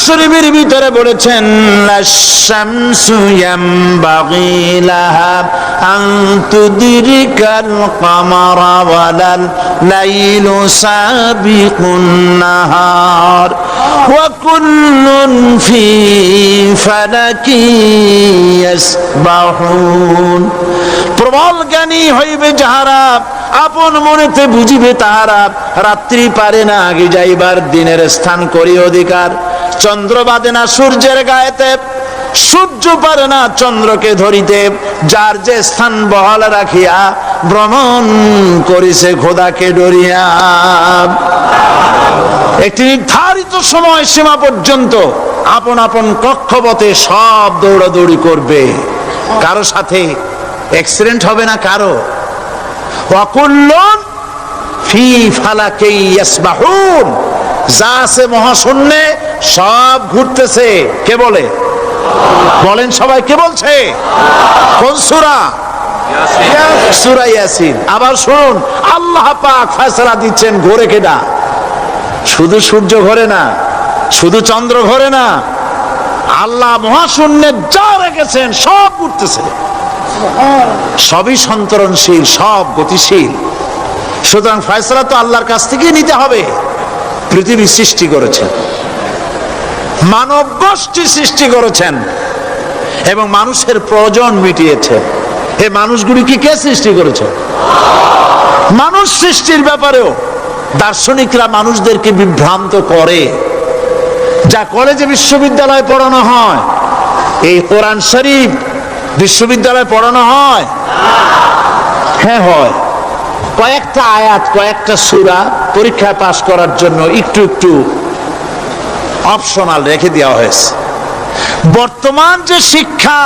শরীফের ভিতরে বলেছেন লাশ-শামসু ইয়ামবাগি লাহা আন তুদরিকাল কামারা ওয়ালাল লাইলু সাবিকুন নাহার ওয়া কুল্লুন ফি ফালাকি ইয়াসবাহুন। প্রবল জ্ঞানী হইবে যাহারা, আপন মনেতে বুঝিবে তাহারা, রাত্রি পারে না আগে যাইবার, দিনের স্থান করি অধিকার। চন্দ্র বাদে না সূর্যের গায়েতে, সূর্য পারে না চন্দ্রকে ধরিতে, যার যে স্থান বহাল রাখিয়া ভ্রমণ করিছে খোদাকে ডরিয়া। একটি নির্ধারিত সময় সীমা পর্যন্ত আপন আপন কক্ষপথে সব দৌড়াদৌড়ি করবে, কারো সাথে অ্যাক্সিডেন্ট হবে না কারো। ওয়াকুল্লুন ফি ফালাকি ইয়াসবাহুন, যা আছে মহাশূন্যে সব ঘুরতেছে। কে বলে? বলেন সবাই, কে বলছে? কোন সূরা? সূরা ইয়াসিন। আবার শুনুন, আল্লাহ পাক ফয়সালা দিচ্ছেন ঘোরে কেডা? শুধু সূর্য ঘোরে না, শুধু চন্দ্র ঘোরে না, আল্লাহ মহাশূন্যে যা রেখেছেন সব ঘুরতেছে, সবই সন্তরণশীল, সব গতিশীল। সুতরাং ফয়সালা তো আল্লাহর কাছ থেকেই নিতে হবে। পৃথিবী সৃষ্টি করেছেন, মানব গোষ্ঠী সৃষ্টি করেছেন এবং মানুষের প্রয়োজন মিটিয়েছেন। এই মানুষগুলিকে কে সৃষ্টি করেছে? মানুষ সৃষ্টির ব্যাপারেও দার্শনিকরা মানুষদেরকে বিভ্রান্ত করে। যা কলেজে বিশ্ববিদ্যালয়ে পড়ানো হয়, এই কোরআন শরীফ বিশ্ববিদ্যালয়ে পড়ানো হয়? হ্যাঁ হয়। কয়েকটা আয়াত, কয়েকটা সূরা পরীক্ষায় পাশ করার জন্য একটু একটু অপশনাল রেখে দেওয়া হয়েছে। বর্তমান যে শিক্ষা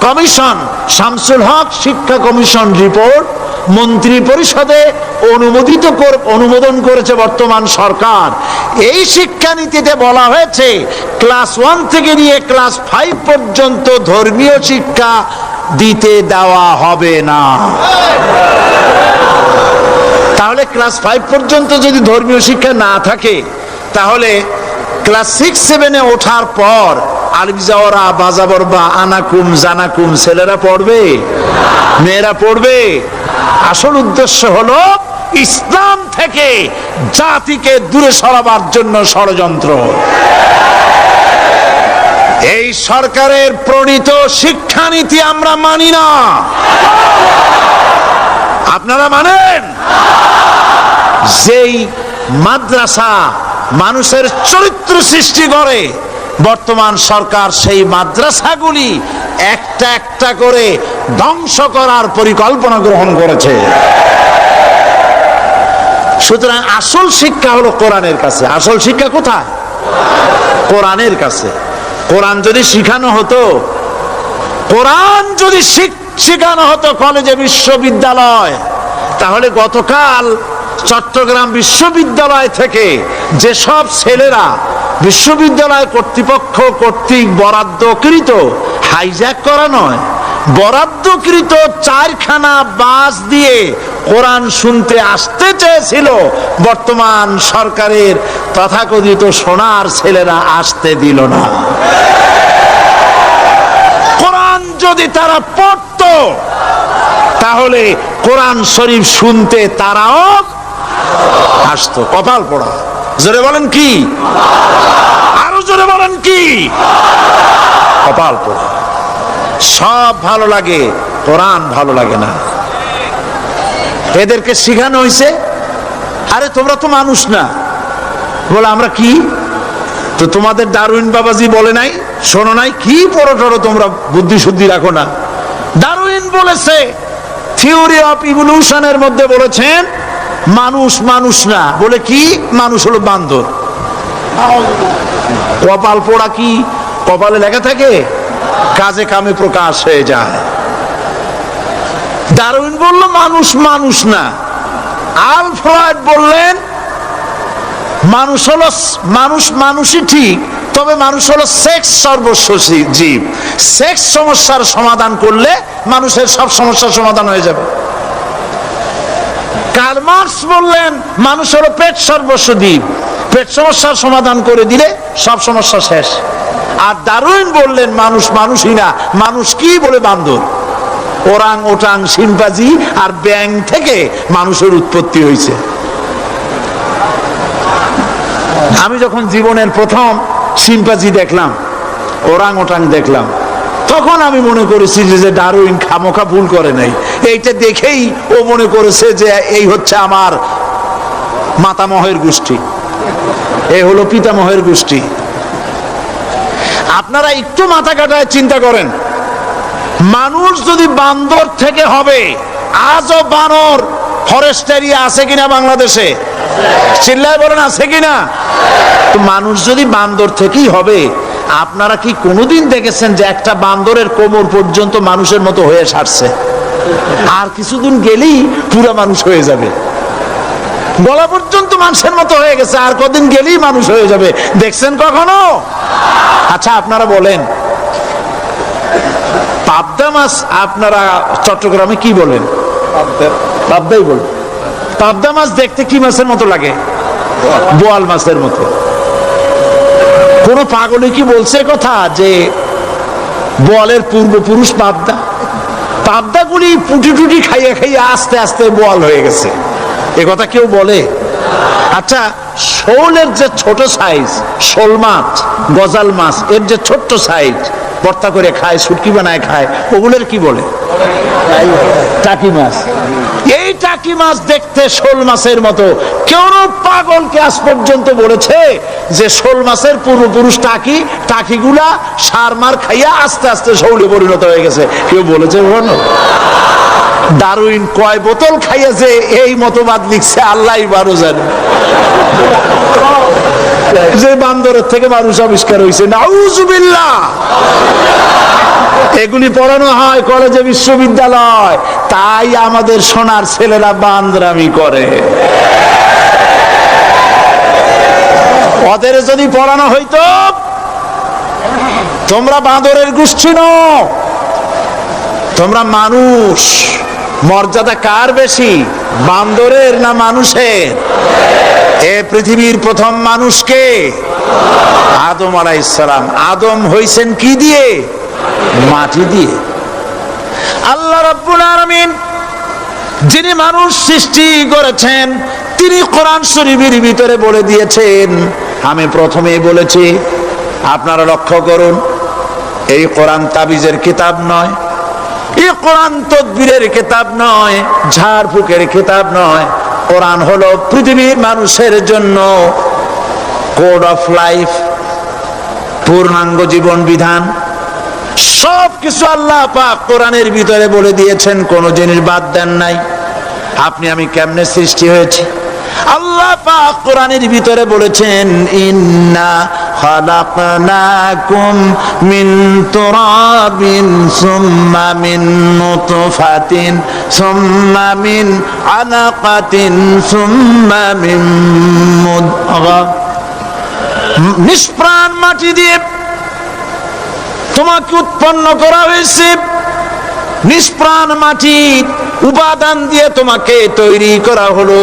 কমিশন, শামসুল হক শিক্ষা কমিশন রিপোর্ট মন্ত্রী পরিষদে অনুমোদন করেছে বর্তমান সরকার। এই শিক্ষানীতিতে বলা হয়েছে ক্লাস 1 থেকে নিয়ে ক্লাস 5 পর্যন্ত ধর্মীয় শিক্ষা দিতে দেওয়া হবে না। তাহলে ক্লাস 5 পর্যন্ত যদি ধর্মীয় শিক্ষা না থাকে, তাহলে ক্লাস 6-7-এ ওঠার পর আলিফজাওরা বাজাবর বা আনাকুম জানাকুম ছেলেরা পড়বে? মেয়েরা পড়বে? আসল উদ্দেশ্য হলো ইসলাম থেকে জাতিকে দূরে সরাবার জন্য ষড়যন্ত্র। এই সরকারের প্রণীত শিক্ষানীতি আমরা মানি না। আপনারা মানেন? যেই মাদ্রাসা মানুষের চরিত্র সৃষ্টি করে, বর্তমান সরকার সেই মাদ্রাসাগুলি একটা একটা করে ধ্বংস করার পরিকল্পনা গ্রহণ করেছে। সুতরাং আসল শিক্ষা হলো কোরআনের কাছে। আসল শিক্ষা কোথায়? কোরআনের কাছে। কোরআন যদি শিখানো হতো, কোরআন যদি শিখানো হতো কলেজে বিশ্ববিদ্যালয়, তাহলে গতকাল চট্টগ্রাম বিশ্ববিদ্যালয় থেকে যেসব ছেলেরা বিশ্ববিদ্যালয় কর্তৃপক্ষ কর্তৃক বরাদ্দকৃত, হাইজ্যাক করা নয়, বরাদ্দকৃত 4খানা বাস দিয়ে কোরআন শুনতে আসতে চেয়েছিল, বর্তমান সরকারের তথাকথিত সোনার ছেলেরা আসতে দিল না। কোরআন যদি তারা পড়তো, তাহলে কোরআন শরীফ শুনতে তারাও আসতো। কপাল পোড়া। জোরে বলেন কি? আরো জোরে বলেন কি? কপাল পোড়া। সব ভালো লাগে, কোরআন ভালো লাগে না। এদেরকে শিখানো হয়েছে, আরে তোমরা তো মানুষ না। বলে আমরা কি? তো তোমাদের ডারউইন বাবাজি বলে নাই, শোনো নাই? কি পড়ো টড়ো তোমরা, বুদ্ধি শুদ্ধি রাখো না। ডারউইন বলেছে, থিওরি অফ ইভলিউশনের মধ্যে বলেছেন মানুষ মানুষ না। বলে কি? মানুষ হলো বান্দর। কপাল পোড়া। কি কপালে লেখা থাকে? কাজে কামে প্রকাশ হয়ে যায়। ডারউইন বলল মানুষ মানুষ না। আল ফ্রয়েড বললেন মানুষ হলো মানুষই ঠিক, তবে মানুষ হলো সেক্স সর্বস্ব জীব। সেক্স সমস্যার সমাধান করলে মানুষের সব সমস্যার সমাধান হয়ে যাবে। কার্ল মার্কস বললেন মানুষ হলো পেট সর্বস্ব জীব। পেট সমস্যার সমাধান করে দিলে সব সমস্যা শেষ। আর ডারউইন বললেন মানুষ মানুষই না, মানুষ কি বলে বান্দর, ওরাং ওটাং শিম্পাজি আর ব্যাং থেকে মানুষের উৎপত্তি হয়েছে। আমি যখন জীবনের প্রথম শিম্পাজি দেখলাম, ওরাং ওটাং দেখলাম, তখন আমি মনে করেছি যে ডারউইন খামোখা ভুল করে নাই। এইটা দেখেই ও মনে করেছে যে এই হচ্ছে আমার মাতামহের গোষ্ঠী, এই হলো পিতামহের গোষ্ঠী। আপনারা একটু মাথা কাটায় চিন্তা করেন, মানুষ যদি বান্দর থেকে হবে, আজও বানর ফরেস্ট এরিয়া আছে কিনা বাংলাদেশে? চিল্লায় বলেন আছে কিনা? তো মানুষ যদি বান্দর থেকেই হবে, আপনারা কি কোনোদিন দেখেছেন যে একটা বান্দরের কোমর পর্যন্ত মানুষের মতো হয়ে সারছে? আর কিছুদিন গেলেই পুরো মানুষ হয়ে যাবে, গলা পর্যন্ত মানুষের মতো হয়ে গেছে, আর কদিন গেলেই মানুষ হয়ে যাবে। দেখছেন কখনো? আচ্ছা আপনারা বলেন, পাবদা মাছ আপনারা চট্টগ্রামে কি বলেন? পাবদাই বলেন। পাবদা মাছ দেখতে কি মাছের মতো লাগে? বোয়াল মাছের মতো। কোন পাগলে কি বলছে কথা যে বোয়ালের পূর্বপুরুষ পাবদা? পাবদাগুলি পুটি টুটি খাইয়ে খাইয়ে আস্তে আস্তে বোয়াল হয়ে গেছে, এ কথা কেউ বলে? আচ্ছা, শোলের যে ছোট সাইজ, শোল মাছ, গজাল মাছ, এর যে ছোট্ট সাইজ ভর্তা করে খায়, শুটকি বানায় খায়, ওগুলোর কি বলে? টাকি মাছ। এই টাকি মাছ দেখতে শোল মাছের মতো। কেউ পাগলকে আজ পর্যন্ত বলেছে যে শোল মাছের পূর্বপুরুষ টাকি, টাকিগুলা সার মার খাইয়া আস্তে আস্তে শৌলে পরিণত হয়ে গেছে? কেউ বলেছে? ডারউইন কয় বোতল খাইয়া যে এই মতবাদ লিখছে আল্লাহই ভালো জানে। যে বান্দরের থেকে মানুষ আবিষ্কার হয়েছে, নাউজুবিল্লাহ। এগুলি পড়ানো হয় কলেজে, বিশ্ববিদ্যালয়, তাই আমাদের সোনার ছেলেরা বান্দরামি করে। ওদের যদি পড়ানো হইতো তোমরা বান্দরের গোষ্ঠী নও, তোমরা মানুষ, মর্যাদা কার বেশি, বান্দরের না মানুষের? এ পৃথিবীর প্রথম মানুষকে আদম আলাইহিস সালাম। আদম হইছেন কি দিয়ে? মাটি দিয়ে। আল্লাহ রাব্বুল আলামিন যিনি মানুষ সৃষ্টি করেছেন, তিনি কোরআন শরীফের ভিতরে বলে দিয়েছেন, আমি প্রথমেই বলেছি, আপনারা লক্ষ্য করুন, এই কোরআন তাবিজের কিতাব নয়, এই কোরআন তদবিরের কিতাব নয়, ঝাড়ফুঁকের কিতাব নয়। কোরআন হলো পৃথিবীর মানুষের জন্য কোড অফ লাইফ, পূর্ণাঙ্গ জীবন বিধান। সবকিছু আল্লাহ পাক কোরআনের ভিতরে বলে দিয়েছেন, কোন জিনিস বাদ দেন নাই। আপনি আমি কেমনে সৃষ্টি হয়েছি, আল্লাহ পাক কোরআনের ভিতরে বলেছেন, ইন্না খালাকনাকুম মিন তুরাবিন সুম্মা মিন নুতফাতিন সুম্মা মিন আলাকাতিন সুম্মা মিন মুদগা। নিষ্প্রাণ মাটি দিয়ে তোমাকে উৎপন্ন করা হয়েছে, নিষ্প্রাণ মাটির উপাদান দিয়ে তোমাকে তৈরি করা হলো।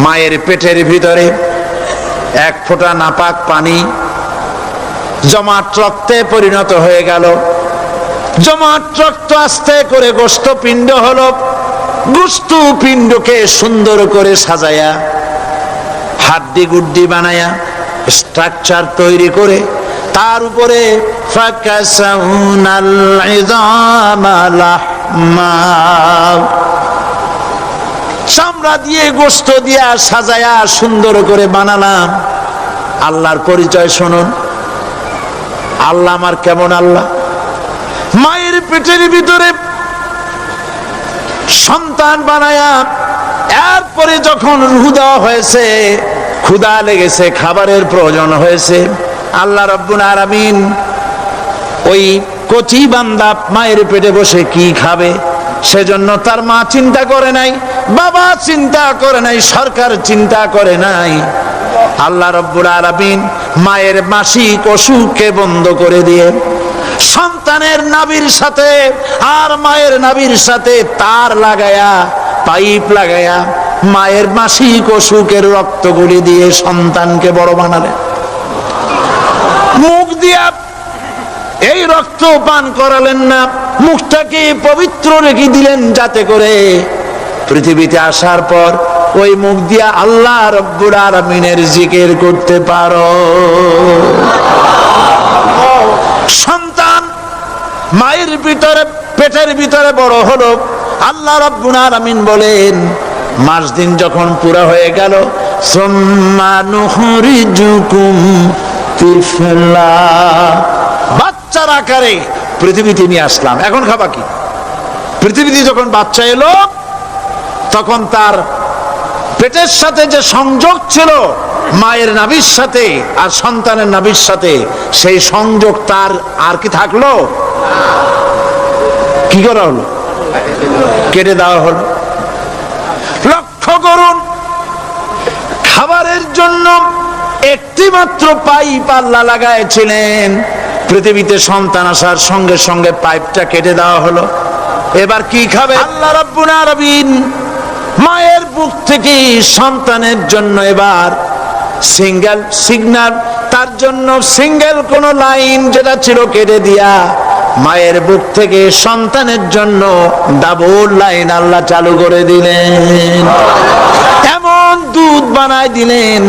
মায়ের পেটের ভিতরে এক ফোঁটা নাপাক পানি জমাট রক্তে পরিণত হয়ে গেল, জমাট রক্ত আস্তে করে গোস্ত পিণ্ড হলো, গোস্ত পিণ্ডকে সুন্দর করে সাজায়া হাড্ডি গুড্ডি বানায়া স্ট্রাকচার তৈরি করে তার উপরে ফাকাসাউনাল ইযামা লাহমা, চামড়া দিয়ে গোস্ত দিয়া সাজায়া সুন্দর করে বানালাম। আল্লাহর পরিচয় শুনুন, আল্লাহ আমার কেমন আল্লাহ। মায়ের পেটের ভিতরে সন্তান বানায়া এরপরে যখন রূহ দেওয়া হয়েছে, ক্ষুধা লেগেছে, খাবারের প্রয়োজন হয়েছে, আল্লাহ রাব্বুল আলামিন ওই কচি বান্দা মায়ের পেটে বসে কি খাবে, সেজন্য তার মা চিন্তা করে নাই, বাবা চিন্তা করে নাই, সরকার চিন্তা করে নাই। আল্লাহ রাব্বুল আলামিন মায়ের মাসিক অসুখকে বন্ধ করে দিয়ে সন্তানের নাভির সাথে আর মায়ের নাভির সাথে তার লাগায়া, পাইপ লাগায়া মায়ের মাসিক অসুখের রক্তগুলি দিয়ে সন্তানকে বড় বানালেন। মুখ দিয়া এই রক্ত পান করালেন না, মুখটাকে পবিত্র রেখে দিলেন যাতে করে পৃথিবীতে আসার পর ওই মুখ দিয়া আল্লাহ রব্বুল আলামিনের জিকির করতে পারো। সন্তান মায়ের ভিতরে, পেটের ভিতরে বড় হলো। আল্লাহ রাব্বুল আলামিন বলেন, মাস দিন যখন পুরা হয়ে গেল, সুম্মা নুখরিজুকুম তিফলা, বাচ্চার আকারে পৃথিবীতে নিয়ে আসলাম। এখন খাবা কি? পৃথিবীতে যখন বাচ্চা এলো তখন তার পেটের সাথে যে সংযোগ ছিল মায়ের নাভির সাথে আর সন্তানের নাভির সাথে, সেই সংযোগ তার আর কি থাকলো? কি করা হলো? কেটে দেওয়া হলো। লক্ষ্য করুন, খাবারের জন্য একটি মাত্র পাইপ আল্লাহ লাগাইছিলেন, পৃথিবীতে সন্তান আসার সঙ্গে সঙ্গে পাইপটা কেটে দেওয়া হলো। এবার কি খাবে? আল্লাহ রাব্বুল আলামিন মায়ের বুক থেকে সন্তানের জন্য এবার সিঙ্গেল সিগন্যাল, তার জন্য সিঙ্গেল কোন লাইন যেটা ছিল কেটে দিয়া মায়ের বুক থেকে সন্তানের জন্য ডাবল লাইন আল্লাহ চালু করে দিলেন। এমন দুধ বানায় দিলেন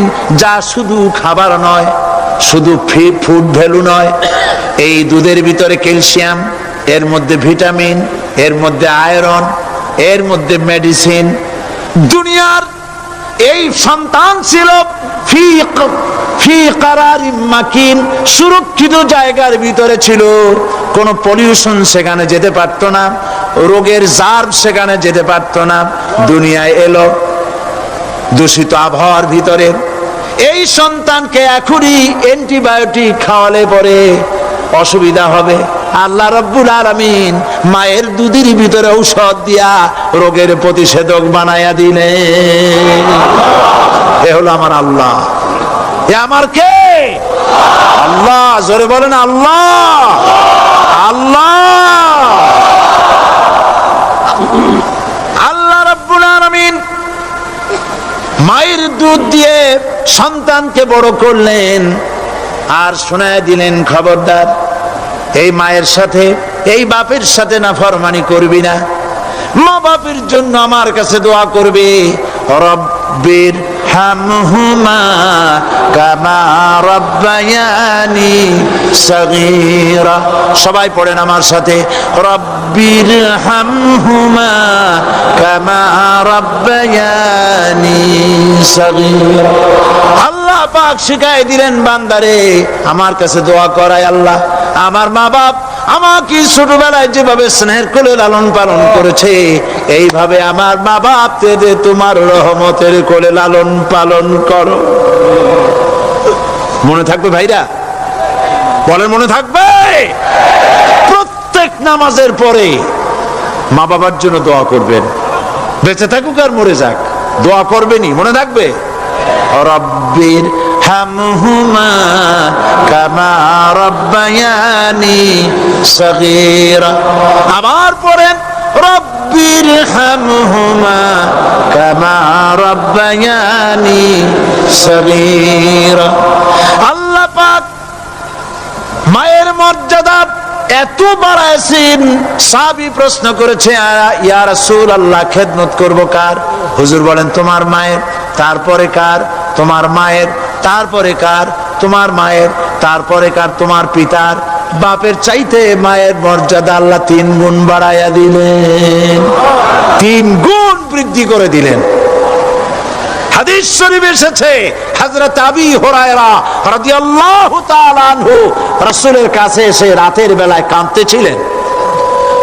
যা শুধু খাবার নয়, শুধু ফ্রি ফুড ভ্যালু নয়, এই দুধের ভিতরে ক্যালসিয়াম, এর মধ্যে ভিটামিন, এর মধ্যে আয়রন, এর মধ্যে মেডিসিন। দুনিয়ার এই সন্তান ছিল ফি কারারিম মাকিন, সুরক্ষিত জায়গার ভিতরে ছিল, কোন পলিউশন সেখানে যেতে পারতো না, রোগের জার্ম সেখানে যেতে পারতো না। দুনিয়ায় এলো দূষিত আবহাওয়ার ভিতরে। এই সন্তানকে এখনই অ্যান্টিবায়োটিক খাওয়ালে পরে অসুবিধা হবে। আল্লাহ রাব্বুল আলামিন মায়ের দুধের ভিতরে ঔষধ দিয়া রোগের প্রতিষেধক বানায়া দিলেন। এ হলো আমার আল্লাহ। এ আমার কে? আল্লাহ। জোরে বলেন আল্লাহ। আল্লাহ। আল্লাহ রাব্বুল আলামিন মায়ের দুধ দিয়ে সন্তানকে বড় করলেন আর শোনায় দিলেন, খবরদার এই মায়ের সাথে, এই বাপের সাথে নাফরমানি করবি না। মা বাপের জন্য আমার কাছে দোয়া করবে, রব্বির হামহুমা কামা রাব্বায়ানি সগীরা। সবাই পড়েন আমার সাথে, রব্বির হামহুমা কামা রাব্বায়ানি সগীরা। আল্লাহ পাক শিখাই দিলেন বান্দারে আমার কাছে দোয়া করায়, আল্লাহ আমার মা বাপ আমাকে ছোটবেলায় যেভাবে স্নেহের কোলে লালন পালন করেছে, এইভাবে আমার মা বাপ তোমার রহমতের কোলে লালন পালন করো। মনে থাকবে ভাইরা? বলেন মনে থাকবে? প্রত্যেক নামাজের পরে মা বাবার জন্য দোয়া করবেন, বেঁচে থাকুক আর মরে যাক, দোয়া করবেনই। মনে থাকবে? রব্বির হামহুমা কামা রাব্বায়ানি সগীরা। আবার পড়েন, রব্বির হামহুমা কামা রাব্বায়ানি সগীরা। আল্লাহ পাক মায়ের মর্যাদা এত বাড়াইছেন, সাহাবী প্রশ্ন করেছে, ইয়া রাসূলুল্লাহ খেদমত করব কার? হুজুর বলেন তোমার মায়ের, তারপরে কার? তোমার মায়ের, তারপরে কার? তোমার মায়ের, তারপরে কার? তোমার পিতার। বাপের চাইতে মায়ের মর্যাদা আল্লাহ 3 গুণ বাড়াইয়া দিলেন, 3 গুণ বৃদ্ধি করে দিলেন। হাদিস শরীফে এসেছে, হযরত আবী হুরায়রা রাদিয়াল্লাহু তাআলা আনহু রাসূলের কাছে এসে রাতের বেলায় কাঁদতেছিলেন।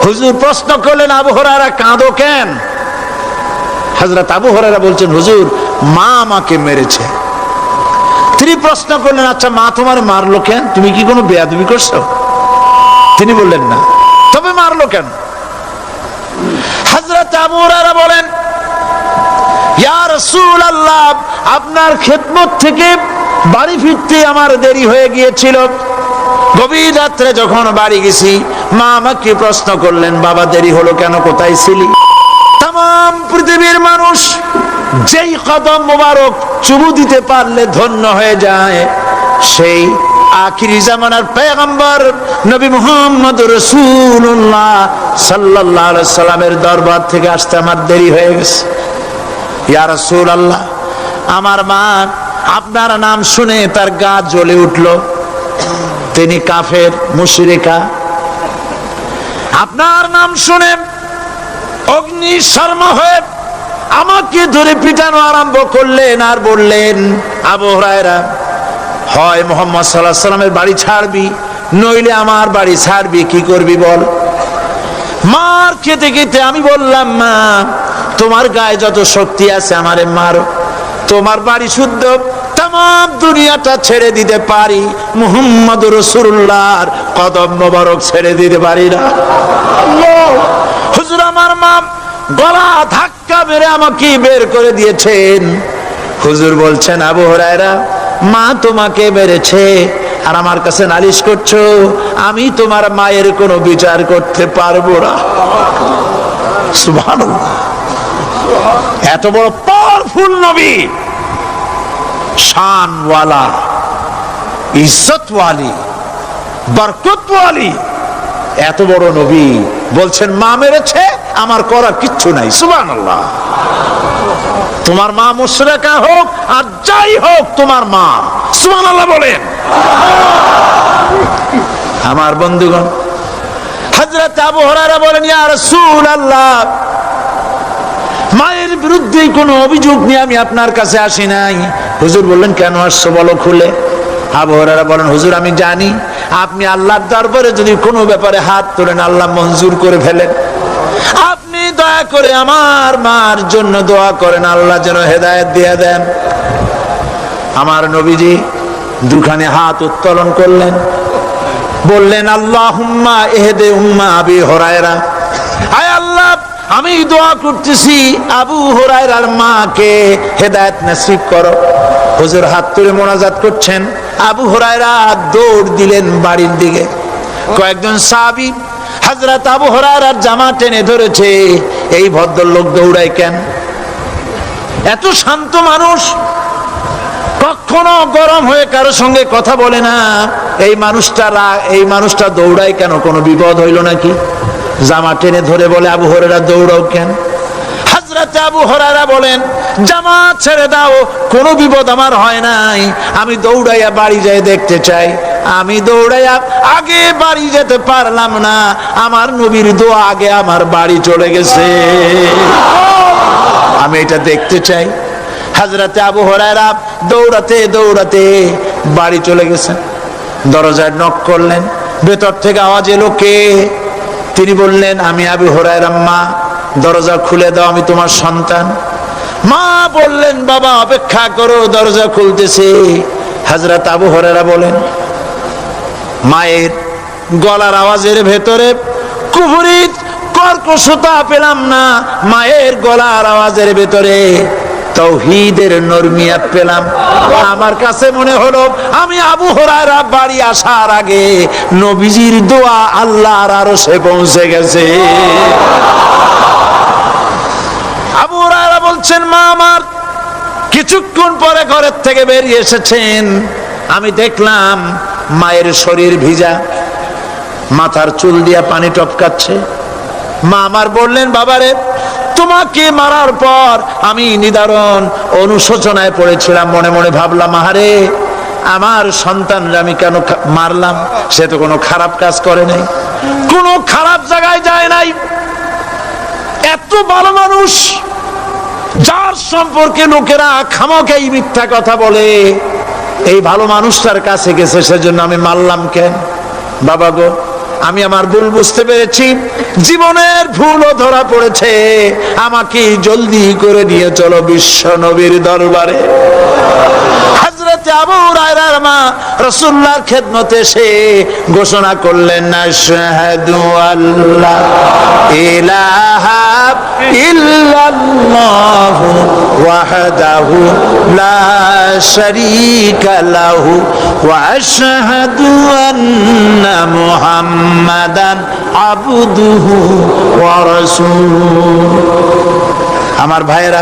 হুজুর প্রশ্ন করলেন, আবু হুরায়রা কাঁদো কেন? হযরত আবু হুরায়রা বলছেন, হুজুর মা আমাকে মেরেছে। তিনি প্রশ্ন করলেন, আচ্ছা মা তোমার মারলো কেন? তুমি কি কোনো বেয়াদবি করছো? তিনি বললেন না। তবে মারলো কেন? হযরত আবু হুরায়রা বলেন, ইয়া রাসূলুল্লাহ আপনার খেদমত থেকে বাড়ি ফিরতে আমার দেরি হয়ে গিয়েছিল। গভীর রাত্রে যখন বাড়ি গেছি, মা আমাকে প্রশ্ন করলেন, বাবা দেরি হলো কেন? কোথায় ছিলি? তাম পৃথিবীর মানুষ যেই কদম মোবারক চুমু দিতে পারলে ধন্য হয়ে যায়, সেই আখিরি জামানার পয়গম্বর নবী মুহাম্মদ রাসূলুল্লাহ সাল্লাল্লাহু আলাইহি সাল্লামের দরবার থেকে আসতে আমার দেরি হয়ে গেছে। ইয়া রাসূলুল্লাহ, আমার মা আপনার নাম শুনে তার গা জ্বলে উঠল, তিনি কাফের মুশরিকা। আপনার নাম শুনে অগ্নি শর্মা হয়ে আমাকে ধরে পিটানো আরম্ভ করলেন আর বললেন, আবু হুরায়রা, হয় মুহাম্মদ সাল্লাল্লাহু আলাইহি সাল্লামের বাড়ি ছাড়বি, নইলে আমার বাড়ি ছাড়বি, কি করবি বল। মার খেতে খেতে আমি বললাম, মা তোমার গায়ে যত শক্তি আছে আমারে মারো, তোমার বাড়ি শুদ্ধ তামাম দুনিয়াটা ছেড়ে দিতে পারি, মুহাম্মদ রাসূলুল্লাহর কদম মোবারক ছেড়ে দিতে পারি না। হুজুর, আমার মা গলা ধাক্কা মেরে আমাকে বের করে দিয়েছেন। হুজুর বলছেন, আবু হুরায়রা, মা তোমাকে মেরেছে আর আমার কাছে নালিশ করছো, আমি তোমার মায়ের কোনো বিচার করতে পারবো না। সুবহানাল্লাহ, এত বড় পাওয়ারফুল নবী, শানওয়ালা, ইজ্জতওয়ালি, বরকতওয়ালি, এত বড় নবী বলছেন মা মেরেছে, আমার করার কিচ্ছু নাই। সুবহানাল্লাহ। তোমার মা মুশরিকা হোক আর যাই হোক, তোমার মা। সুবহানাল্লাহ বলেন। আমার বন্ধুগণ, হযরত আবু হুরায়রা বলেন, ইয়া রাসূলুল্লাহ, মায়ের বিরুদ্ধে কোনো অভিযোগ নিয়ে আমি আপনার কাছে আসি নাই। হুজুর বললেন, কেন আসছো বলো খুলে। আবু হুরায়রা বলেন, হুজুর আমি জানি আপনি আল্লাহর দরবারে যদি কোনো ব্যাপারে হাত তোলেন আল্লাহ মঞ্জুর করে ফেলেন। আপনি দয়া করে আমার মার জন্য দোয়া করেন, আল্লাহ যেন হেদায়েত দিয়ে দেন। আমার নবীজি দুখানে হাত উত্তোলন করলেন, বললেন, আল্লাহুম্মা ইহদি উম্মা আবি হুরায়রা, আয় আল্লাহ আমি দোয়া করতেছি আবু হুরায়রার মাকে হেদায়েত নসিব করো। হুজুর হাত তুলে মোনাজাত করছেন, আবু হুরায়রা দৌড় দিলেন বাড়ির দিকে। কয়েকজন সাহাবী হযরত আবু হুরায়রার জামা টেনে ধরেছে, এই ভদ্রলোক দৌড়ায় কেন? এত শান্ত মানুষ, কখনো গরম হয়ে কারো সঙ্গে কথা বলে না, এই মানুষটা দৌড়ায় কেন? কোনো বিপদ হইল নাকি? জামা টেনে ধরে বলে, আবু হুরায়রা দৌড়াও কেন? হযরত আবু হুরায়রা বলেন, জামা ছেড়ে দাও, কোনো বিপদ আমার হয় নাই, আমি দৌড়াইয়া বাড়ি যাই দেখতে চাই। আমি দৌড়াইয়া আগে বাড়ি যেতে পারলাম না, আমার নবীর দোয়া আগে আমার বাড়ি চলে গেছে, আমি এটা দেখতে চাই। হযরত আবু হুরায়রা দৌড়াতে দৌড়াতে বাড়ি চলে গেছেন। দরজায় নক করলেন, ভেতর থেকে আওয়াজ এলো, কে? তিনি বললেন, আমি আবু হুরায়রা, মা দরজা খুলে দাও, আমি তোমার সন্তান। মা বললেন, বাবা অপেক্ষা করো, দরজা খুলতেছে। হযরত আবু হুরায়রা বলেন, মায়ের গলার আওয়াজের ভেতরে কুফরি কর্কশতা পেলাম না, মায়ের গলার আওয়াজের ভেতরে তাওহীদের নরমিয়াত পেলাম। আমার কাছে মনে হলো আমি আবু হুরায়রা বাড়ি আসার আগে নবীজির দোয়া আল্লাহর আরশে পৌঁছে গেছে। আবু হুরায়রা বলছেন, মা আমার কিছুক্ষণ পরে ঘরের থেকে বেরিয়ে এসেছেন, আমি দেখলাম মায়ের শরীর ভিজা, মাথার চুল দিয়া পানি টপকাচ্ছে। মা আমার বললেন, বাবারে তোমাকে মারার পর আমি নিদারুণ অনুশোচনায় পড়েছিলাম, মনে মনে ভাবলাম, আহারে আমার সন্তানরা আমি কেন মারলাম? সে তো কোনো খারাপ কাজ করে নাই, কোনো খারাপ জায়গায় যায় নাই। এত ভালো মানুষ, যার সম্পর্কে লোকেরা খামোখাই মিথ্যা কথা বলে, এই ভালো মানুষটার কাছে গেছে, সেজন্য আমি মারলাম কেন? বাবা গো, আমি আমার ভুল বুঝতে পেরেছি, জীবনের ভুলও ধরা পড়েছে, আমাকে জলদি করে নিয়ে চলো বিশ্ব নবীর দরবারে। হযরত আবু হুরায়রার মা রাসূলুল্লাহর খেদমতে এসে ঘোষণা করলেন, আশহাদু আল্লা ইলাহা ইল্লাল্লাহু ওয়াহদাহু লা শারীকা লাহু ওয়া আশহাদু আন্না মুহাম্মাদান আবদুহু ওয়া রাসূলুহু। আমার ভাইয়েরা,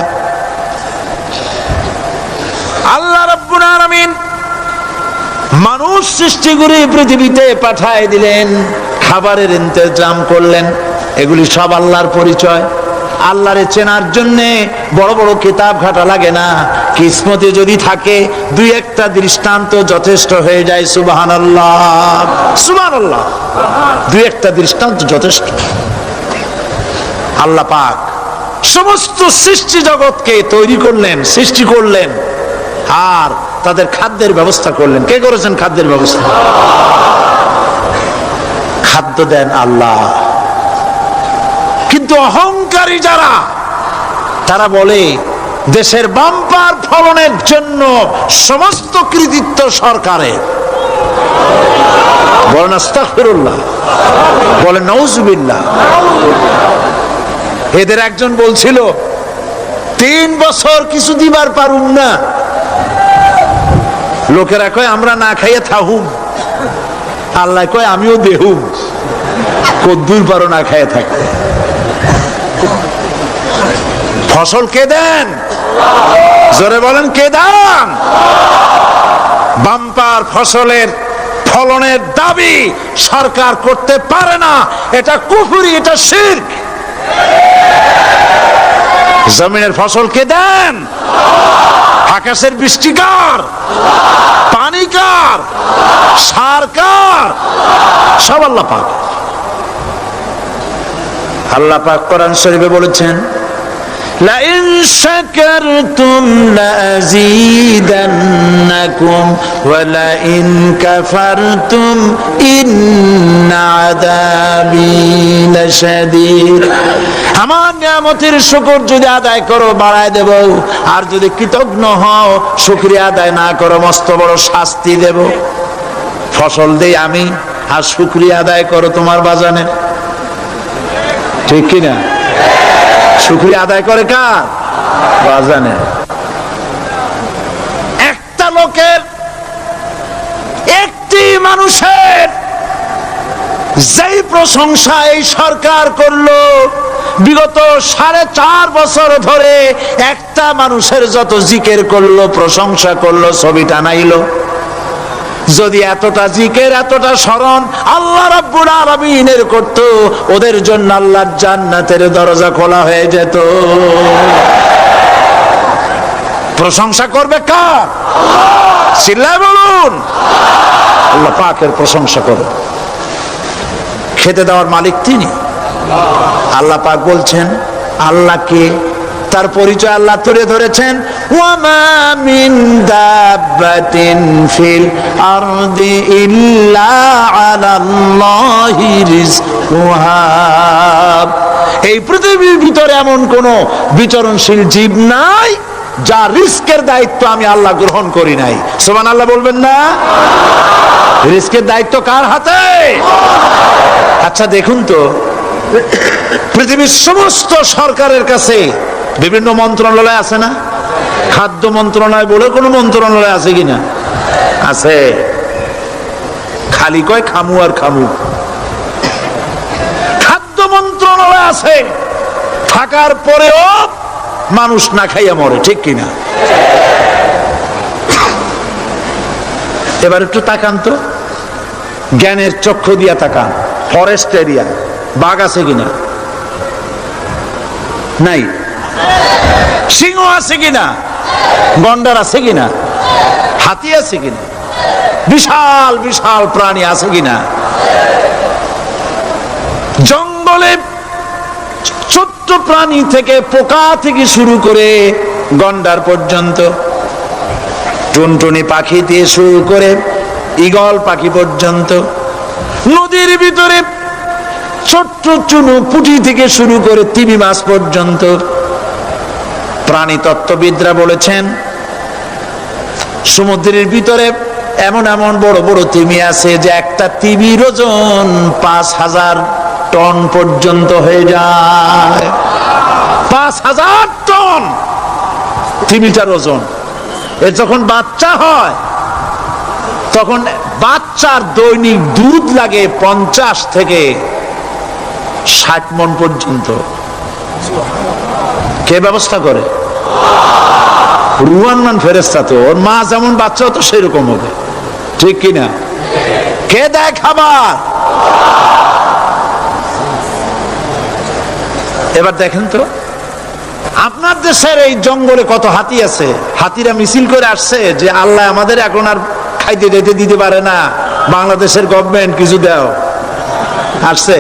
মানুষ সৃষ্টি করে পৃথিবীতে পাঠায় দিলেন, খাবারের ইন্তজাম করলেন। এগুলি সব আল্লাহর পরিচয়। আল্লাহরে চেনার জন্য বড় বড় কিতাব ঘাটা লাগে না, কিসমতে যদি থাকে দুই একটা দৃষ্টান্ত যথেষ্ট হয়ে যায়। সুবহানাল্লাহ, সুবহানাল্লাহ, দুই একটা দৃষ্টান্ত যথেষ্ট। আল্লাহ পাক সমস্ত সৃষ্টি জগৎকে তৈরি করলেন, সৃষ্টি করলেন, আর তাদের খাদ্যের ব্যবস্থা করলেন। কে করেছেন খাদ্যের ব্যবস্থা? খাদ্য দেন আল্লাহ। কিন্তু অহংকারী যারা, তারা বলে দেশের বাম্পার ফলনের জন্য সমস্ত কৃতিত্ব সরকারের। বলেন আস্তাগফিরুল্লাহ, বলেন নাউজুবিল্লাহ। এদের একজন বলছিল 3 বছর কিছু দিবার পারুম না। লোকেরা কয় আমরা না খাইয়ে থাকুম, আল্লাহ কয় আমিও দেহুম। কদ্দুর পারো না খাইয়ে থাকতে। ফসল কে দেন? জোরে বলেন কে দেন? বাম্পার ফসলের ফলনের দাবি সরকার করতে পারে না, এটা কুফরি, এটা শিরক। জমিনের ফসল কে দেন? আকাশের বৃষ্টি কার? পানি কার? সার কার? সব আল্লাহ পাক। আল্লাহ পাক কোরআন শরীফে বলেছেন, লাইন শাকারতুম লাযীদান্নাকুম ওয়া লাইন কাফারতুম ইন্না আযাবী লাশাদীদ। আমার নিয়ামতের শুকর যদি আদায় করো বাড়ায় দেব, আর যদি কৃতজ্ঞ হও, শুকরিয়া আদায় না করো, মস্ত বড় শাস্তি দেব। ফসল দেই আমি, আর শুকরিয়া আদায় করো তোমার বাজানে। ঠিক কিনা? শুকরিয়া আদায় করে কার? বাজানে। একটা লোকের, একটি মানুষের যেই প্রশংসা এই সরকার করলো, বিগত 4.5 বছর ধরে একটা মানুষের যত জিকির করলো, প্রশংসা করলো, ছবি টানাইলো, যদি এতটা জিকির, এতটা স্মরণ আল্লাহ রাব্বুল আলামিনের করত, ওদের জন্য আল্লাহর জান্নাতের দরজা খোলা হয়ে যেত। প্রশংসা করবে কার? চিল্লায় বলুন, আল্লাহ পাকের প্রশংসা করো। খেতে দেওয়ার মালিক তিনি। আল্লাহ পাক বলছেন আল্লাহকে, তার পরিচয় আল্লাহ তুলে ধরেছেন, ওয়ামা মিন দাব্বাতিন ফিল আরদি ইল্লা আলাল্লাহি রিজকুহা। এই পৃথিবীর ভিতরে এমন কোন বিচরণশীল জীব নাই যা রিস্কের দায়িত্ব আমি আল্লাহ গ্রহণ করি নাই। সুবহানাল্লাহ বলবেন না? রিস্কের দায়িত্ব কার হাতে? আচ্ছা দেখুন তো, পৃথিবীর সমস্ত সরকারের কাছে বিভিন্ন মন্ত্রণালয় আছে না? খাদ্য মন্ত্রণালয় বলে কোন মন্ত্রণালয় আছে কিনা? আছে। খালি কয় খামু আর খামু। খাদ্য মন্ত্রণালয় আছে, থাকার পরেও মানুষ না খাইয়া মরে। ঠিক কিনা? এবার একটু তাকান তো, জ্ঞানের চক্ষু দিয়া তাকান। ফরেস্ট এরিয়া, বাঘ আছে কিনা? নাই। সিংহ আছে কিনা? গন্ডার আছে কিনা? হাতি আছে কিনা? বিশাল বিশাল প্রাণী আছে কিনা? জঙ্গলে ছোট্ট প্রাণী থেকে, পোকা থেকে শুরু করে গন্ডার পর্যন্ত, টুনটুনি পাখি দিয়ে শুরু করে ঈগল পাখি পর্যন্ত, নদীর ভিতরে ছোট্ট চুনো পুঁটি থেকে শুরু করে তিমি মাছ পর্যন্ত। প্রাণী তত্ত্ববিদরা বলেছেন সমুদ্রের ভিতরে এমন এমন বড় বড় তিমি আছে যে একটা তিমির ওজন 5000 টন পর্যন্ত হয়ে যায়। 5000 টন তিমিটার ওজন। এর যখন বাচ্চা হয়, তখন বাচ্চার দৈনিক দুধ লাগে 50 থেকে 60 মণ পর্যন্ত। কে ব্যবস্থা করে? রুহান মান ফেরেশতা। তো ওর মা যেমন বাচ্চা হতো সেরকম হবে। ঠিক কিনা? কে দেয় খাবার? এবার দেখেন তো, আপনার দেশের এই জঙ্গলে কত হাতি আছে, হাতিরা মিছিল করে আসছে যে আল্লাহ আমাদের এখন আর খাইতে যেতে দিতে পারে না, বাংলাদেশের গভর্নমেন্ট কিছু দাও। আসছে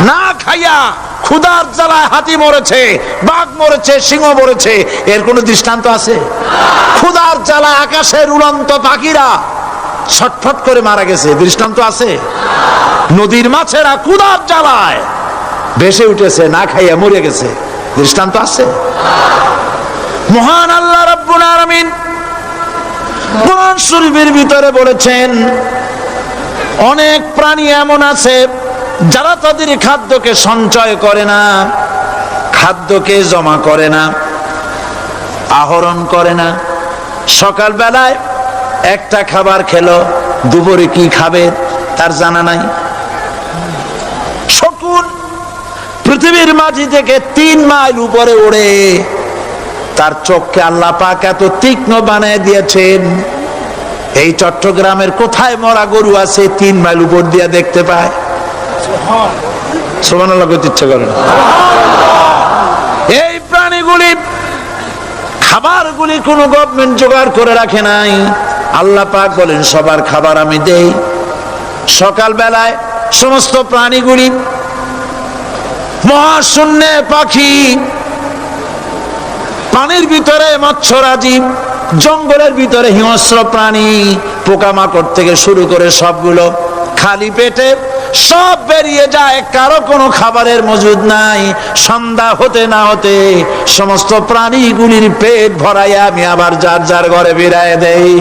না, খাইয়া ক্ষুধার জ্বালায় হাতি মরেছে, বাঘ মরেছে, সিংহ মরেছে, এর কোন দৃষ্টান্ত আছে? ক্ষুধার জ্বালায় আকাশের উড়ন্ত পাখিরা ছটফট করে মারা গেছে, দৃষ্টান্ত আছে? নদীর মাছেরা ক্ষুধার জ্বালায় ভেসে উঠেছে, না খাইয়া মরে গেছে, দৃষ্টান্ত আছে? মহান আল্লাহ রাব্বুল আলামিন কোরআন শরীফের ভিতরে বলেছেন, অনেক প্রাণী এমন আছে যারা তাদের খাদ্যকে সঞ্চয় করে না, খাদ্যকে জমা করে না, আহরণ করে না। সকাল বেলায় একটা খাবার খেলো, দুপুরে কি খাবে তার জানা নাই। শকুন পৃথিবীর মাঝি থেকে 3 মাইল উপরে ওড়ে, তার চোখকে আল্লাহ পাক এত তীক্ষ্ণ বানিয়ে দিয়েছেন, এই চট্টগ্রামের কোথায় মরা গরু আছে 3 মাইল উপর দিয়ে দেখতে পায়? সুবহানাল্লাহ করতে ইচ্ছা করে না। এই প্রাণীগুলি খাবারগুলি কোন গভর্নমেন্ট জোগাড় করে রাখে নাই, আল্লাহ পাক বলেন সবার খাবার আমি দেই। সকাল বেলায় সমস্ত প্রাণীগুলি, মহাশূন্যে পাখি, পানির ভিতরে মৎস্যরাজি, জঙ্গলের ভিতরে হিংস্র প্রাণী, পোকামাকড় থেকে শুরু করে সবগুলো খালি পেটে সব বেরিয়ে যায়, কারো কোনো খাবারের মজুদ নাই। সন্ধ্যা হতে না হতে সমস্ত প্রাণীগুলির পেট ভরাইয়া আমি আবার যার যার ঘরে ফিরায় দেই।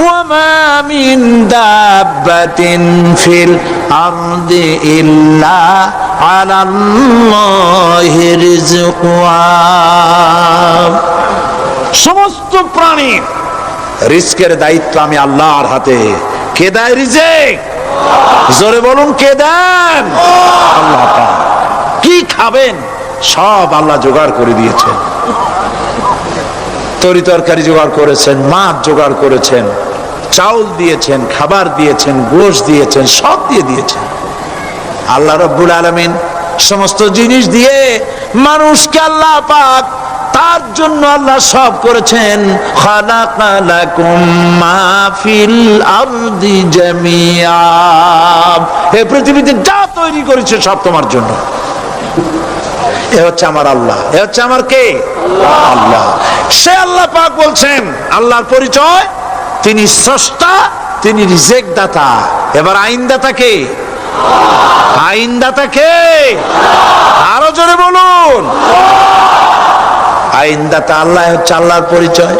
ওয়ামা মিন দাব্বাতিন ফিল আরদি ইল্লা আলাল্লাহি রিজকুহা। সমস্ত প্রাণীর রিজকের দায়িত্ব আমি আল্লাহর হাতে। কে দেয় রিজেক? জোরে বলুন, কে দেন? আল্লাহ পাক। কি খাবেন সব আল্লাহ জোগাড় করে দিয়েছেন। তরি তরকারি জোগাড় করেছেন, মাছ জোগাড় করেছেন, চাউল দিয়েছেন, খাবার দিয়েছেন, গোশত দিয়েছেন, সব দিয়ে দিয়েছেন। আল্লাহ রাব্বুল আলামিন সমস্ত জিনিস দিয়ে মানুষকে আল্লাহ পাক তার জন্য আল্লাহ সব করেছেন। খালাকা লাকুম মা ফিল আরদি জামিআ। এই পৃথিবীতে যা তৈরি করেছে সব তোমার জন্য। এ হচ্ছে আমার আল্লাহ, এ হচ্ছে আমার কে? আল্লাহ। সে আল্লাহ পাক বলছেন, আল্লাহর পরিচয়, তিনি স্রষ্টা, তিনি রিজেক দাতা। এবার আইনদাতা কে? আইনদাতা কে? আরো জোরে বলুন। আইনদাতা আল্লাহ, হচ্ছে আল্লাহর পরিচয়।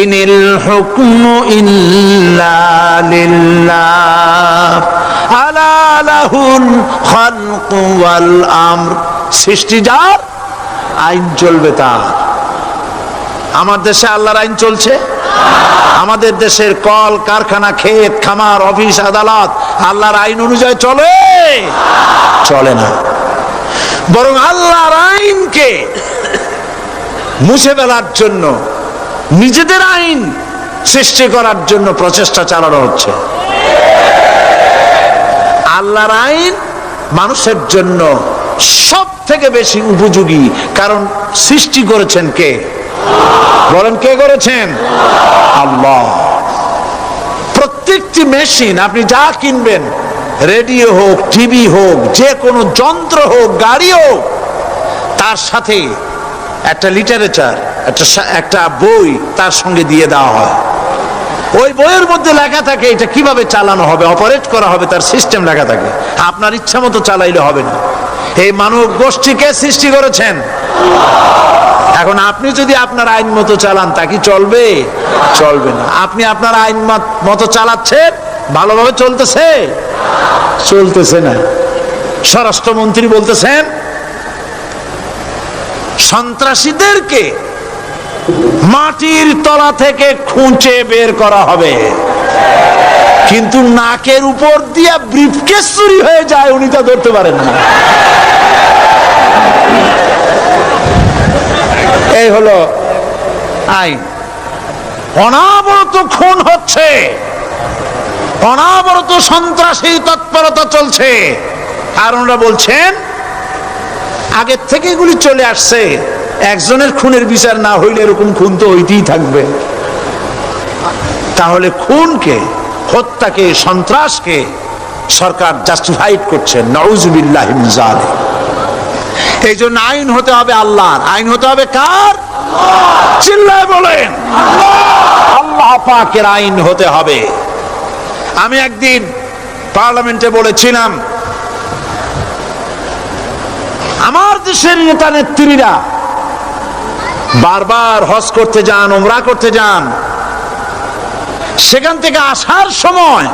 ইনিল হুকমু ইল্লা লিল্লাহ আলা লাহুল খালকু ওয়াল আমর। সৃষ্টি যার, আইন চলবে তার। আমার দেশে আল্লাহর আইন চলছে? আমাদের দেশের কল কারখানা, ক্ষেত খামার, অফিস আদালত আল্লাহর আইন অনুযায়ী চলে? চলে না। বরং আল্লাহর আইনকে মুছে ফেলার জন্য, নিজেদের আইন সৃষ্টি করার জন্য প্রচেষ্টা চালানো হচ্ছে। আল্লাহর আইন মানুষের জন্য সব থেকে বেশি উপযোগী, কারণ সৃষ্টি করেছেন কে? বলেন, কে করেছেন? আল্লাহ। প্রত্যেকটি মেশিন আপনি যা কিনবেন, রেডিও হোক, টিভি হোক, যে কোনো যন্ত্র হোক, গাড়ি হোক, তার সাথে একটা লিটারেচার, একটা বই তার সঙ্গে দিয়ে দেওয়া হয়। ওই বইয়ের মধ্যে লেখা থাকে এটা কিভাবে চালানো হবে, অপারেট করা হবে, তার সিস্টেম লেখা থাকে। আপনার ইচ্ছা মতো চালাইলে হবে না। এই মানব গোষ্ঠীকে সৃষ্টি করেছেন। এখন আপনি যদি আপনার আইন মতো চালান, তা কি চলবে? চলবে না। আপনি আপনার আইন মতো চালাচ্ছেন, ভালোভাবে চলতেছে? চলতেছে না। স্বরাষ্ট্রমন্ত্রী বলতেছেন সন্ত্রাসীদেরকে মাটির তলা থেকে খুঁজে বের করা হবে, কিন্তু নাকের উপর দিয়া ব্রিফকেস চুরি হয়ে যায়, উনি তা ধরতে পারেন না। এই হলো আইন। অনাবরত খুন হচ্ছে, অনাবরত সন্ত্রাসী তৎপরতা চলছে, আর ওনারা বলছেন আগের থেকে এগুলি চলে আসছে, একজনের খুনের বিচার না হইলে এরকম খুন তো হইতেই থাকবে। তাহলে খুনকে, হত্যাকে, সন্ত্রাসকে সরকার জাস্টিফাইড করছে। নাউজুবিল্লাহি মিন যালিক। এই জন্য আইন হতে হবে আল্লাহর। আইন হতে হবে কার? চিল্লায় বলেন, আল্লাহ পাকের আইন হতে হবে। আমি একদিন পার্লামেন্টে বলেছিলাম, আমার দেশের নেতা নেত্রীরা বারবার হজ করতে যান, উমরা করতে যান, সেখান থেকে আসার সময়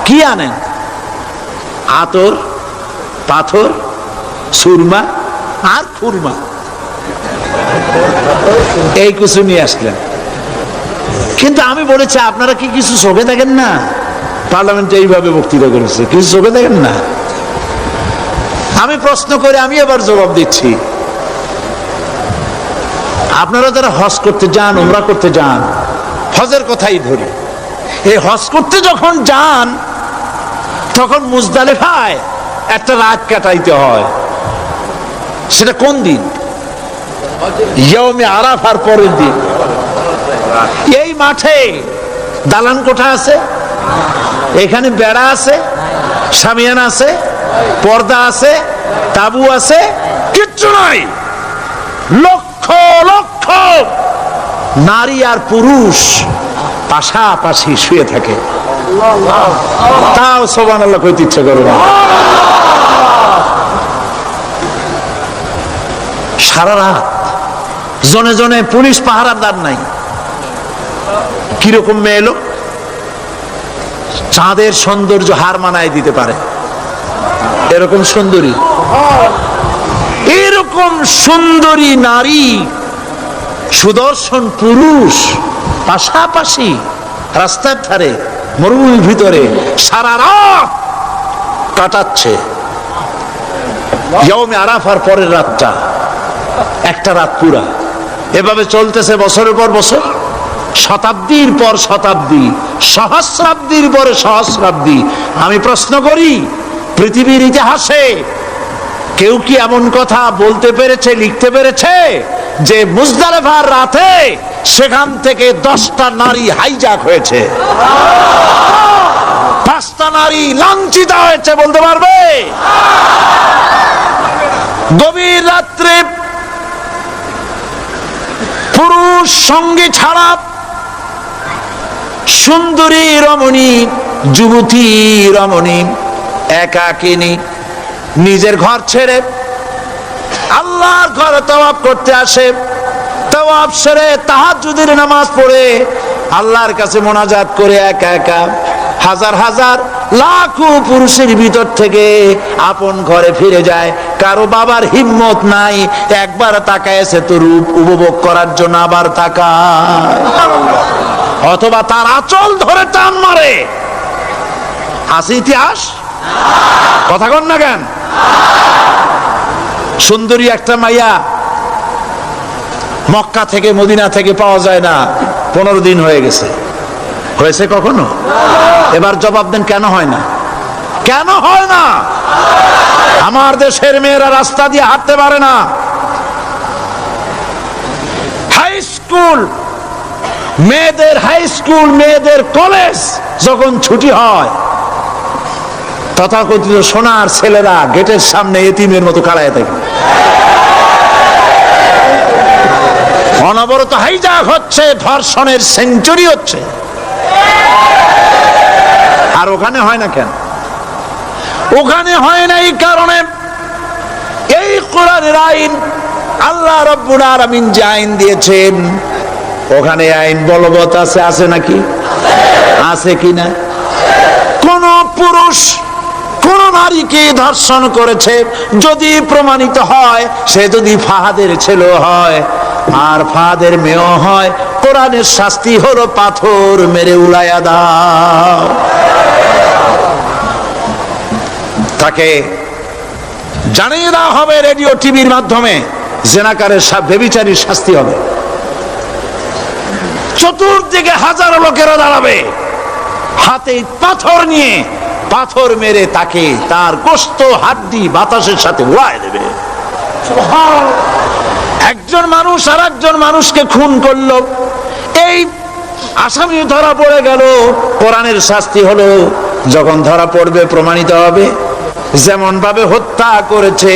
কি আনেন? আতর, পাথর, সুরমা আর খুরমা, এই কিছু নিয়ে আসলেন। কিন্তু আমি বলেছি, আপনারা কি কিছু চোখে দেখেন না? পার্লামেন্টে এইভাবে বক্তৃতা করেছে, কিছু চোখে দেখেন না? আমি প্রশ্ন করে আমি এবার জবাব দিচ্ছি, আপনারা যারা হজ করতে যান, উমরা করতে যান, হজের কথাই ধরি, এই হজ করতে যখন যান তখন মুজদালিফায় একটা রাত কাটাইতে হয়। সেটা কোন দিন? ইয়াউমে আরাফার পরের দিন। এই মাঠে দালান কোঠা আছে, এখানে বেড়া আছে, শামিয়ানা আছে, পর্দা আছে, তাবু আছে, কিচ্ছু নাই। লক্ষ লক্ষ নারী আর পুরুষ পাশাপাশি শুয়ে থাকে, তাও সুবহানাল্লাহ কইতে ইচ্ছে করে না। সারা রাত জনে জনে পুলিশ পাহারাদার নাই। কিরকম মেয়ে লোক, চাঁদের সৌন্দর্য হার মানায় দিতে পারে, এরকম সুন্দরী, এরকম সুন্দরী নারী, সুদর্শন পুরুষ পাশাপাশি রাস্তার ধারে মরুভূমির ভিতরে সারা রাত কাটাচ্ছে। ইয়াউমে আরাফার পরের রাতটা একটা রাত পুরা। এভাবে চলতেছে বছরের পর বছর, শতাব্দীর পর শতাব্দী, সহস্রাব্দীর পরে সহস্রাব্দী। আমি প্রশ্ন করি, পৃথিবীর ইতিহাসে কেউ কি এমন কথা বলতে পেরেছে, লিখতে পেরেছে যে মুজদালিফার রাতে সেখান থেকে 10টা নারী হাইজ্যাক হয়েছে, 5টা নারী লাঞ্ছিত হয়েছে? বলতে পারবে? গভীর রাত্রে পুরুষ সঙ্গী ছাড়া সুন্দরী রমণী, যুবতী রমণী একাকিনী নিজের ঘর ছেড়ে আল্লাহর ঘরে তাওয়াফ করতে আসে। তাওয়াফ সেরে তাহাজ্জুদের নামাজ পড়ে আল্লাহর কাছে মোনাজাত করে একা একা হাজার হাজার লাখো পুরুষের ভিতর থেকে আপন ঘরে ফিরে যায়। কারো বাবার হিম্মত নাই একবার তাকায়ছে তো রূপ উপভোগ করার জন্য, আবার তাকায়, অথবা তার আঁচল ধরে টান মারে। আছে ইতিহাস? কথা কন না কেন? সুন্দরী একটা মাইয়া মক্কা থেকে মদিনা থেকে পাওয়া যায় না, 15 দিন হয়ে গেছে। হয়েছে কখনো? এবার জবাব দেন, কেন হয় না? কেন হয় না? আমার দেশের মেয়েরা রাস্তা দিয়ে হাঁটতে পারে না। হাই স্কুল মেয়েদের, হাই স্কুল মেয়েদের কলেজ যখন ছুটি হয়, তথাকথিত সোনার ছেলেরা গেটের সামনে এতিমের মতো কাড়ায় থাকে। অনবরত হাইজ্যাক হচ্ছে, ধর্ষণের সেঞ্চুরি হচ্ছে। আর ওখানে হয় না কেন? ওখানে হয় না এই কারণে, এই কোরআনের আইন আল্লাহ রাব্বুল আলামিন যে আইন দিয়েছেন, ওখানে আইন বলবৎ আছে। আছে নাকি? আছে কিনা? কোন পুরুষ কোন নারীকে ধর্ষণ করেছে যদি প্রমাণিত হয়, সে যদি ফাহাদের ছেলে হয় আর ফাহাদের মেয়েও হয়, কোরআনের শাস্তি হলো পাথর মেরে উড়াইয়া দাও। তাকে জানিয়ে দেওয়া হবে রেডিও টিভির মাধ্যমে, জেনাকারের ব্যভিচারীর শাস্তি হবে। চতুর্দিকে হাজারো লোকেরা দাঁড়াবে, হাতে পাথর নিয়ে পাথর মেরে তাকে তার গোশত হাড্ডি বাতাসের সাথে উড়ায় দেবে। একজন মানুষ আর একজন মানুষকে খুন করলো, এই আসামি ধরা পড়ে গেল। কোরআনের শাস্তি হলো, যখন ধরা পড়বে প্রমাণিত হবে যেমন ভাবে হত্যা করেছে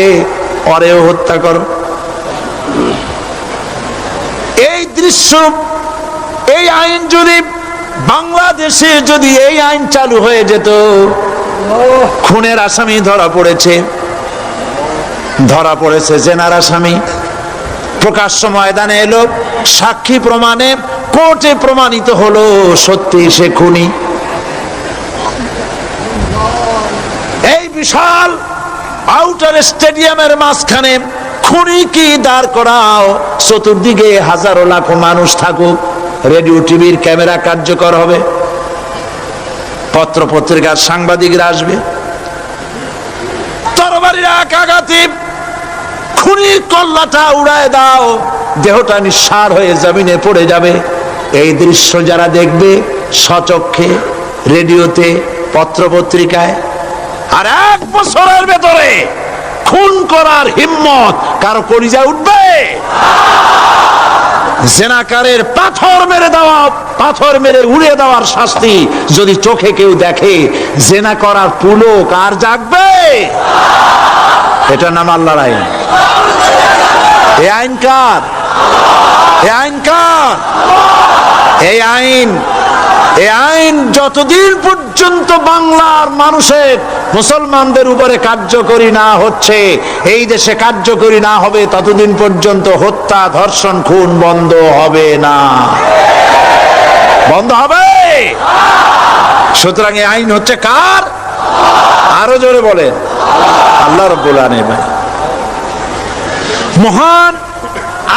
ওরেও হত্যা করো। এই দৃশ্য, এই আইন যদি বাংলাদেশে যদি এই আইন চালু হয়ে যেত, খুনের আসামি ধরা পড়েছে জেনার আসামি, প্রকাশ্য ময়দানে এলো, সাক্ষী প্রমাণে কোর্টে প্রমাণিত হলো সত্যি সে খুনি। এই বিশাল আউটার স্টেডিয়ামের মাঝখানে খুনি কি দাঁড় করাও, চতুর্দিকে হাজারো লাখো মানুষ থাকুক, রেডিও টিভির ক্যামেরা কার্যকর হবে, পত্র পত্রিকার সাংবাদিকরা আসবে, তরবারির আঘাতে খুনির কল্লাটা উড়ায় দাও, দেহটা নিঃসার হয়ে জমিনে পড়ে যাবে। এই দৃশ্য যারা দেখবে স্বচক্ষে, রেডিওতে, পত্র পত্রিকায়, আর 1 বছরের ভেতরে খুন করার হিম্মত কারো কলিজায় উঠবে? জেনাকারের পাথর মেরে উড়িয়ে দেওয়ার শাস্তি যদি চোখে কেউ দেখে, জেনা করার পুলক আর জাগবে? এটা নাম আল্লাহর আইন। এই আইন কার? এই আইন যতদিন পর্যন্ত বাংলার মানুষের, মুসলমানদের উপরে কার্যকরী না হচ্ছে, এই দেশে কার্যকরী না হবে, ততদিন পর্যন্ত হত্যা, ধর্ষণ, খুন বন্ধ হবে না। বন্ধ হবে। সুতরাং এই আইন হচ্ছে কার? আরো জোরে বলেন, আল্লাহ রাব্বুল আলামিন। মহান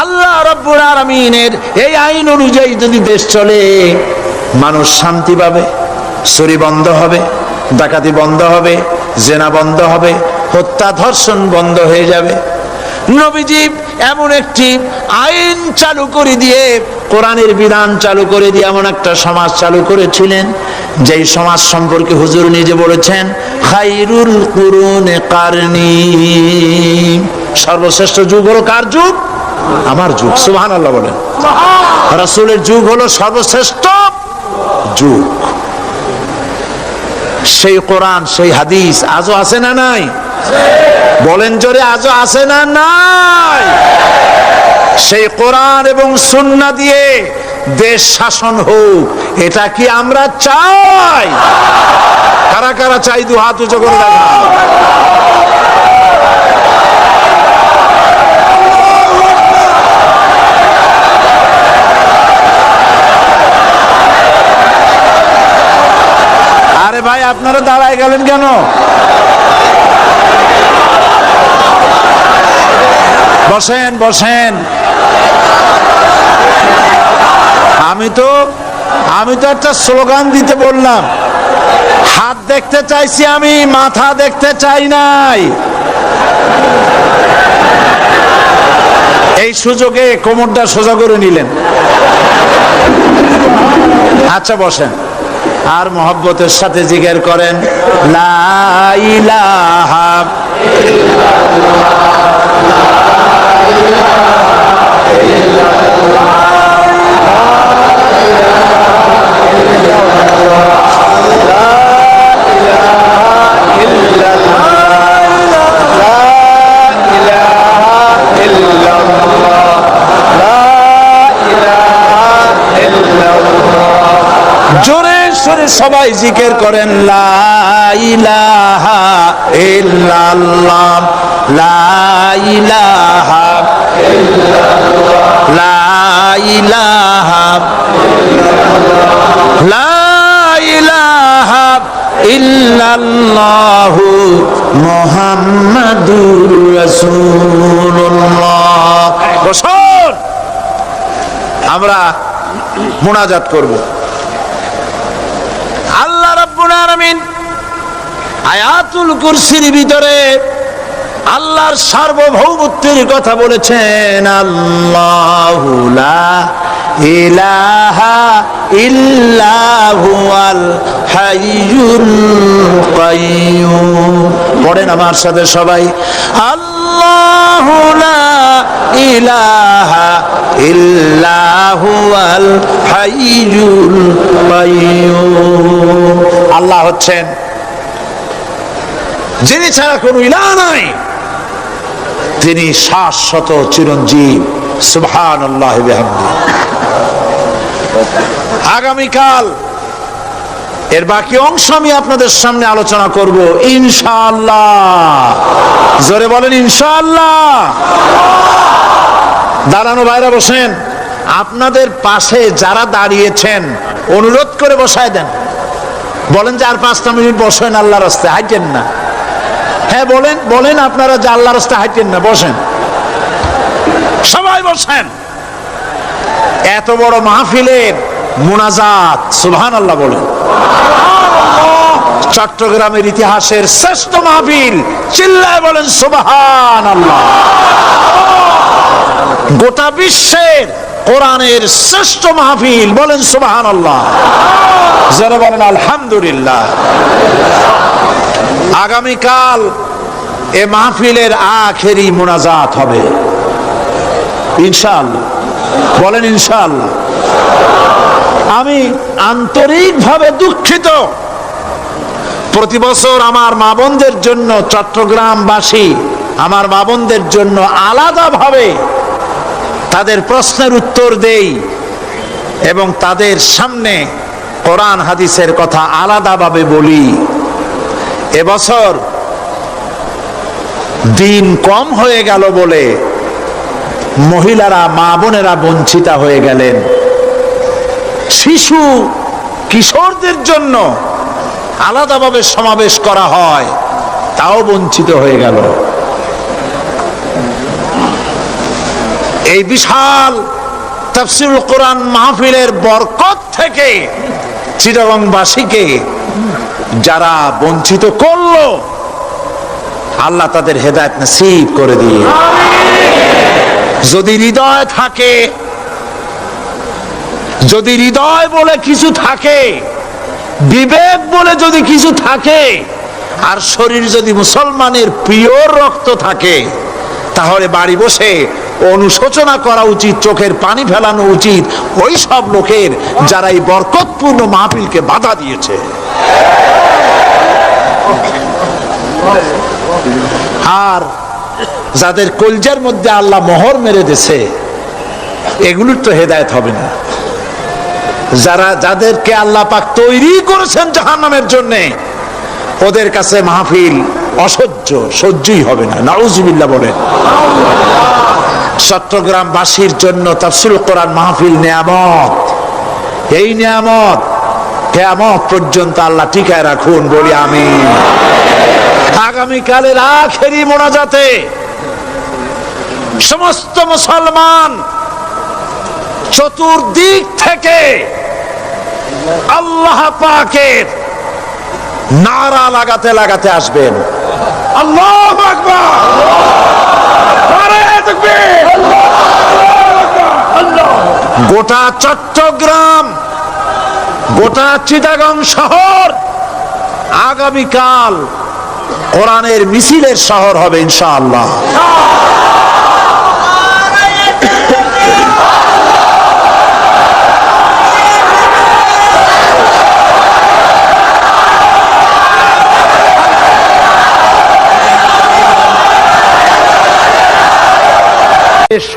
আল্লাহ রাব্বুল আলামিনের এই আইন অনুযায়ী যদি দেশ চলে, মানুষ শান্তি পাবে, চুরি বন্ধ হবে, ডাকাতি বন্ধ হবে, জেনা বন্ধ হবে, হত্যা ধর্ষণ বন্ধ হয়ে যাবে। নবীজি এমন একটি আইন চালু করে দিয়ে, কোরআনের বিধান চালু করে দিয়ে এমন একটা সমাজ চালু করেছিলেন, যেই সমাজ সম্পর্কে হুজুর নিজে বলেছেন, খায়রুল কুরুনে কারনি, সর্বশ্রেষ্ঠ যুগ হলো কার যুগ? আমার যুগ। সুবহানাল্লাহ বলেন। রাসূলের যুগ হলো সর্বশ্রেষ্ঠ যুগ। সেই কোরআন, সেই হাদিস আজও আছে না নাই? বলেন জোরে, আজও আছে না নাই? সেই কোরআন এবং সুন্নাহ দিয়ে দেশ শাসন হোক, এটা কি আমরা চাই? কারা কারা চাই? দু হাত উঁচু করে দেখা। আরে ভাই, আপনারা দাঁড়ায় গেলেন কেন? বসেন বসেন। আমি তো একটা স্লোগান দিতে বললাম, হাত দেখতে চাইছি আমি, মাথা দেখতে চাই নাই। এই সুযোগে কোমরটা সোজা করে নিলেন। আচ্ছা বসেন, আর মহব্বতের সাথে জিকির করেন, লা ইলাহা জোরে সরে সবাই জিকির করেন, লা ইলাহা ইল্লাল্লাহ, লা ইলাহা ইল্লাল্লাহ, লা ইলাহা ইল্লাল্লাহ, লা ইলাহা ইল্লাল্লাহ মুহাম্মাদুর রাসূলুল্লাহ। বসুন, আমরা মুনাজাত করব। আল্লাহ রাব্বুল আলামিন আয়াতুল কুরসির ভিতরে আল্লাহর সার্বভৌমত্বের কথা বলেছেন, আল্লাহু লা ইলাহা ইল্লা হুয়াল হাইয়ুল কাইয়্যুম। পড়েন আমার সাথে সবাই, আল্লাহু লা ইলাহা ইল্লা হুয়াল হাইয়ুল কাইয়্যুম। আল্লাহ হচ্ছেন যিনি ছাড়া কোনো ইলাহ নাই, তিনি শাশ্বত চিরঞ্জীব। সুবহানাল্লাহি ওয়া বিহামদিহি। আগামীকাল এর বাকি অংশ আমি আপনাদের সামনে আলোচনা করব ইনশাআল্লাহ। জোরে বলেন ইনশাআল্লাহ। দাঁড়ানো ভাইরা বসেন, আপনাদের পাশে যারা দাঁড়িয়েছেন অনুরোধ করে বসায় দেন। বলেন যে আর 5টা মিনিট বসেন, আল্লাহর রাস্তায় হাঁটেন না। হ্যাঁ বলেন, বলেন আপনারা যে আল্লাহর রাস্তায় হাঁটেন না, বসেন, সবাই বসেন। এত বড় মাহফিলের মুনাজাত, সুবহানাল্লাহ বলেন। চট্টগ্রামের ইতিহাসের শ্রেষ্ঠ মাহফিল, চিল্লায় বলেন সুবহানাল্লাহ। গোটা বিশ্বের কোরআনের শ্রেষ্ঠ মাহফিল, বলেন সুবহানাল্লাহ। যারা বলেন আলহামদুলিল্লাহ। আগামীকাল এ মাহফিলের আখেরি মুনাজাত হবে ইনশাআল্লাহ। বলেন ইনশাআল্লাহ। আমি আন্তরিকভাবে দুঃখিত, প্রতি বছর আমার মা বোনদের জন্য, চট্টগ্রামবাসী আমার মা বোনদের জন্য আলাদাভাবে তাদের প্রশ্নের উত্তর দেই এবং তাদের সামনে কোরআন হাদিসের কথা আলাদাভাবে বলি। এবছর দিন কম হয়ে গেল বলে মহিলারা, মা বোনেরা বঞ্চিতা হয়ে গেলেন। শিশু কিশোরদের জন্য আলাদাভাবে সমাবেশ করা হয়, তাও বঞ্চিত হয়ে গেল। এই বিশাল তাফসীরুল কোরআন মাহফিলের বরকত থেকে চিটাগংবাসীকে যারা বঞ্চিত করলো, আল্লাহ তাদের হেদায়েত নসিব করে দিয়ে। যদি হৃদয় থাকে, যদি হৃদয় বলে কিছু থাকে, বিবেক বলে যদি কিছু থাকে, আর শরীর যদি মুসলমানের পিওর রক্ত থাকে, তাহলে বাড়ি বসে অনুশোচনা করা উচিত, চোখের পানি ফেলানো উচিত ওই সব লোকের যারা এই বরকতপূর্ণ মাহফিলকে বাধা দিয়েছে। আর যাদের কলজার মধ্যে আল্লাহ মোহর মেরে দিয়েছে, এগুলোর তো হেদায়েত হবে না। যাদেরকে আল্লাহ পাক তৈরি করেছেন জাহান্নামের জন্য, ওদের কাছে মাহফিল অসহ্য, সহ্যই হবে না। নাউজুবিল্লাহ বলেন। চট্টগ্রামবাসীর জন্য তাফসীরুল কোরআন মাহফিল নিয়ামত। এই নিয়ামত কিয়ামত পর্যন্ত আল্লাহ টিকায় রাখুন, বলি আমিন। আগামীকালের আখেরি মোনাজাতে সমস্ত মুসলমান চতুর্দিক থেকে আল্লাহ পাকের নারা লাগাতে লাগাতে আসবেন। আল্লাহু আকবার, নারায়ে তাকবীর। গোটা চট্টগ্রাম, গোটা চিটাগং শহর আগামীকাল কোরআনের মিছিলের শহর হবে ইনশাআল্লাহ।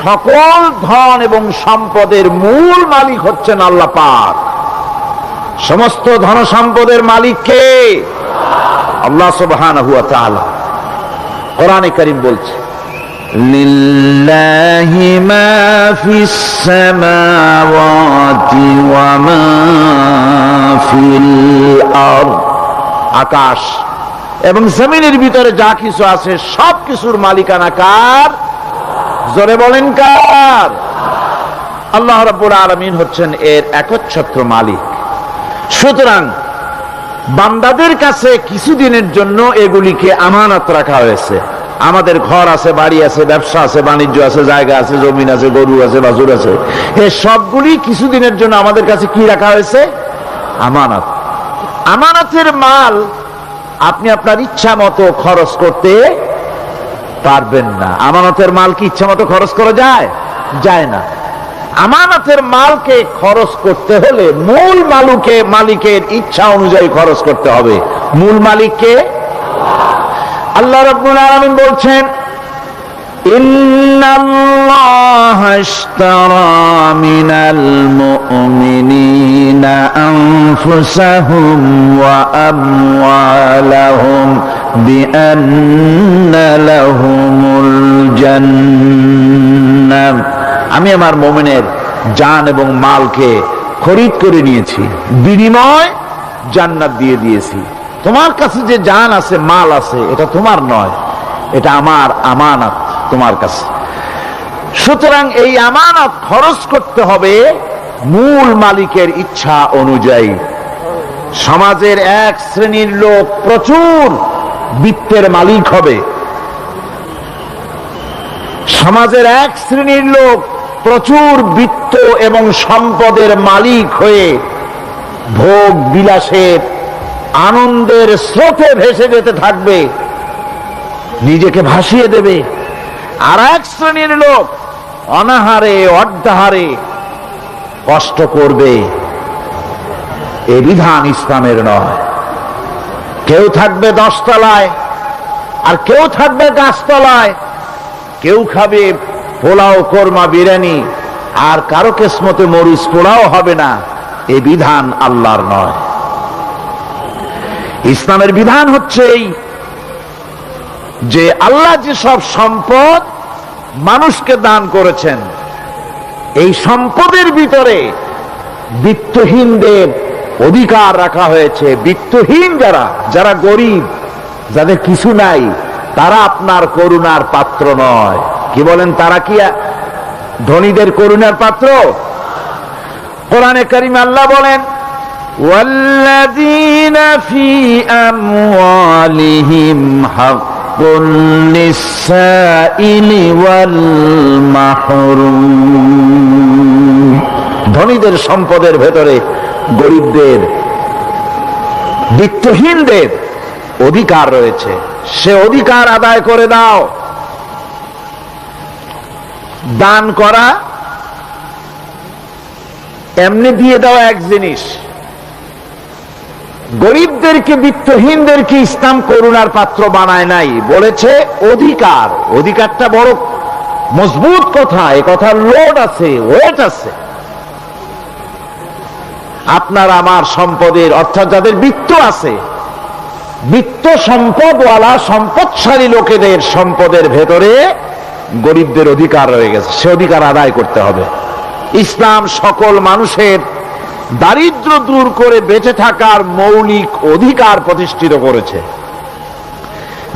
সকল ধন এবং সম্পদের মূল মালিক হচ্ছেন আল্লাহ পাক। সমস্ত ধন সম্পদের মালিক কে? আল্লাহ সুবহানাহু ওয়া তাআলা। কোরআনে কারীম বলছে, লিল্লাহি মা ফিস সামাওয়াতি ওয়া মা ফিল আরদ। আকাশ এবং জমিনের ভিতরে যা কিছু আছে সব কিছুর মালিকানা কার? জোরে বলেন কার? আল্লাহ রাব্বুল আলামিন হচ্ছেন এর একচ্ছত্র মালিক। সুতরাং বান্দাদের কাছে কিছুদিনের জন্য এগুলিকে আমানত রাখা হয়েছে। আমাদের ঘর আছে, বাড়ি আছে, ব্যবসা আছে, বাণিজ্য আছে, জায়গা আছে, জমিন আছে, গরু আছে, বাছুর আছে, এই সবগুলি কিছুদিনের জন্য আমাদের কাছে কি রাখা হয়েছে? আমানত। আমানতের মাল আপনি আপনার ইচ্ছা মতো খরচ করতে পারবেন না। আমানতের মাল কি ইচ্ছা মতো খরচ করা যায়? যায় না। আমানতের মালকে খরচ করতে হলে মূল মালিকের ইচ্ছা অনুযায়ী খরচ করতে হবে। মূল মালিককে আল্লাহ রাব্বুল আলামিন বলছেন, ইন্নাল্লাহা ইশতারা মিনাল মুমিনিনা আনফুসাহুম ওয়া আমওয়ালাহুম বিআন্না লাহুমুল জান্নাহ। আমি আমার মুমিনের জান এবং মালকে খরিদ করে নিয়েছি, বিনিময় জান্নাত দিয়ে দিয়েছি। তোমার কাছে যে জান আছে, মাল আছে, এটা তোমার নয়, এটা আমার আমানত তোমার কাছে। সুতরাং এই আমানত খরচ করতে হবে মূল মালিকের ইচ্ছা অনুযায়ী। সমাজের এক শ্রেণীর লোক প্রচুর বিত্তের মালিক হবে, সমাজের এক শ্রেণীর লোক প্রচুর বিত্ত এবং সম্পদের মালিক হয়ে ভোগ বিলাসের আনন্দের স্রোতে ভেসে যেতে থাকবে, নিজেকে ভাসিয়ে দেবে। আর এক শ্রেণীর লোক অনাহারে অর্ধাহারে কষ্ট করবে। এ বিধান ইসলামের নয়। কেউ থাকবে 10 তলায় আর কেউ থাকবে গাছতলায়, কেউ খাবে পোলাও, কোরমা, বিরিয়ানি, আর কারো কিসমতে মরিচ পোলাও হবে না। এ বিধান আল্লাহর নয়। ইসলামের বিধান হচ্ছে এই যে আল্লাহ যে সব সম্পদ মানুষকে দান করেছেন, এই সম্পদের ভিতরে বিত্তহীনদের অধিকার রাখা হয়েছে। বিত্তহীন যারা গরিব, যাদের কিছু নাই, তারা আপনার করুণার পাত্র নয়। কি বলেন? তারা কি ধনীদের করুণার পাত্র? কোরআনে কারিমে আল্লাহ বলেন, ওয়াল্লাযীনা ফী আমওয়ালিহিম হাক্কুন লিস-সাইলি ওয়াল মাহরুম। ধনীদের সম্পদের ভেতরে গরিবদের, বিত্তহীনদের অধিকার রয়েছে। সে অধিকার আদায় করে দাও। দান করা এমনি দিয়ে দেওয়া এক জিনিস, গরিবদেরকে, বিত্তহীনদেরকে ইসলাম করুণার পাত্র বানায় নাই, বলেছে অধিকার। অধিকারটা বড় মজবুত কথা, এ কথার লোড আছে, ওয়েট আছে। আপনার আমার সম্পদের, অর্থাৎ যাদের বিত্ত আছে, বিত্ত সম্পদওয়ালা সম্পদশালী লোকেদের সম্পদের ভেতরে গরিবদের অধিকার রয়ে গেছে। সে অধিকার আদায় করতে হবে। ইসলাম সকল মানুষের দারিদ্র দূর করে বেঁচে থাকার মৌলিক অধিকার প্রতিষ্ঠিত করেছে।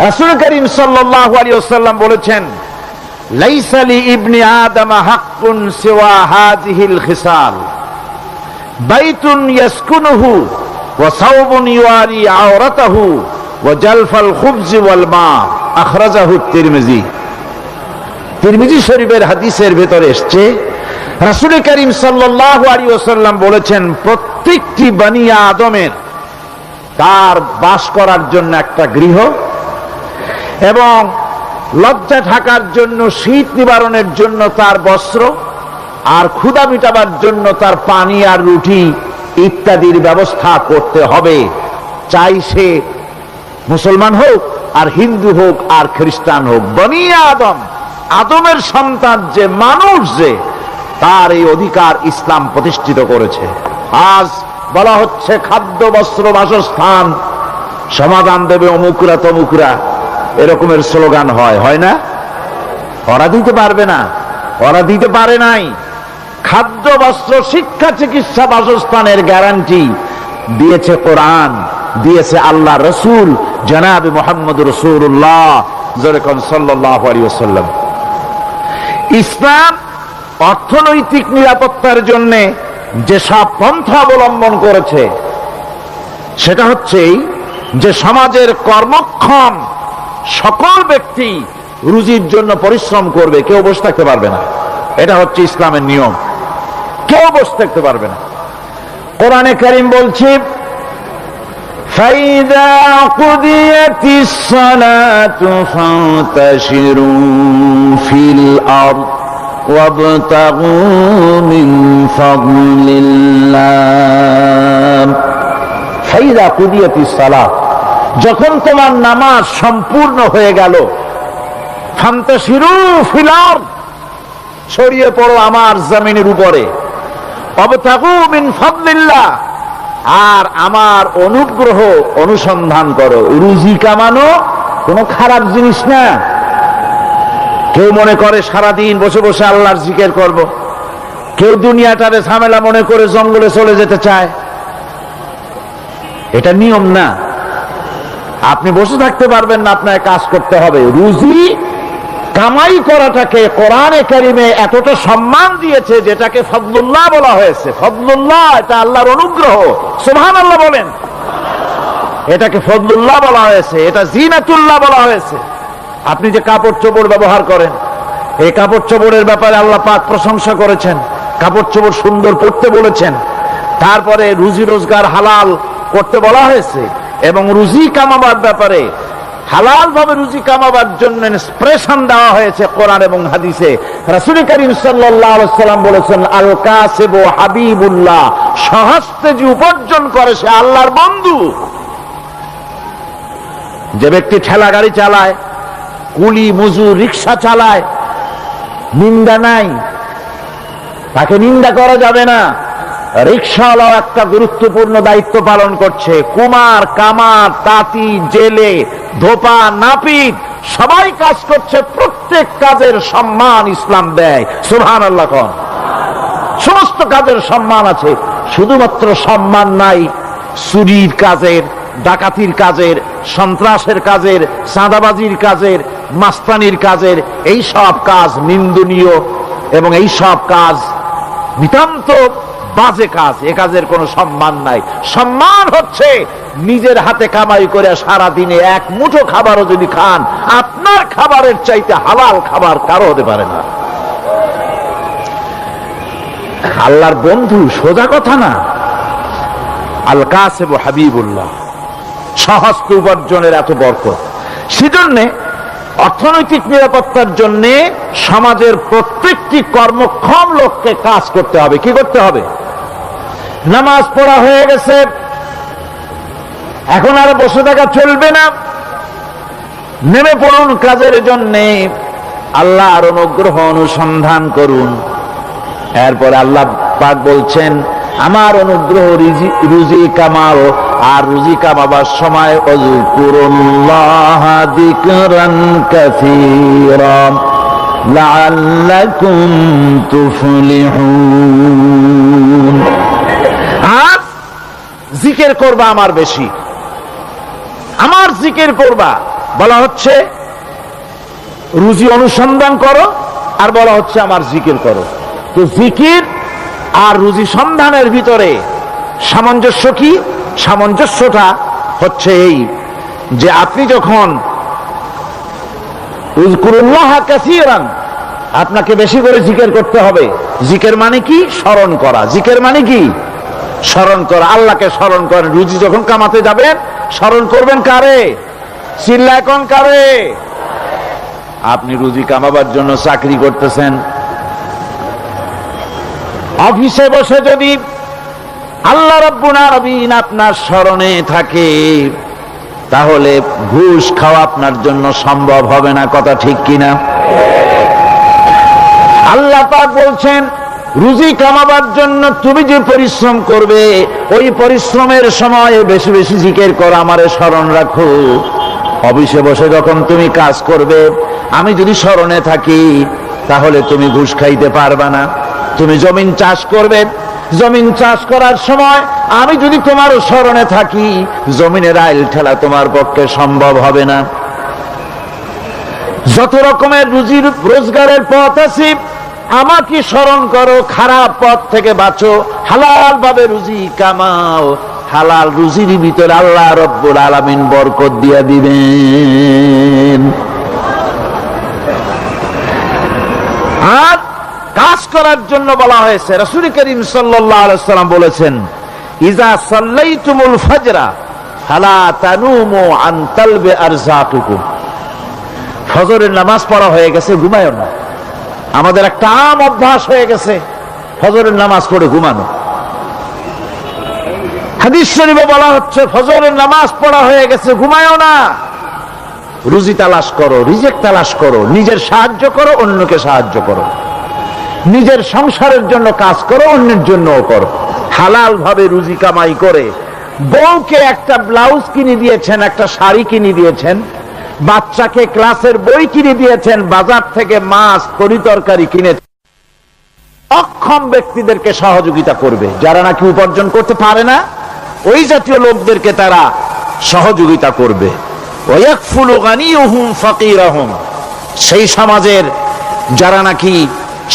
রাসূল করিম সাল্লাল্লাহু আলাইহি ওয়াসাল্লাম বলেছেন, লাইসা লি ইবনি আদম হাক্কুন সিওয়া হাযিহিল খিসাল, বাইতুন ইয়াসকুনুহু ওয়া সাওবুন ইউয়ারি আওরাতাহু ওয়া জালফাল খুবজ ওয়াল মা। আখরাজাহু তিরমিজি। তিরমিজি শরীফের হাদিসের ভেতরে এসেছে, রাসূল করিম সাল্লাল্লাহু আলাইহি ওয়াসাল্লাম বলেছেন, প্রত্যেকটি বনি আদমের তার বাস করার জন্য একটা গৃহ এবং লজ্জা ঢাকার জন্য, শীত নিবারণের জন্য তার বস্ত্র, আর ক্ষুধা মিটাবার জন্য তার পানি আর রুটি ইত্যাদির ব্যবস্থা করতে হবে। চাই সে মুসলমান হোক আর হিন্দু হোক আর খ্রিস্টান হোক, বনি আদম, আদমের সন্তান যে মানুষ, যে তার এই অধিকার ইসলাম প্রতিষ্ঠিত করেছে। আজ বলা হচ্ছে খাদ্য, বস্ত্র, বাসস্থান সমাধান দেবে অমুকরা তমুকরা, এরকমের স্লোগান হয় না? ওরা দিতে পারবে না, ওরা দিতে পারে নাই। খাদ্য, বস্ত্র, শিক্ষা, চিকিৎসা, বাসস্থানের গ্যারান্টি দিয়েছে কোরআন, দিয়েছে আল্লাহ রসুল জনাব মুহাম্মদ রাসূলুল্লাহ সাল্লাল্লাহু আলাইহি ওয়াসাল্লাম। ইসলাম অর্থনৈতিক নিরাপত্তার জন্য যে সব পন্থা অবলম্বন করেছে, সেটা হচ্ছে যে সমাজের কর্মক্ষম সকল ব্যক্তি রুজির জন্য পরিশ্রম করবে, কেউ বসে থাকতে পারবে না। এটা হচ্ছে ইসলামের নিয়ম, কেউ বসে থাকতে পারবে না। কোরআনে কারীম বলছে فَإِذَا قُضِيَتِ الصَّلَاةُ فَانتَشِرُوا فِي الْأَرْضِ وَابْتَغُوا مِنْ فَضْلِ اللَّهِ فَإِذَا قُضِيَتِ الصَّلَاةُ যখন তোমার নামাজ সম্পূর্ণ হয়ে গেল, ফান্তাশিরু ফিল আরদ ছড়িয়ে পড়ো আমার জমিনের উপরে, ওয়াবতাগু মিন ফাদলিল্লাহ আর আমার অনুগ্রহ অনুসন্ধান করো। রুজি কামানো কোনো খারাপ জিনিস না। কেউ মনে করে সারাদিন বসে বসে আল্লাহর জিকির করব, কেউ দুনিয়াটারে ঝামেলা মনে করে জঙ্গলে চলে যেতে চায়। এটা নিয়ম না। আপনি বসে থাকতে পারবেন না, আপনার কাজ করতে হবে। রুজি কামাই করাটাকে কোরআনে কারিমে এতটা সম্মান দিয়েছে, যেটাকে ফজলুল্লাহ বলা হয়েছে। ফজলুল্লাহ এটা আল্লাহর অনুগ্রহ, সুবহানাল্লাহ বলেন। এটাকে ফজলুল্লাহ বলা হয়েছে, এটা জিনাতুল্লাহ বলা হয়েছে। আপনি যে কাপড় চোপড় ব্যবহার করেন, এই কাপড় চোপড়ের ব্যাপারে আল্লাহ পাক প্রশংসা করেছেন, কাপড় চোপড় সুন্দর পরতে বলেছেন। তারপরে রুজি রোজগার হালাল করতে বলা হয়েছে, এবং রুজি কামাবার ব্যাপারে হালাল ভাবে রুজি কামাবার জন্য ইন্সপিরেশন দেওয়া হয়েছে কোরআন এবং হাদিসে। রাসূল করিম সাল্লাল্লাহু আলাইহি ওয়াসাল্লাম বলেছেন, আল কাসিবু হাবিবুল্লাহ, সহস্তে যে উপার্জন করে সে আল্লাহর বন্ধু। যে ব্যক্তি ঠেলা গাড়ি চালায়, কুলি মজুর রিকশা চালায়, নিন্দা নাই, তাকে নিন্দা করা যাবে না। রিকশাওয়ালাও একটা গুরুত্বপূর্ণ দায়িত্ব পালন করছে। কুমার, কামার, তাঁতি, জেলে, ধোপা, নাপিত সবাই কাজ করছে। প্রত্যেক কাজের সম্মান ইসলাম দেয়, সুবহানাল্লাহ কোন। সমস্ত কাজের সম্মান আছে, শুধুমাত্র সম্মান নাই চুরির কাজের, ডাকাতির কাজের, সন্ত্রাসের কাজের, চাঁদাবাজির কাজের, মাস্তানির কাজের। এই সব কাজ নিন্দনীয় এবং এই সব কাজ নিতান্ত বাজে কাজ। এ কাজের কোনো সম্মান নাই। সম্মান হচ্ছে নিজের হাতে কামাই করে সারা দিনে এক মুঠো খাবারও যদি খান, আপনার খাবারের চাইতে হালাল খাবার কারো হতে পারে না। আল্লাহর বন্ধু সোজা কথা না। আল কাসিবু হাবিবুল্লাহ, সহস্ত উপার্জনের এত বরকত। সেজন্য অর্থনৈতিক নিরাপত্তার জন্য সমাজের প্রত্যেকটি কর্মক্ষম লোককে কাজ করতে হবে। কি করতে হবে? নামাজ পড়া হয়ে গেছে, এখন আর বসে থাকা চলবে না। নেমে পড়ুন কাজের জন্য, আল্লাহর অনুগ্রহ অনুসন্ধান করুন। এরপরে আল্লাহ পাক বলছেন, আমার অনুগ্রহ রুজি কামাও, আর রুজি কামাবার সময় আযকুরুল্লাহ যিকরান কাসীরা লাআল্লাকুম তুফলিহুন। আর জিকির করবা আমার বেশি, আমার জিকির করবা। বলা হচ্ছে রুজি অনুসন্ধান করো, আর বলা হচ্ছে আমার জিকির করো। তো জিকির আর রুজি সন্ধানের ভিতরে সামঞ্জস্য কি? সামঞ্জস্যটা হচ্ছে এই যে আপনি যখন উযকুরুল্লাহ কাসীরান, আপনাকে বেশি করে জিকির করতে হবে। জিকির মানে কি? স্মরণ করা। জিকির মানে কি? স্মরণ করা। আল্লাহকে স্মরণ করেন। রুজি যখন কামাতে যাবেন স্মরণ করবেন কারে? চিল্লায় কোন কারে? আপনি রুজি কামাবার জন্য চাকরি করতেছেন, অফিসে বসে যদি আল্লাহ রাব্বুল আলামিন আপনার স্মরণে থাকে, তাহলে ঘুষ খাওয়া আপনার জন্য সম্ভব হবে না। কথা ঠিক কিনা? আল্লাহ পাক বলছেন, রুজি কামাবার জন্য তুমি যে পরিশ্রম করবে, ওই পরিশ্রমের সময় বেশি বেশি জিকির করো, আমারে স্মরণ রাখো। অফিসে বসে যখন তুমি কাজ করবে, আমি যদি স্মরণে থাকি, তাহলে তুমি ঘুষ খাইতে পারবা না। তুমি জমিন চাষ করবে, জমিন চাষ করার সময় আমি যদি তোমার স্মরণে থাকি, জমিনের আইল ঠেলা তোমার পক্ষে সম্ভব হবে না। যত রকমের রুজির রোজগারের পথ আছে, আমাকে স্মরণ করো, খারাপ পথ থেকে বাঁচো, হালাল ভাবে রুজি কামাও, হালাল রুজির ভিতরে আল্লাহ রব্বুল আলামিন বরকত দিয়ে দিবেন। আর কাজ করার জন্য বলা হয়েছে, রাসূল করিম সাল্লাল্লাহু আলাইহি ওয়াসাল্লাম বলেছেন, ইজা সাল্লাইতুমুল ফাজরা ফালা তানুমু আন তালবি আরযাকুকুম। ফজরের নামাজ পড়া হয়ে গেছে, ঘুমায়ও না। আমাদের একটা আম অভ্যাস হয়ে গেছে ফজরের নামাজ পড়ে ঘুমানো। হাদিস শরীফে বলা হচ্ছে, ফজরের নামাজ পড়া হয়ে গেছে, ঘুমায়ও না। রুজি তালাশ করো, রিজিক তালাশ করো, নিজের সাহায্য করো, অন্যকে সাহায্য করো, নিজের সংসারের জন্য কাজ করো, অন্যের জন্যও করো। হালাল ভাবে রুজি কামাই করে বউকে একটা ব্লাউজ কিনে দিয়েছেন, একটা শাড়ি কিনে দিয়েছেন, বাচ্চাকে ক্লাসের বই কিনে দিয়েছেন, বাজার থেকে মাছ তরিতরকারি কিনেছেন। অক্ষম ব্যক্তিদেরকে সহযোগিতা করবে, যারা নাকি উপার্জন করতে পারে না, ওই জাতীয় লোকদেরকে তারা সহযোগিতা করবে। ওয়াকফুলু গানিয়ুহুম ফাকিরাহুম, সেই সমাজের যারা নাকি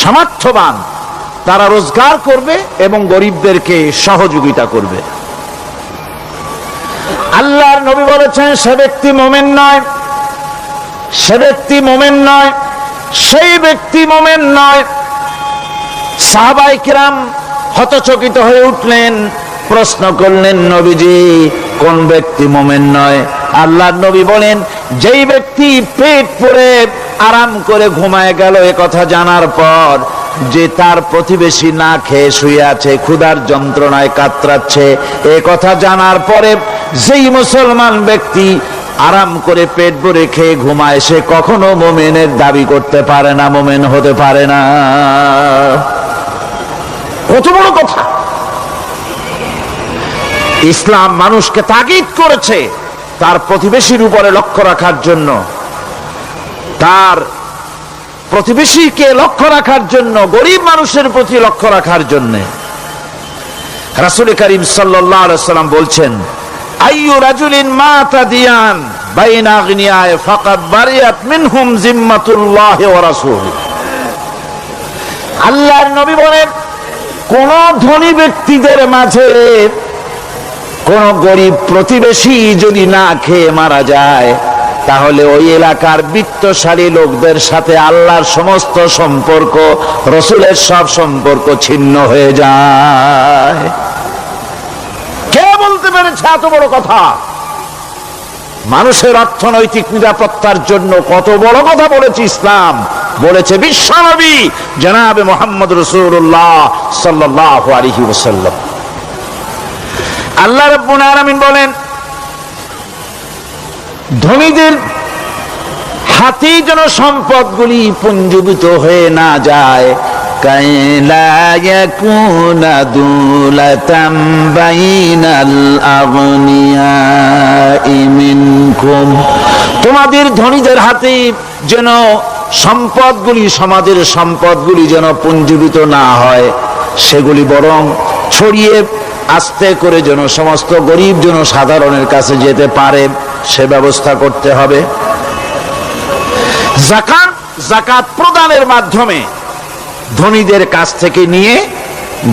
সামর্থ্যবান তারা রোজগার করবে এবং গরিবদেরকে সহযোগিতা করবে। আল্লাহর নবী বলেছেন, সে ব্যক্তি মুমিন নয়, সে ব্যক্তি মুমিন নয়, সেই ব্যক্তি মুমিন নয়। সাহাবায়ে কিরাম হতচকিত হয়ে উঠলেন, প্রশ্ন করলেন, নবীজি কোন ব্যক্তি মুমিন নয়? আল্লাহর নবী বলেন, যেই ব্যক্তি পেট পুরে আরাম করে ঘুমায় গেল এ কথা জানার পর, যে তার প্রতিবেশী না খেয়ে শুয়ে আছে, ক্ষুধার যন্ত্রণায় কাতরাচ্ছে, এ কথা জানার পরে যেই মুসলমান ব্যক্তি আরাম করে পেট ভরে খেয়ে ঘুমায়, সে কখনো মুমিনের দাবি করতে পারে না, মুমিন হতে পারে না। কত বড় কথা! ইসলাম মানুষকে তাগিদ করেছে তার প্রতিবেশীর উপরে লক্ষ্য রাখার জন্য, তার প্রতিবেশীকে লক্ষ্য রাখার জন্য, গরিব মানুষের প্রতি লক্ষ্য রাখার জন্য। রাসূল করিম সাল্লাল্লাহু আলাইহি ওয়াসাল্লাম বলছেন, আইয়ু রাজুলিন মাতা দিয়ান বাইনা আগনিয়ায়ে ফাকাদ বারিয়াত মিনহুম জিম্মাতুল্লাহি ওয়া রাসূলুহু। আল্লাহর নবী বলেন, কোন ধনী ব্যক্তিদের মাঝে কোন গরিব প্রতিবেশী যদি না খেয়ে মারা যায়, তাহলে ওই এলাকার বিত্তশালী লোকদের সাথে আল্লাহর সমস্ত সম্পর্ক, রসুলের সব সম্পর্ক ছিন্ন হয়ে যায়। কে বলতে পেরেছে এত বড় কথা? মানুষের অর্থনৈতিক নিরাপত্তার জন্য কত বড় কথা বলেছে ইসলাম, বলেছে বিশ্বনবী জনাবে মুহাম্মদ রাসূলুল্লাহ সাল্লাল্লাহু আলাইহি ওয়াসাল্লাম। আল্লাহ রাব্বুল আলামিন বলেন, ধনীদের হাতে যেন সম্পদগুলি পুঞ্জীভূত হয়ে না যায়, কাইলা ইয়াকুনা দুলাতাম বাইনাল আগনিয়াই মিনকুম। তোমাদের ধনীদের হাতে যেন সম্পদগুলি, সমাজের সম্পদগুলি যেন পুঞ্জীভূত না হয়, সেগুলি বরং ছড়িয়ে আস্তে করে যেন সমস্ত গরিব যেন সাধারণের কাছে যেতে পারে, সে ব্যবস্থা করতে হবে। যাকাত প্রদানের মাধ্যমে ধনীদের কাছ থেকে নিয়ে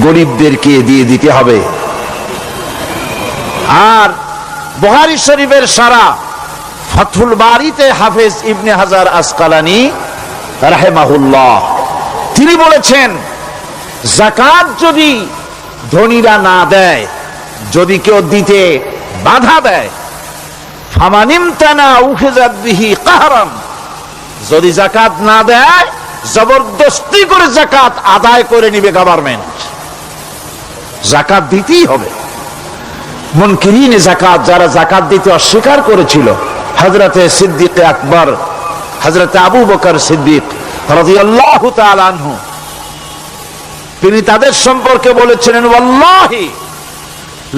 গরিবদেরকে দিয়ে দিতে হবে। আর বুখারী শরীফের সারা ফাথুল বারীতে হাফেজ ইবনে হাজার আসকালানী রাহিমাহুল্লাহ তিনি বলেছেন, যাকাত যদি ধনীরা না দেয়, যদি কেউ দিতে বাধা দেয়, ফামানিমতানা উখিযাত বিহি কাহরান, যদি যাকাত না দেয় জবরদস্তি করে যাকাত আদায় করে নিবে গভর্নমেন্ট। যাকাত দিতেই হবে। মুনকিরিনে যাকাত, যারা যাকাত দিতে অস্বীকার করেছিল, হযরতে সিদ্দিক আকবর, হযরতে আবু বকর সিদ্দিক রাদিয়াল্লাহু তাআলা আনহু, তিনি তাদের সম্পর্কে বলেছিলেন, ওয়াল্লাহি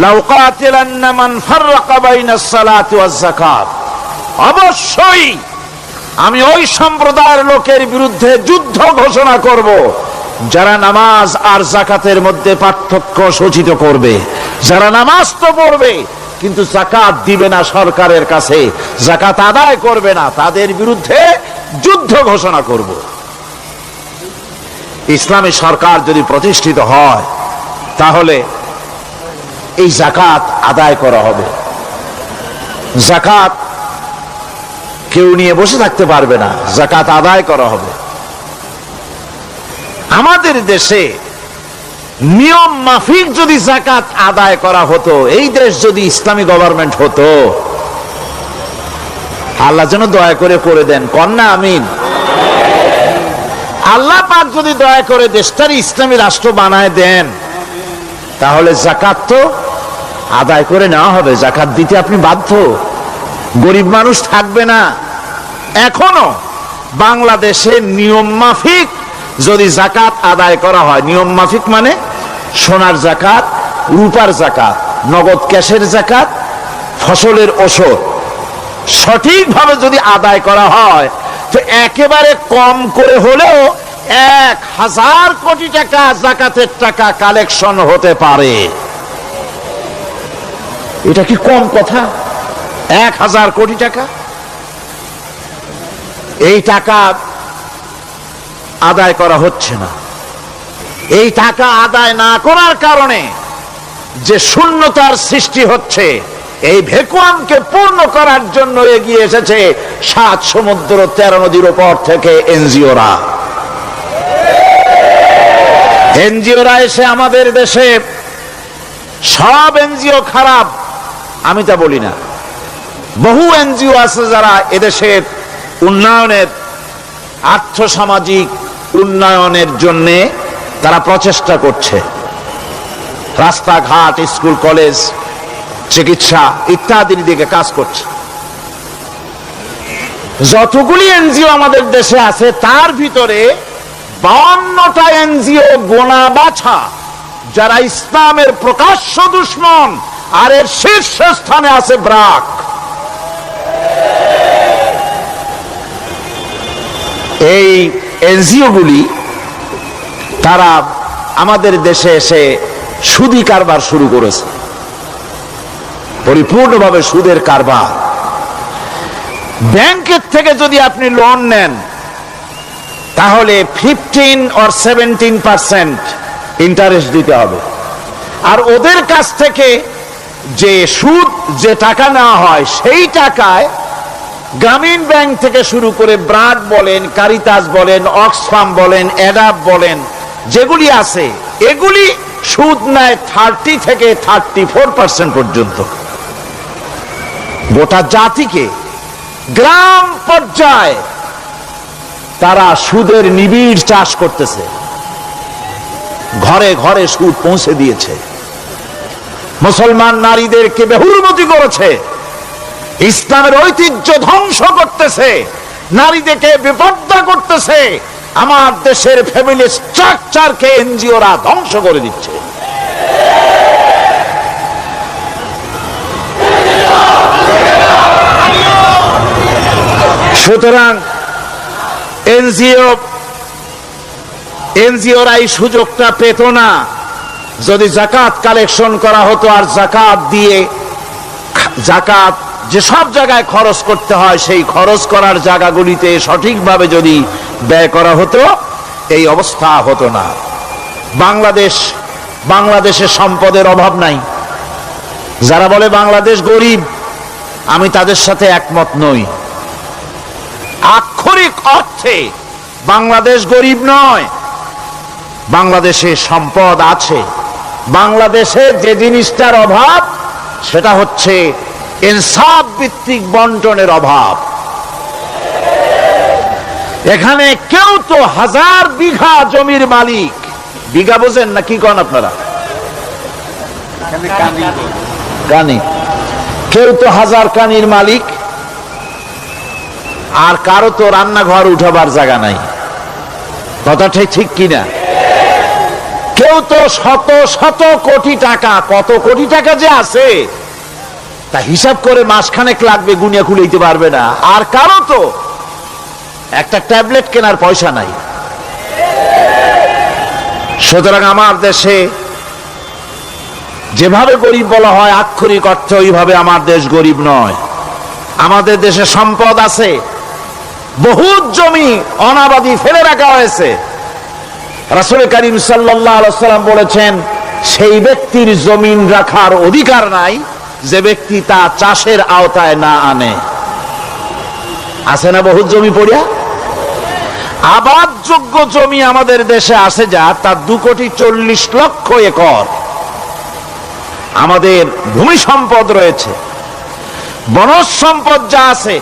লাউ কাতিলান্না মান ফাররাকা বাইনাস সালাতি ওয়াজ যাকাত, অবশ্যই আমি ওই সম্প্রদায়ের লোকের বিরুদ্ধে যুদ্ধ ঘোষণা করব যারা নামাজ আর যাকাতের মধ্যে পার্থক্য সূচিত করবে। যারা নামাজ তো পড়বে কিন্তু যাকাত দিবে না সরকারের কাছে, যাকাত আদায় করবে না, তাদের বিরুদ্ধে যুদ্ধ ঘোষণা করব। ইসলামী সরকার যদি প্রতিষ্ঠিত হয়, তাহলে এই যাকাত আদায় করা হবে। যাকাত কেউ নিয়ে বসে থাকতে পারবে না, যাকাত আদায় করা হবে। আমাদের দেশে নিয়ম মাফিক যদি যাকাত আদায় করা হতো, এই দেশ যদি ইসলামী গভর্নমেন্ট হতো, আল্লাহ যেন দয়া করে দেন, কন্যা আমিন। আল্লাহ পাক যদি দয়া করে দেশটার ইসলামী রাষ্ট্র বানায় দেন, তাহলে যাকাত তো আদায় করে নেওয়া হবে। যাকাত দিতে আপনি বাধ্য, গরিব মানুষ থাকবে না। এখনো বাংলাদেশে নিয়ম মাফিক যদি যাকাত আদায় করা হয়, নিয়ম মাফিক মানে সোনার যাকাত, রূপার যাকাত, নগদ ক্যাশের যাকাত, ফসলের ওষুধ সঠিকভাবে যদি আদায় করা হয়, তো একেবারে কম করে হলেও 1000 কোটি টাকা যাকাতের টাকা কালেকশন হতে পারে। এটা কি কম কথা? 1000 কোটি টাকা, এই টাকা আদায় করা হচ্ছে না। এই টাকা আদায় না করার কারণে যে শূন্যতার সৃষ্টি হচ্ছে, এই ভ্যাকুয়ামকে পূর্ণ করার জন্য এগিয়ে এসেছে 7 সমুদ্র 13 নদীর উপর থেকে এনজিওরা। এনজিওরা এসে আমাদের দেশে, সব এনজিও খারাপ আমি তা বলি না, বহু এনজিও আছে যারা এদেশের উন্নয়নের, আর্থসামাজিক উন্নয়নের জন্য তারা প্রচেষ্টা করছে। রাস্তাঘাট, স্কুল, কলেজ, চিকিৎসা ইত্যাদির দিকে কাজ করছে। যতগুলি এনজিও আমাদের দেশে আছে, তার ভিতরে 52টা এনজিও গোনা বাছা যারা ইসলামের প্রকাশ্য দুশমন, আর এর শীর্ষ স্থানে আছে ব্রাক। এই এনজিও গুলি তারা আমাদের দেশে এসে সুদি কারবার শুরু করেছে, পরিপূর্ণভাবে সুদের কারবার। ব্যাংকের থেকে যদি আপনি লোন নেন, তাহলে 15 or 17% ইন্টারেস্ট দিতে হবে। আর ওদের কাছ থেকে যে সুদ, যে টাকা নেওয়া হয়, সেই টাকায় গ্রামীণ ব্যাংক থেকে শুরু করে ব্রাড বলেন, কারিতাস বলেন, অক্সফাম বলেন, অ্যাডাপ বলেন, যেগুলি আছে, এগুলি সুদ নেয় 30 থেকে 34% পর্যন্ত। গোটা জাতিকে গ্রাম পর্যায়ে তারা সুদের নিবিড় চাষ করতেছে, ঘরে ঘরে সুদ পৌঁছে দিয়েছে, মুসলমান নারীদেরকে বেহুরমতি করেছে, ইসলামের ঐতিহ্য ধ্বংস করতেছে, নারীদেরকে বিপর্দা করতেছে। আমার দেশের ফ্যামিলি স্ট্রাকচারকে এনজিওরা ধ্বংস করে দিচ্ছে। সুতরাং এনজিওরা এই সুযোগটা পেত না। যদি যাকাত কালেকশন করা হতো, আর যাকাত দিয়ে, যাকাত যেসব জায়গায় খরচ করতে হয়, সেই খরচ করার জায়গাগুলিতে সঠিকভাবে যদি ব্যয় করা হতো, এই অবস্থা হতো না। বাংলাদেশে সম্পদের অভাব নাই। যারা বলে বাংলাদেশ গরিব, আমি তাদের সাথে একমত নই। আক্ষরিক অর্থে বাংলাদেশ গরিব নয়, বাংলাদেশে সম্পদ আছে। বাংলাদেশে যে জিনিসটার অভাব, সেটা হচ্ছে ইনসাফ ভিত্তিক বন্টনের অভাব। এখানে কেউ তো 1000 বিঘা জমির মালিক, বিঘা বোঝেন না কি কন আপনারা? কানি। কেউ তো 1000 কানির মালিক, আর কারো তো রান্নাঘর উঠাবার জায়গা নাই। কথাটা ঠিক কিনা? কেউ তো শত শত কোটি টাকা, কত কোটি টাকা যে আছে তা হিসাব করে মাসখানেক লাগবে, গুনিয়া খুলেইতে পারবে না। আর কারো তো একটা ট্যাবলেট কেনার পয়সা নাই। সুতরাং আমার দেশে যেভাবে গরিব বলা হয়, আক্ষরিক অর্থে ওইভাবে আমার দেশ গরিব নয়। আমাদের দেশে সম্পদ আছে, বহুত জমি অনাবাদি ফেলে রাখা হয়েছে। রাসূল করিম সাল্লাল্লাহু আলাইহি ওয়াসাল্লাম বলেছেন, সেই ব্যক্তির জমিন রাখার অধিকার নাই যে ব্যক্তি তা চাষের আওতায় না আনে। আছে না বহুত জমি পড়িয়া? আবাদযোগ্য জমি আমাদের দেশে আছে যা, তার 2,40,00,000 একর। আমাদের ভূমি সম্পদ রয়েছে, বনজ সম্পদ যা আছে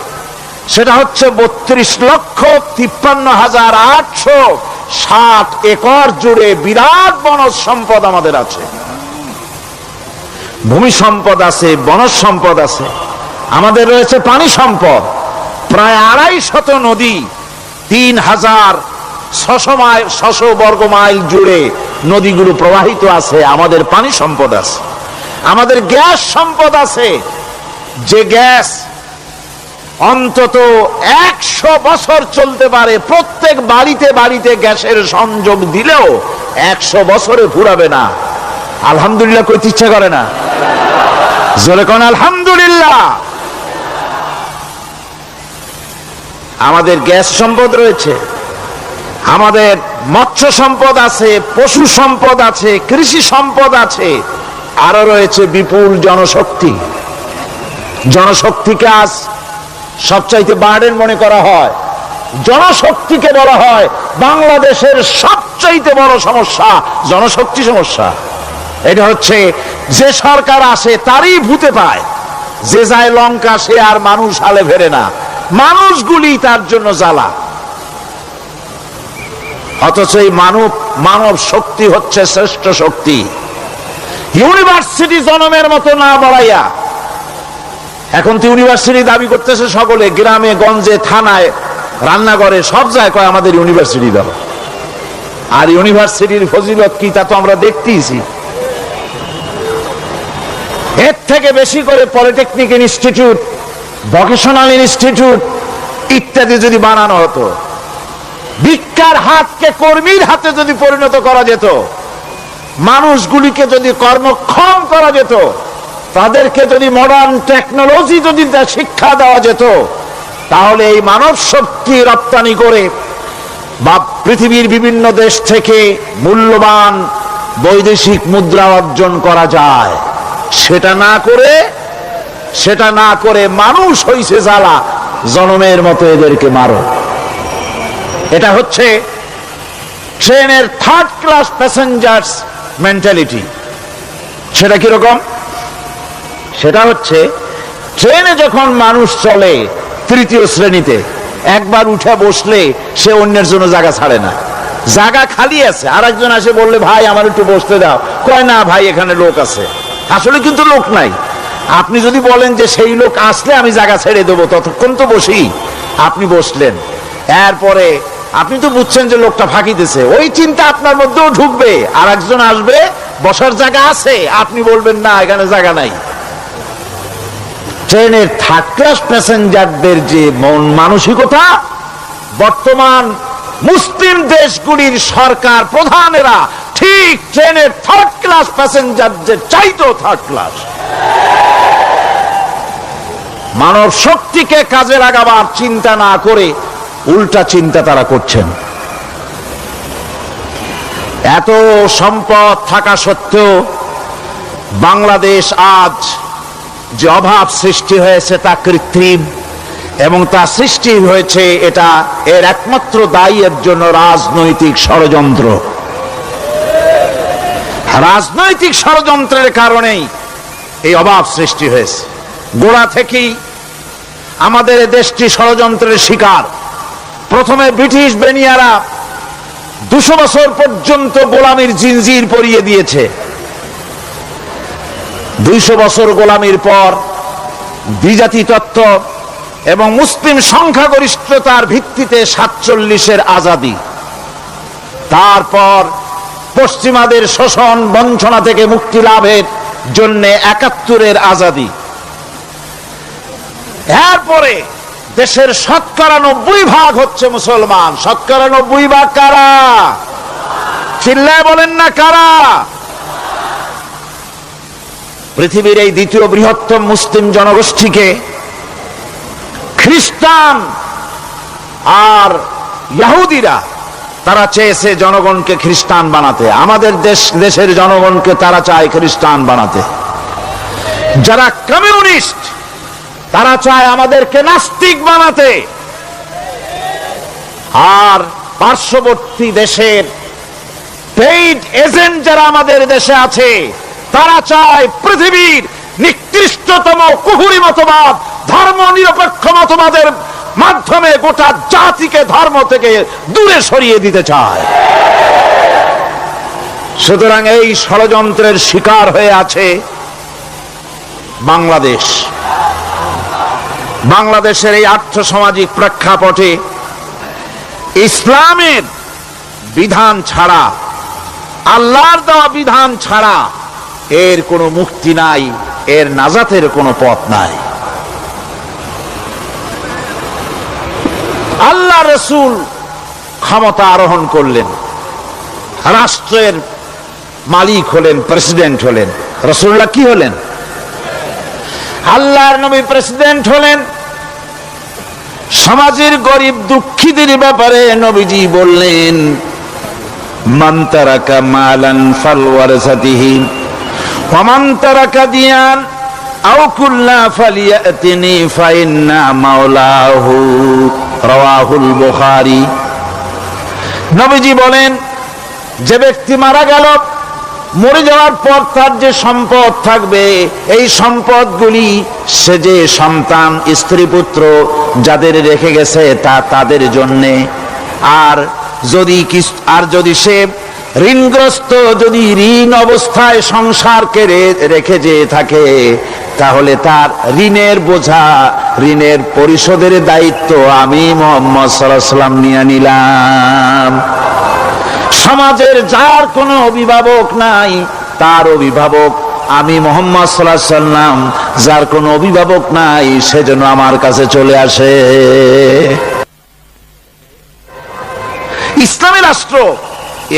সেটা হচ্ছে 32,53,860 একর জুড়ে বিরাট বনজ সম্পদ আমাদের আছে। ভূমি সম্পদ আছে, বনজ সম্পদ আছে, আমাদের রয়েছে পানি সম্পদ। প্রায় 250 নদী, 3,600 বর্গ মাইল জুড়ে নদীগুলো প্রবাহিত আছে। আমাদের পানি সম্পদ আছে, আমাদের গ্যাস সম্পদ আছে, যে গ্যাস অন্তত 100 বছর চলতে পারে। প্রত্যেক বাড়িতে বাড়িতে গ্যাসের সংযোগ দিলেও 100 বছরে ফুরাবে না। আলহামদুলিল্লাহ কইতে ইচ্ছা করে না? জোরে কোন আলহামদুলিল্লাহ। আমাদের গ্যাস সম্পদ রয়েছে, আমাদের মৎস্য সম্পদ আছে, পশু সম্পদ আছে, কৃষি সম্পদ আছে, আরো রয়েছে বিপুল জনশক্তি। জনশক্তিকে আজ সবচাইতে বার্ডেন মনে করা হয়। জনশক্তিকে বলা হয় বাংলাদেশের সবচাইতে বড় সমস্যা, জনশক্তি সমস্যা। এটা হচ্ছে যে সরকার আসে তারই ভূতে পায়, যে যায় লঙ্কা সে আর মানুষ হালে ফেরে না, মানুষগুলি তার জন্য জ্বালা। অথচ এই মানব শক্তি হচ্ছে শ্রেষ্ঠ শক্তি। ইউনিভার্সিটি জনমের মতো না বাড়াইয়া, এখন তো ইউনিভার্সিটি দাবি করতেছে সকলে, গ্রামে গঞ্জে থানায় রান্নাঘরে সব জায়গায় কয় আমাদের ইউনিভার্সিটি দাও। আর ইউনিভার্সিটির ফজিলত কি তা তো আমরা দেখতেইছি। এর থেকে বেশি করে পলিটেকনিক ইনস্টিটিউট, ভোকেশনাল ইনস্টিটিউট ইত্যাদি যদি বানানো হতো, ভিক্ষার হাতকে কর্মীর হাতে যদি পরিণত করা যেত, মানুষগুলিকে যদি কর্মক্ষম করা যেত, তাদেরকে যদি মডার্ন টেকনোলজি যদি শিক্ষা দেওয়া যেত, তাহলে এই মানব শক্তি রপ্তানি করে বা পৃথিবীর বিভিন্ন দেশ থেকে মূল্যবান বৈদেশিক মুদ্রা অর্জন করা যায়। সেটা না করে মানুষ হইছে জ্বালা, জনমের মতো এদেরকে মারো। এটা হচ্ছে ট্রেনের 3rd ক্লাস প্যাসেঞ্জার্স মেন্টালিটি। সেটা কিরকম? সেটা হচ্ছে ট্রেনে যখন মানুষ চলে 3য় শ্রেণীতে, একবার উঠে বসলে সে অন্যের জন্য জায়গা ছাড়ে না। জায়গা খালি আছে, আর একজন আসে বললে ভাই আমার একটু বসতে দাও, কয় না ভাই এখানে লোক আছে। আসলে কিন্তু লোক নাই। আপনি যদি বলেন যে সেই লোক আসলে আমি জায়গা ছেড়ে দেবো, ততক্ষণ তো বসি। আপনি বসলেন, এরপরে আপনি তো বুঝছেন যে লোকটা ফাঁকি দিছে, ওই চিন্তা আপনার মধ্যেও ঢুকবে। আর একজন আসবে, বসার জায়গা আছে, আপনি বলবেন না এখানে জায়গা নাই। ট্রেনের 3rd ক্লাস প্যাসেঞ্জারদের যে মন মানসিকতা, বর্তমান মুসলিম দেশগুলির সরকার প্রধানেরা ঠিক ট্রেনের 3rd ক্লাস প্যাসেঞ্জারদের চাইতো 3rd ক্লাস। মানব শক্তিকে কাজে লাগাবার চিন্তা না করে উল্টা চিন্তা তারা করছেন। এত সম্পদ থাকা সত্ত্বেও বাংলাদেশ আজ যে অভাব সৃষ্টি হয়েছে তা কৃত্রিম, এবং তা সৃষ্টি হয়েছে এটা এর একমাত্র দায়ী এর জন্য রাজনৈতিক ষড়যন্ত্র। রাজনৈতিক ষড়যন্ত্রের কারণেই এই অভাব সৃষ্টি হয়েছে। গোড়া থেকেই আমাদের দেশটি ষড়যন্ত্রের শিকার। প্রথমে ব্রিটিশ বেনিয়ারা 200 বছর পর্যন্ত গোলামির জিনজির পরিয়ে দিয়েছে। 200 বছর গোলামির পর দ্বিজাতি তত্ত্ব এবং মুসলিম সংখ্যাগরিষ্ঠতার ভিত্তিতে 47-এর আজাদি, তারপর পশ্চিমাদের শোষণ বঞ্চনা থেকে মুক্তি লাভের জন্য 71-এর আজাদি, এরপরে দেশের 90% হচ্ছে মুসলমান। 90% কারা? চিল্লায় বলেন না কারা? পৃথিবীর এই দ্বিতীয় বৃহত্তম মুসলিম জনগোষ্ঠীকে খ্রিস্টান আর ইহুদিরা তারা চেয়েছে জনগণকে খ্রিস্টান বানাতে, আমাদের দেশের জনগণকে তারা চায় খ্রিস্টান বানাতে। যারা কমিউনিস্ট তারা চায় আমাদেরকে নাস্তিক বানাতে। আর পার্শ্ববর্তী দেশের পেইড এজেন্ট যারা আমাদের দেশে আছে তারা চায় পৃথিবীর নিকৃষ্টতম কুফরি মতবাদ, ধর্ম নিরপেক্ষ মতবাদের মাধ্যমে গোটা জাতিকে ধর্ম থেকে দূরে সরিয়ে দিতে চায়। সুতরাং এই ষড়যন্ত্রের শিকার হয়ে আছে বাংলাদেশ। বাংলাদেশের এই আর্থসামাজিক প্রেক্ষাপটে ইসলামের বিধান ছাড়া, আল্লাহর দেওয়া বিধান ছাড়া এর কোনো মুক্তি নাই, এর নাজাতের কোনো পথ নাই। আল্লাহ রসুল ক্ষমতা আরোহণ করলেন, রাষ্ট্রের মালিক হলেন, প্রেসিডেন্ট হলেন। রাসূলুল্লাহ কি হলেন? আল্লাহর নবী প্রেসিডেন্ট হলেন। সমাজের গরিব দুঃখীদের ব্যাপারে নবীজি বললেন, মান তারাকা মালান ফালওয়ারাসাতিহি ওয়া মান তারাকা দিয়ান আও কুল্লা ফালিয়াতিনি ফাইন্না মাওলাহু, রাওয়াহুল বুখারী। নবীজি বলেন, যে ব্যক্তি মারা গেল, মরে যাওয়ার পর তার যে সম্পদ থাকবে, এই সম্পদগুলি সে যে সন্তান, স্ত্রী, পুত্র যাদের রেখে গেছে তা তাদের জন্যে। আর যদি সে ঋণগ্রস্ত, যদি ঋণ অবস্থায় সংসারকে রেখে যে থাকে, তাহলে তার ঋণের বোঝা, ঋণের পরিশোধের দায়িত্ব আমি মুহাম্মদ সাল্লাল্লাহু আলাইহি ওয়াসাল্লাম নিয়ে নিলাম। সমাজের যার কোনো অভিভাবক নাই, তার অভিভাবক আমি মুহাম্মদ সাল্লাল্লাহু আলাইহি ওয়াসাল্লাম। যার কোনো অভিভাবক নাই, সে যেন আমার কাছে চলে আসে। ইসলামী রাষ্ট্র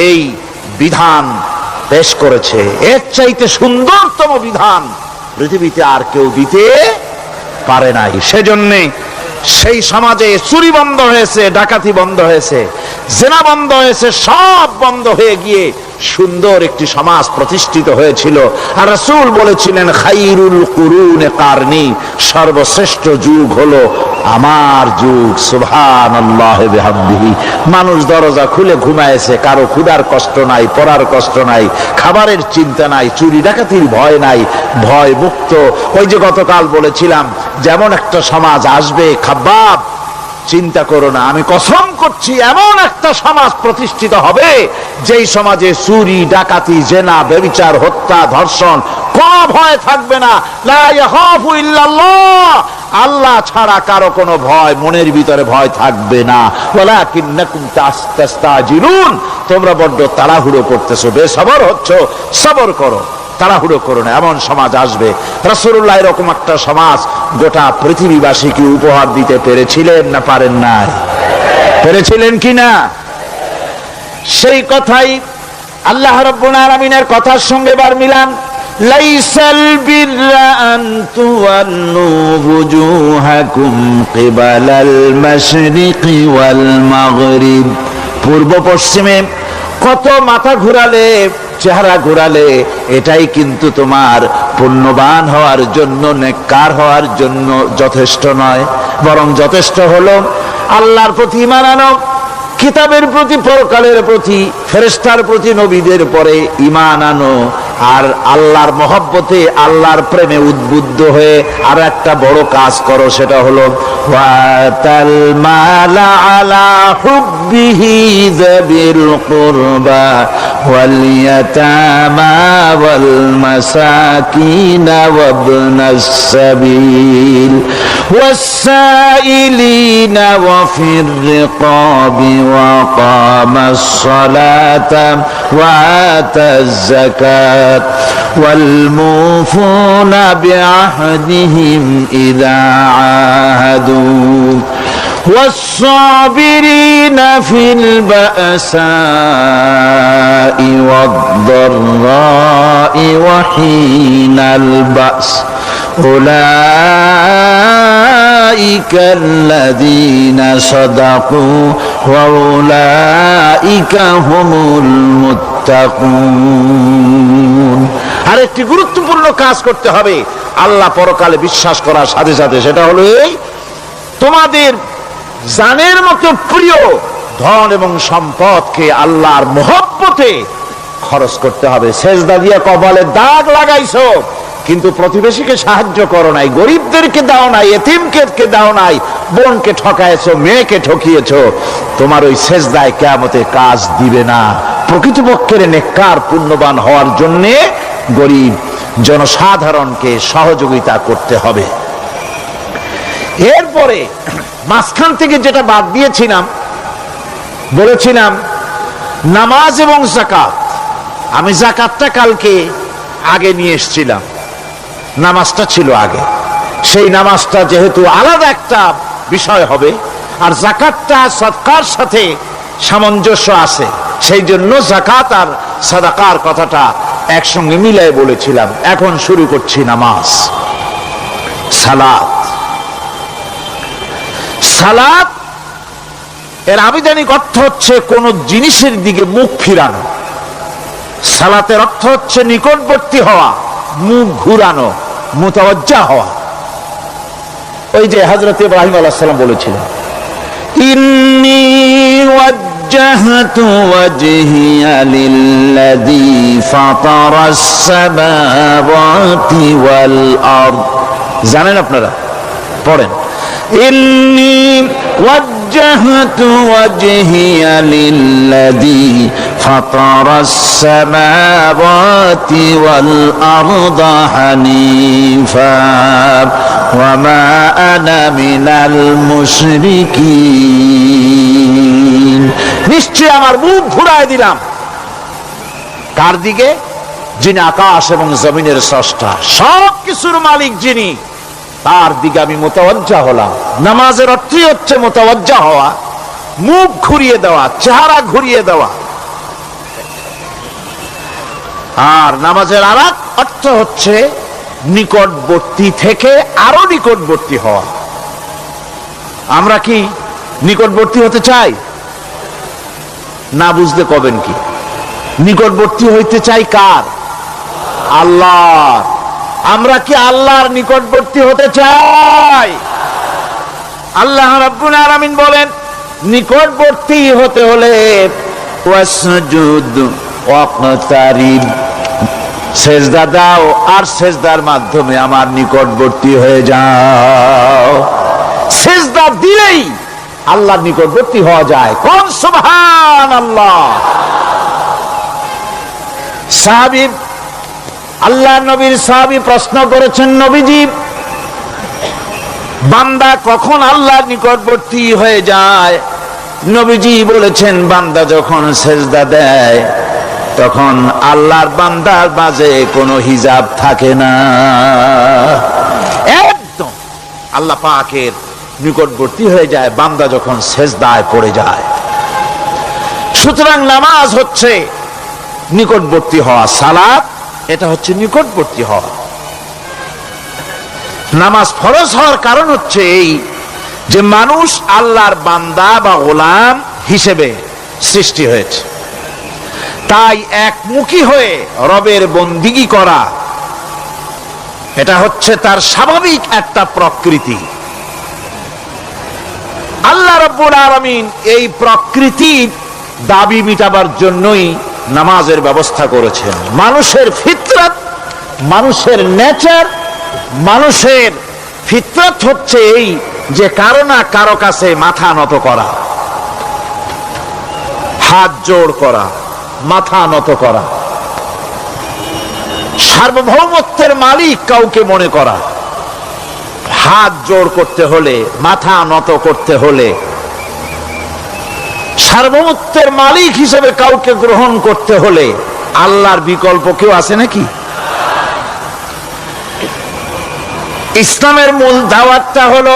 এই বিধান পেশ করেছে। এর চাইতে সুন্দরতম বিধান পৃথিবীতে আর কেউ দিতে পারে নাই। সেজন্যে সেই সমাজে চুরি বন্ধ হয়েছে, ডাকাতি বন্ধ হয়েছে, জেনা বন্ধ হয়েছে, সব বন্ধ হয়ে গিয়ে সুন্দর একটি সমাজ প্রতিষ্ঠিত হয়েছিল। আর রাসূল বলেছিলেন, খাইরুল কুরুনে কারনি, সর্বশ্রেষ্ঠ যুগ হলো আমার যুগ। সুবহানাল্লাহ বিহামদিহি। মানুষ দরজা খুলে ঘুমায়েছে, কারো ক্ষুধার কষ্ট নাই, পড়ার কষ্ট নাই, খাবারের চিন্তা নাই, চুরি ডাকাতির ভয় নাই, ভয় মুক্ত। ওই যে গতকাল বলেছিলাম, যেমন একটা সমাজ আসবে, খাব্বাব চিন্তা করো না, আমি কসম করছি এমন একটা সমাজ প্রতিষ্ঠিত হবে যেই সমাজে চুরি, ডাকাতি, জেনা, ব্যভিচার, হত্যা, ধর্ষণ কোনো ভয় থাকবে না। লা ইয়াখাফু ইল্লাল্লাহ, আল্লাহ ছাড়া কারো কোনো ভয়, মনের ভিতরে ভয় থাকবে না। ওয়ালাকিন্নাকুম তাস্তাজিলুন, তোমরা বড্ড তাড়াহুড়ো করতেছো, বেসবর হচ্ছো, সবর করো, তাড়াহুড়ো করো না। এমন সমাজ আসবে। রাসূলুল্লাহ এরকম একটা সমাজ গোটা পৃথিবীবাসীকে উপহার দিতে পেরেছিলেন না পারেন নাই? পেরেছিলেন কিনা? সেই কথাই আল্লাহ রাব্বুল আলামিনের কথার সঙ্গে বার মিলান। লাইসাল বিররা আন তুওয়াল্লু বুজুহাকুম কিবালাল মাশরিকি ওয়াল মাগরিব, পূর্ব পশ্চিমে কত মাথা ঘুরালে, চেহারা ঘুরালে এটাই কিন্তু তোমার পুণ্যবান হওয়ার জন্য, নেককার হওয়ার জন্য যথেষ্ট নয়। বরং যথেষ্ট হলো আল্লাহর প্রতি ঈমান আনো, কিতাবের প্রতি, পরকালের প্রতি, ফেরেশতার প্রতি, নবীদের পরে ঈমান আনো। আর আল্লাহর মহব্বতে, আল্লাহর প্রেমে উদ্বুদ্ধ হয়ে আর একটা বড় কাজ করো, সেটা হলো ওয়াতাল মালা আলা হুব্বিহি যাবিল কুরবা ওয়াল ইয়াতামা ওয়াল মাসাকিন ওয়াবনাস সাবিল والسائلين وفي الرقاب وقام الصلاة وآتى الزكاة والموفون بعهدهم إذا عاهدوا والصابرين في البأساء والضراء وحين البأس أولئك উলাইকাল্লাযীনা সাদাকু ওয়া উলাইকা হুমুল মুত্তাকুন। আরেকটি গুরুত্বপূর্ণ কাজ করতে হবে আল্লাহ পরকালে বিশ্বাস করার সাথে সাথে, সেটা হলো এই, তোমাদের জানের মতো প্রিয় ধন এবং সম্পদকে আল্লাহর মহব্বতে খরচ করতে হবে। সেজদা দিয়ে কপালে দাগ লাগাইছো কিন্তু প্রতিবেশীকে সাহায্য করো নাই, গরিবদেরকে দাও নাই, এতিমকে দাও নাই, বোনকে ঠকাইছো, মেয়েকে ঠকিয়েছো, তোমার ওই সেজদায় কিয়ামতে কাজ দিবে না। প্রকৃতপক্ষের নেককার পুণ্যবান হওয়ার জন্য গরিব জনসাধারণকে সহযোগিতা করতে হবে। এরপরে মাঝখান থেকে যেটা বাদ দিয়েছিলাম, বলেছিলাম নামাজ এবং যাকাত। আমি যাকাতটা কালকে আগে নিয়ে এসেছিলাম, নামাজটা ছিল আগে। সেই নামাজটা যেহেতু আলাদা একটা বিষয় হবে আর যাকাতটা সদকার সাথে সামঞ্জস্য আছে, সেই জন্য যাকাত আর সাদাকার কথাটা একসঙ্গে মিলাই বলেছিলাম। এখন শুরু করছি নামাজ। সালাত, সালাত এর আবিধানিক অর্থ হচ্ছে কোন জিনিসের দিকে মুখ ফিরানো। সালাতের অর্থ হচ্ছে নিকটবর্তী হওয়া, মুখ ঘুরানো, মুতাওয়াজ্জা হওয়া। ওই যে হযরত ইব্রাহিম আলাইহিস সালাম বলেছিলেন, ইন্নী ওয়াজ্জাহতু ওয়াজহিয়া লিল্লাযী ফাতারাস সামাওয়াতি ওয়াল আরদ। জানেন আপনারা? পড়েন, ইন্নী ওয়াজ্জাহতু ওয়াজহিয়া লিল্লাযী ফাতারাস সামাওয়াতি ওয়াল আরদা হানিফা ওয়া মা আনা মিনাল মুশরিকিন। নিশ্চয় আমার মুখ ঘুরায় দিলাম কার দিকে? যিনি আকাশ এবং জমিনের স্রষ্টা, সব কিছুর মালিক যিনি, তার দিকে আমি মুতাওয়াজ্জা হলাম। নামাজের অর্থই হচ্ছে মুতাওয়াজ্জা হওয়া, মুখ ঘুরিয়ে দেওয়া, চেহারা ঘুরিয়ে দেওয়া। আর নামাজের আরেক অর্থ হচ্ছে নিকটবর্তী থেকে আরো নিকটবর্তী হওয়া। আমরা কি নিকটবর্তী হতে চাই? না বুঝলে কবেন কি? নিকটবর্তী হইতে চাই কার? আল্লাহ। আমরা কি আল্লাহর নিকটবর্তী হতে চাই? আল্লাহ রাব্বুল আলামিন বলেন, নিকটবর্তী হতে হলে ওয়াসজুদ ওয়াকতারিব, সেজদা দাও আর সেজদার মাধ্যমে আমার নিকটবর্তী হয়ে যাও। সেজদা দিলেই আল্লাহর নিকটবর্তী হওয়া যায়। কোন সুবহানাল্লাহ। সাহাবী, আল্লাহ নবীর সাহাবী প্রশ্ন করেছেন, নবীজি বান্দা কখন আল্লাহর নিকটবর্তী হয়ে যায়? নবীজি বলেছেন, বান্দা যখন সেজদা দেয় তখন আল্লাহর বান্দার মাঝে কোনো হিজাব থাকে না, একদম আল্লাহ পাকের নিকটবর্তী হয়ে যায় বান্দা যখন সেজদায় পড়ে যায়। সুতরাং নামাজ হচ্ছে নিকটবর্তী হওয়া, সালাত এটা হচ্ছে নিকটবর্তী হওয়া। নামাজ ফরজ হওয়ার কারণ হচ্ছে এই যে মানুষ আল্লাহর বান্দা বা গোলাম হিসেবে সৃষ্টি হয়েছে, তাই একমুখী হয়ে রবের বন্দিগি করা এটা হচ্ছে তার স্বাভাবিক একটা প্রকৃতি। আল্লাহ রাব্বুল আলামিন এই প্রকৃতির দাবি মিটাবার জন্যই নামাজের ব্যবস্থা করেছেন। মানুষের ফিতরত, মানুষের নেচার, মানুষের ফিতরত হচ্ছে এই যে কারো না কারো কাছে মাথা নত করা, হাত জোড় করা, মাথা নত করা, সার্বভৌমত্বের মালিক কাউকে মনে করা। হাত জোড় করতে হলে, মাথা নত করতে হলে, সার্বভৌমত্বের মালিক হিসেবে কাউকে গ্রহণ করতে হলে আল্লাহর বিকল্প কেউ আছে নাকি? ইসলামের মূল দাওয়াতটা হলো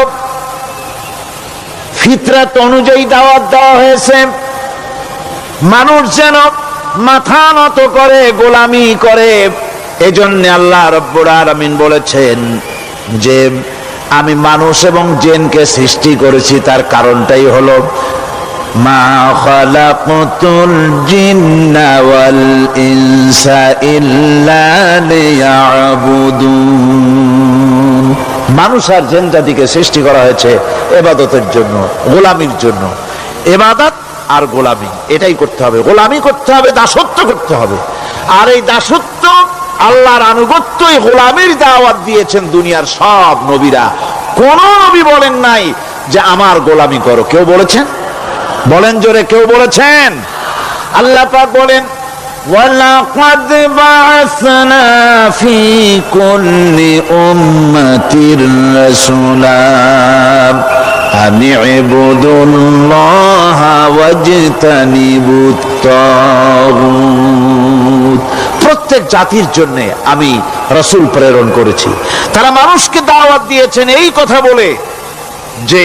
ফিতরত অনুযায়ী দাওয়াত দেওয়া হয়েছে। মানুষ যেন মাথা নত করে, গোলামি করে। এজন্য আল্লাহ রাব্বুল আলামিন বলেছেন যে আমি মানুষ এবং জিনকে সৃষ্টি করেছি, তার কারণটাই হলো মা খালাকতুল জিন্না ওয়াল ইনসা ইল্লা লিয়াবুদুন। মানুষ আর জিন জাতিকে সৃষ্টি করা হয়েছে ইবাদতের জন্য, গোলামির জন্য। ইবাদত আর গোলামি এটাই করতে হবে, গোলামি করতে হবে, দাসত্ব করতে হবে। আর এই দাসত্ব, আল্লাহর আনুগত্যই গোলামির দাওয়াত দিয়েছেন দুনিয়ার সব নবীরা। কোন নবী বলেন নাই যে আমার গোলামি করো। কেউ বলেছেন? বলেন জোরে, কেউ বলেছেন? আল্লাহ পাক বলেন ওয়ালাকাদ বা'আসনা ফি কুল্লি উম্মাতির রাসূলা আন ইবুদুল্লাহা ওয়াজতানিবুত তাগুত। প্রত্যেক জাতির জন্য আমি রাসূল প্রেরণ করেছি, তারা মানুষকে দাওয়াত দিয়েছেন এই কথা বলে যে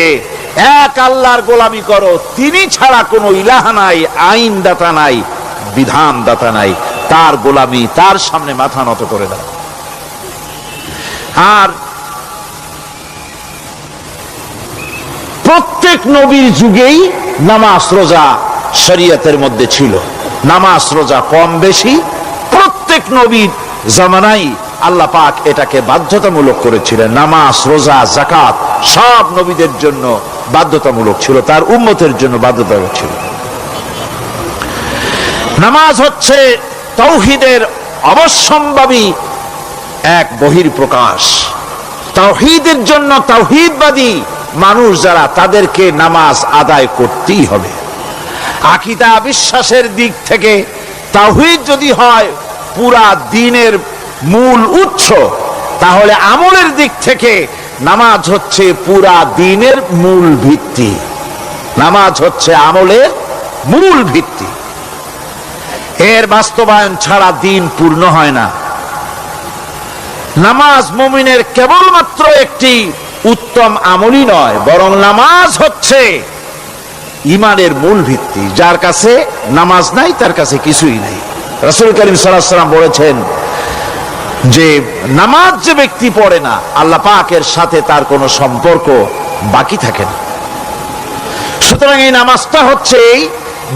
এক আল্লাহর গোলামি করো, তিনি ছাড়া কোনো ইলাহ নাই, আইন দাতা নাই, বিধান দাতা নাই, তার গোলামি, তার সামনে মাথা নত করে দাও। আর প্রত্যেক নবীর যুগেই নামাজ রোজা শরীয়তের মধ্যে ছিল। নামাজ রোজা কম বেশি প্রত্যেক নবীর জামানায় আল্লাহ পাক এটাকে বাধ্যতামূলক করেছিলেন। নামাজ রোজা যাকাত সব নবীদের জন্য বাধ্যতামূলক ছিল, তার উম্মতের জন্য বাধ্যতামূলক ছিল। নামাজ হচ্ছে তাওহীদের অবশ্যম্ভাবী এক বহির্প্রকাশ। তাওহীদের জন্য তাওহীদবাদী মানুষ যারা, তাদেরকে নামাজ আদায় করতেই হবে। আকীদা বিশ্বাসের দিক থেকে তাওহীদ যদি হয় পুরা দ্বীনের মূল উৎস, তাহলে আমলের দিক থেকে নামাজ হচ্ছে পুরা দ্বীনের মূল ভিত্তি। নামাজ হচ্ছে আমলের মূল ভিত্তি। এর বাস্তবায়ন ছাড়া দ্বীন পূর্ণ হয় না। নামাজ মুমিনের কেবলমাত্র একটি উত্তম আমলই নয়, বরং নামাজ হচ্ছে ঈমানের মূল ভিত্তি। যার কাছে নামাজ নাই তার কাছে কিছুই নাই। রাসূল করিম সাল্লাল্লাহু আলাইহি ওয়াসাল্লাম বলেছেন যে নামাজ যে ব্যক্তি পড়ে না, আল্লাহ পাকের সাথে তার কোনো সম্পর্ক বাকি থাকে না। সুতরাং এই নামাজটা হচ্ছে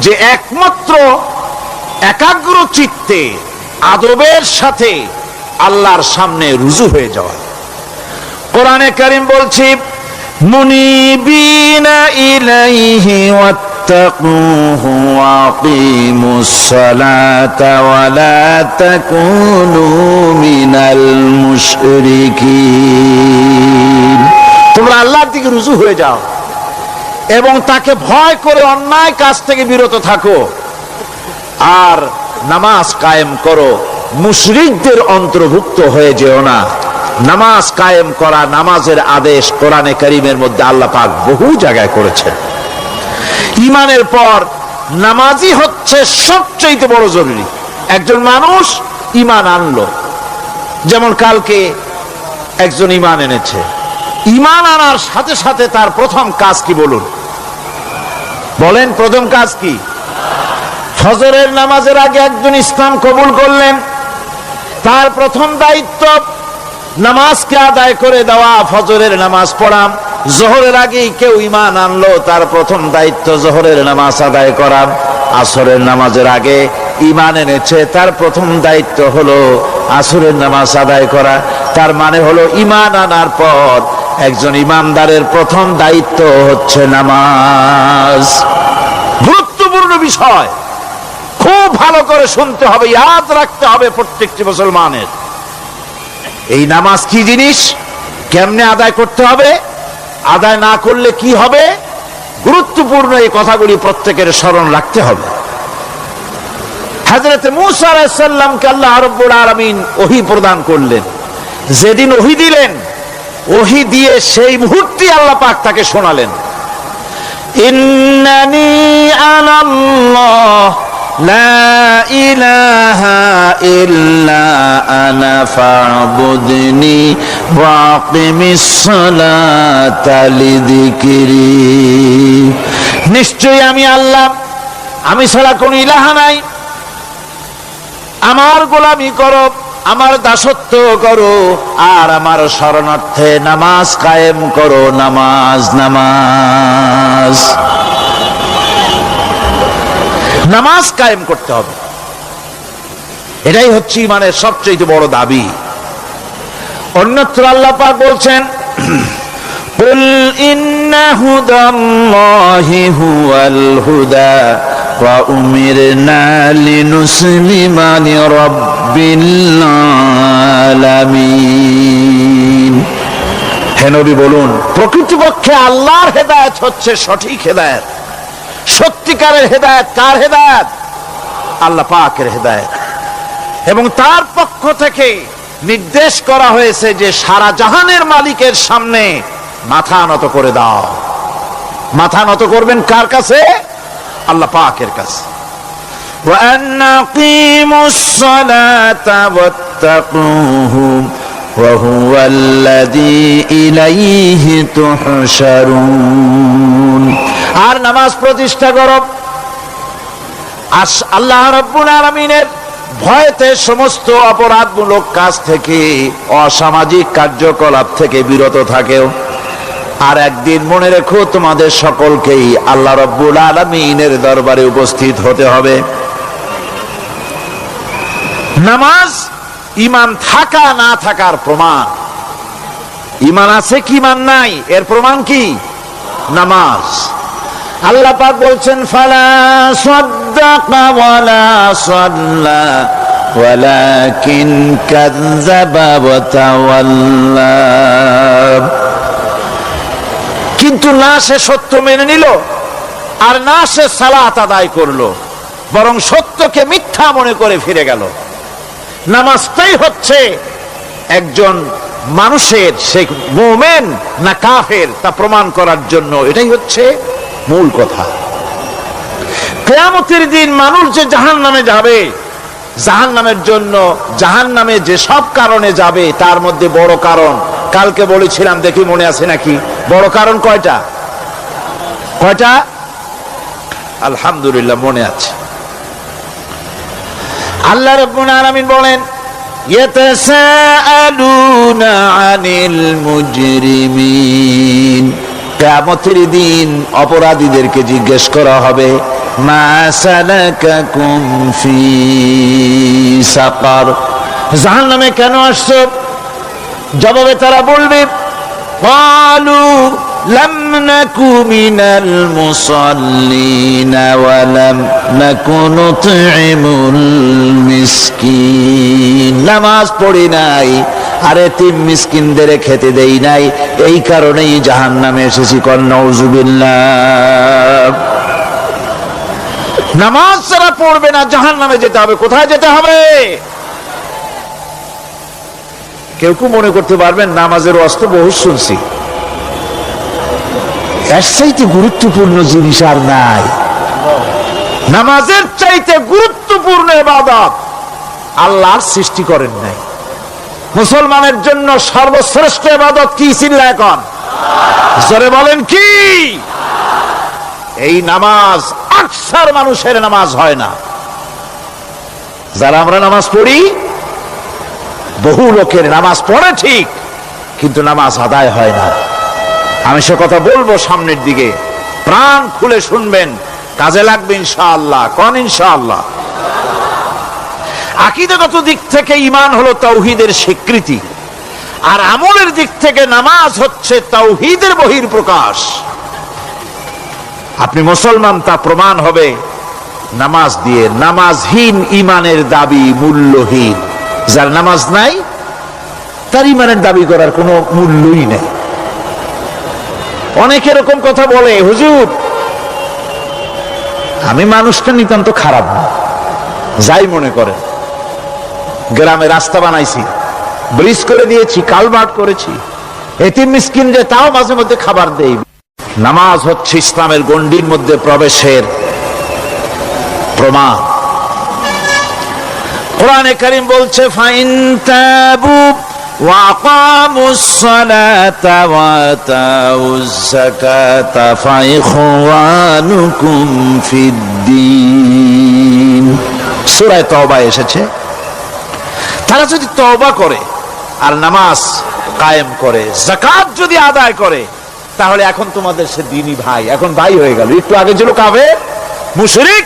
যে একমাত্র একাগ্র চিত্তে আদবের সাথে আল্লাহর সামনে রুজু হয়ে যাওয়া। কোরআনে কারীম বলছে মুনিবিনা ইলাইহি ওয়াত্তাকুহু ওয়াকিমুস সালাতা ওয়া লা তাকুনু মিনাল মুশরিকিন। তোমরা আল্লাহর দিকে রুজু হয়ে যাও এবং তাকে ভয় করে অন্যায় কাজ থেকে বিরত থাকো, আর নামাজ কায়েম করো, মুশরিকদের অন্তর্ভুক্ত হয়ে যেও না। নামাজ কায়েম করা, নামাজের আদেশ কোরআনে কারীমের মধ্যে আল্লাহ পাক বহু জায়গায় করেছেন। ঈমানের পর নামাজই হচ্ছে সবচেয়ে বড় জরুরি। একজন মানুষ ঈমান আনলো, যেমন কালকে একজন ঈমান এনেছে, ঈমান আনার সাথে সাথে তার প্রথম কাজ কি বলুন? বলেন প্রথম কাজ কি? ফজরের নামাজের আগে একজন ইসলাম কবুল করলেন, তার প্রথম দায়িত্ব নামাজকে আদায় করে দেওয়া, ফজরের নামাজ পড়া। জোহরের আগেই কেউ ঈমান আনলো, তার প্রথম দায়িত্ব জোহরের নামাজ আদায় করা। আসরের নামাজের আগে ঈমান এনেছে, তার প্রথম দায়িত্ব হলো আসরের নামাজ আদায় করা। তার মানে হলো ঈমান আনার পর একজন ঈমানদারের প্রথম দায়িত্ব হচ্ছে নামাজ। গুরুত্বপূর্ণ বিষয়, খুব ভালো করে শুনতে হবে, ইয়াদ রাখতে হবে প্রত্যেকটি মুসলমানের। এই নামাজ কি জিনিস, কেমনে আদায় করতে হবে, আদায় না করলে কি হবে, গুরুত্বপূর্ণ এই কথাগুলি প্রত্যেকের স্মরণ রাখতে হবে। হযরত মূসা আলাইহিস সালামকে আল্লাহ রাব্বুল আলামিন ওহী প্রদান করলেন। যেদিন ওহী দিলেন, ওহী দিয়ে সেই মুহূর্তে আল্লাহ পাক তাকে শোনালেন, ইন্নানি আনাল্লাহ লা ইলাহা ইল্লা আনা ফা'বুদনি ওয়া আকিমিস সালাতা লিযিকরি। নিশ্চয়ই আমি আল্লাহ, আমি ছাড়া কোনো ইলাহ নাই, আমার গোলামি করো, আমার দাসত্ব করো আর আমার শরণার্থে নামাজ কায়েম করো। নামাজ নামাজ নামাজ কায়েম করতে হবে, এটাই হচ্ছে ইমানের সবচেয়ে বড় দাবি। অন্যত্র আল্লাহ পাক বলছেন, কুল ইন্না হুদাল্লাহি হুয়াল হুদা ওয়া উমিরনা লিনুসলিমা লিরাব্বিল আলামিন। হে নবী বলুন, প্রকৃতপক্ষে আল্লাহর হেদায়েত হচ্ছে সঠিক হেদায়েত। সত্যিকারের হেদায়েত কার হেদায়েত? আল্লাহ পাকের হেদায়েত। এবং তার পক্ষ থেকে নির্দেশ করা হয়েছে যে সারা জাহানের মালিকের সামনে মাথা নত করে দাও। মাথা নত করবেন কার কাছে? আল্লাহ পাকের কাছে। ওয়া আনাকিমুস সালাতা ওয়াত্তাকুহু ওয়া হুয়াল্লাযী ইলাইহি তুহশারুন। আর নামাজ প্রতিষ্ঠা করো, আল্লাহ রাব্বুল আলামিনের ভয়তে সমস্ত অপরাধমূলক কাজ থেকে, অসামাজিক কার্যকলাপ থেকে বিরত থাকেও। আর একদিন মনে রেখো, তোমাদের সকলকেই আল্লাহ রাব্বুল আলামিনের দরবারে উপস্থিত হতে হবে। নামাজ ঈমান থাকা না থাকার প্রমাণ। ঈমান আছে কি ঈমান নাই এর প্রমাণ কি? নামাজ। আল্লাহ পাক বলছেন, ফালা সাদ্দাকা ওয়ালা সাল্লা ওয়ালাকিন কাযযাবা ওয়া তাওয়াল্লা। কিন্তু না সে সত্য মেনে নিল, আর না সে সালাত আদায় করলো, বরং সত্যকে মিথ্যা মনে করে ফিরে গেল। নামাজটাই হচ্ছে একজন মানুষের সে মুমিন না কাফের তা প্রমাণ করার জন্য। এটাই হচ্ছে মূল কথা। কিয়ামতের দিন মানুষ যে জাহান্নামে যাবে, জাহান্নামের জন্য জাহান্নামে যে সব কারণে যাবে তার মধ্যে বড় কারণ কালকে বলেছিলাম, দেখি মনে আছে নাকি? বড় কারণ কয়টা? কয়টা? আলহামদুলিল্লাহ মনে আছে। আল্লাহ রাব্বুল আলামিন বলেন, ইয়াতাসাআলুনা আনিল মুজরিমিন। কিয়ামতের দিন অপরাধীদেরকে জিজ্ঞেস করা হবে, মা সালাকাকুম ফি সাকার, জাহান্নামে কেন আসছো? জবাবে তারা বলবে, ক্বালু লাম নাকু মিনাল মুসাল্লিনা ওয়া লাম নাকু নুতঈমুল মিসকিন। নামাজ পড়ি নাই, আর এতিম মিসকিনদের খেতে দেই নাই, এই কারণেই জাহান্নামে এসেছি। কন নাউযুবিল্লাহ। নামাজ যারা পড়বে না জাহান্নামে যেতে হবে। কোথায় যেতে হবে? কেউ কেউ মনে করতে পারবেন নামাজের অস্ত্র বহু শুনছি, এর চাইতে গুরুত্বপূর্ণ জিনিস আর নাই। নামাজের চাইতে গুরুত্বপূর্ণ ইবাদত আল্লাহর সৃষ্টি করেন নাই। মুসলমানের জন্য সর্বশ্রেষ্ঠ ইবাদত কি? চিল্লা এখন জোরে বলেন কি? এই নামাজ আকসার মানুষের নামাজ হয় না। যারা আমরা নামাজ পড়ি, বহু লোকের নামাজ পড়ে ঠিক, কিন্তু নামাজ আদায় হয় না। আমি সে কথা বলবো সামনের দিকে, প্রাণ খুলে শুনবেন, কাজে লাগবে ইনশাআল্লাহ। কোন ইনশাআল্লাহ? আকীদাগত দিক থেকে ঈমান হলো তাওহীদের স্বীকৃতি, আর আমলের দিক থেকে নামাজ হচ্ছে তাওহীদের বহিঃপ্রকাশ। আপনি মুসলমান তা প্রমাণ হবে নামাজ দিয়ে। নামাজহীন ঈমানের দাবি মূল্যহীন। যার নামাজ নাই তার ঈমানের দাবি করার কোনো মূল্যই নেই। অনেকে এরকম কথা বলে, হুজুর আমি মানুষটা নিতান্ত খারাপ না, যাই মনে করেন, গ্রামে রাস্তা বানাইছি, ব্রিজ করে দিয়েছি, কালভার্ট করেছি, এতিম মিসকিন যে তাও মাঝে মধ্যে খাবার দেই। নামাজ হচ্ছে ইসলামের গণ্ডির মধ্যে প্রবেশের প্রমাণ। কোরআনে কারীম বলছে, ফাইন তাবু ওয়া আকামুস সালাতা ওয়া আতাউজ যাকাতা ফাইখওয়ানুকুম ফিদ্দীন। সূরা তাওবা এসেছে, তারা যদি তওবা করে আর নামাজ কায়েম করে, যাকাত যদি আদায় করে, তাহলে এখন তোমাদের সে দ্বীনি ভাই, এখন ভাই হয়ে গেল। একটু আগে ছিল কাফের মুশরিক,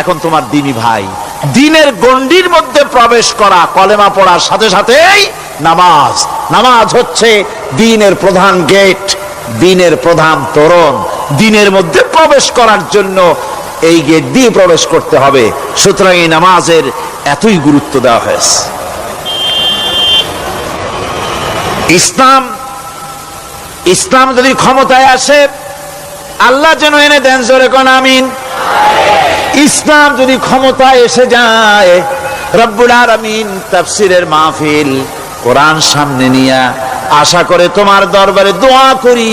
এখন তোমার দ্বীনি ভাই। দ্বীনের গণ্ডির মধ্যে প্রবেশ করা, কলেমা পড়ার সাথে সাথেই নামাজ। নামাজ হচ্ছে দ্বীনের প্রধান গেট, দ্বীনের প্রধান তোরণ। দ্বীনের মধ্যে প্রবেশ করার জন্য এই গেট দিয়ে প্রবেশ করতে হবে। সুতরাং এই নামাজের এতই গুরুত্ব দেওয়া হয়েছে। ইসলাম যদি ক্ষমতায় আসে, আল্লাহ যেন এনে দেন, জোরে কোন আমিন। ইসলাম যদি ক্ষমতায় এসে যায়, রব্বুল আলামিন তাফসীরের মাহফিল, কোরআন সামনে নিয়ে আশা করে তোমার দরবারে দোয়া করি,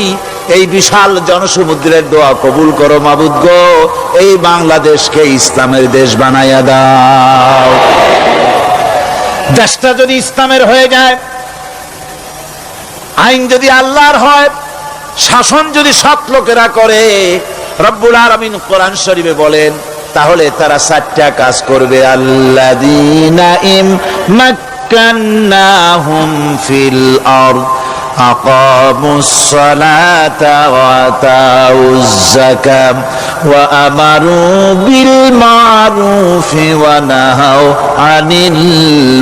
এই বিশাল জনসমুদ্রের দোয়া কবুল করো মাবুদ গো, এই বাংলাদেশকে ইসলামের দেশ বানাইয়া দাও। দেশটা যদি ইসলামের হয়ে যায়, আইন যদি আল্লাহর হয়, শাসন যদি সৎ লোকেরা করে, রব্বুল আলামিন কোরআন শরীফে বলেন, তাহলে তারা 4টা কাজ করবে। আল্লাযীনা মাক্কান্নাহুম ফিল আরদ আকামুস সালাতা ওয়া আতাউজ যাকাত ওয়া আমারু বিল মারুফি ওয়া নাহাউ আনিল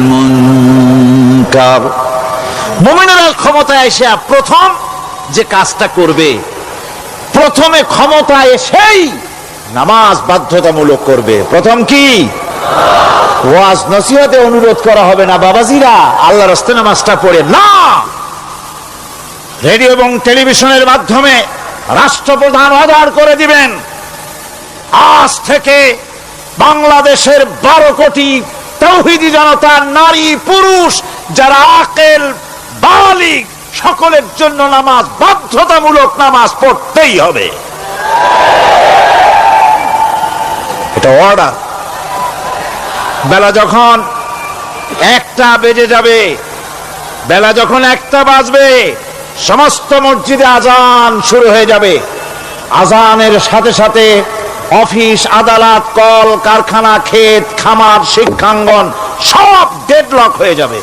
মুনকার। মুমিনেরা ক্ষমতায় এসে প্রথম যে কাজটা করবে, প্রথমে ক্ষমতায় এসেই নামাজ বাধ্যতামূলক করবে। প্রথম কি? ওয়াজ নসিহতে অনুরোধ করা হবে না, বাবাজিরা আল্লাহর রাস্তায় নামাজটা পড়ে না। রেডিও এবং টেলিভিশনের মাধ্যমে রাষ্ট্রপ্রধান অর্ডার করে দিবেন, আজ থেকে বাংলাদেশের 12 কোটি তাওহীদি জনতা, নারী পুরুষ যারা আকেল বালিগ, সকলের জন্য নামাজ বাধ্যতামূলক, নামাজ পড়তেই হবে। এটা অর্ডার। বেলা যখন 1টা বেজে যাবে, বেলা যখন 1টা বাজবে, সমস্ত মসজিদে আজান শুরু হয়ে যাবে। আজানের সাথে সাথে অফিস, আদালত, কল কারখানা, ক্ষেত খামার, শিক্ষাঙ্গন সব ডেডলক হয়ে যাবে।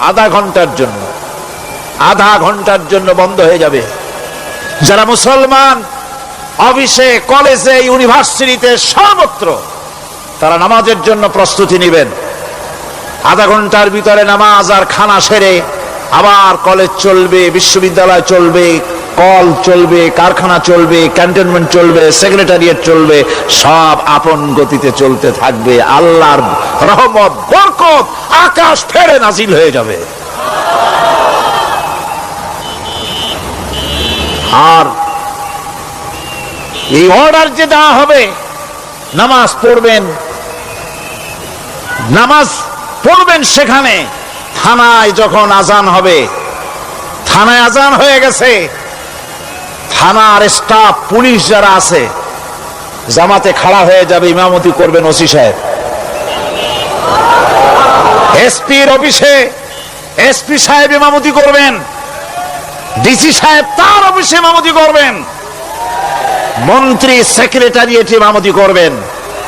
আধা ঘন্টার জন্য বন্ধ হয়ে যাবে। যারা মুসলমান অফিসে, কলেজে, ইউনিভার্সিটিতে, সর্বত্র তারা নামাজের জন্য প্রস্তুতি নেবেন। আধা ঘন্টার ভিতরে নামাজ আর খানা সেরে আবার কলেজ চলবে, বিশ্ববিদ্যালয় চলবে, কল চলবে, কারখানা চলবে, ক্যান্টনমেন্ট চলবে, সেক্রেটারিয়েট চলবে, সব আপন গতিতে চলতে থাকবে। আল্লাহর রহমত, বরকত আকাশ ফেরে নাজিল হয়ে যাবে। আর এই অর্ডার যে দেওয়া হবে, নামাজ পড়বেন সেখানে। থানায় যখন আজান হবে, থানায় আজান হয়ে গেছে, থানার স্টাফ, পুলিশ যারা আছে, জামাতে খাড়া হয়ে যাবে, ইমামতি করবেন ওসি সাহেব। এসপির অফিসে এসপি সাহেব ইমামতি করবেন, ডিসি সাহেব তার অফিসে ইমামতি করবেন, মন্ত্রী সেক্রেটারিয়েটে ইমামতি করবেন,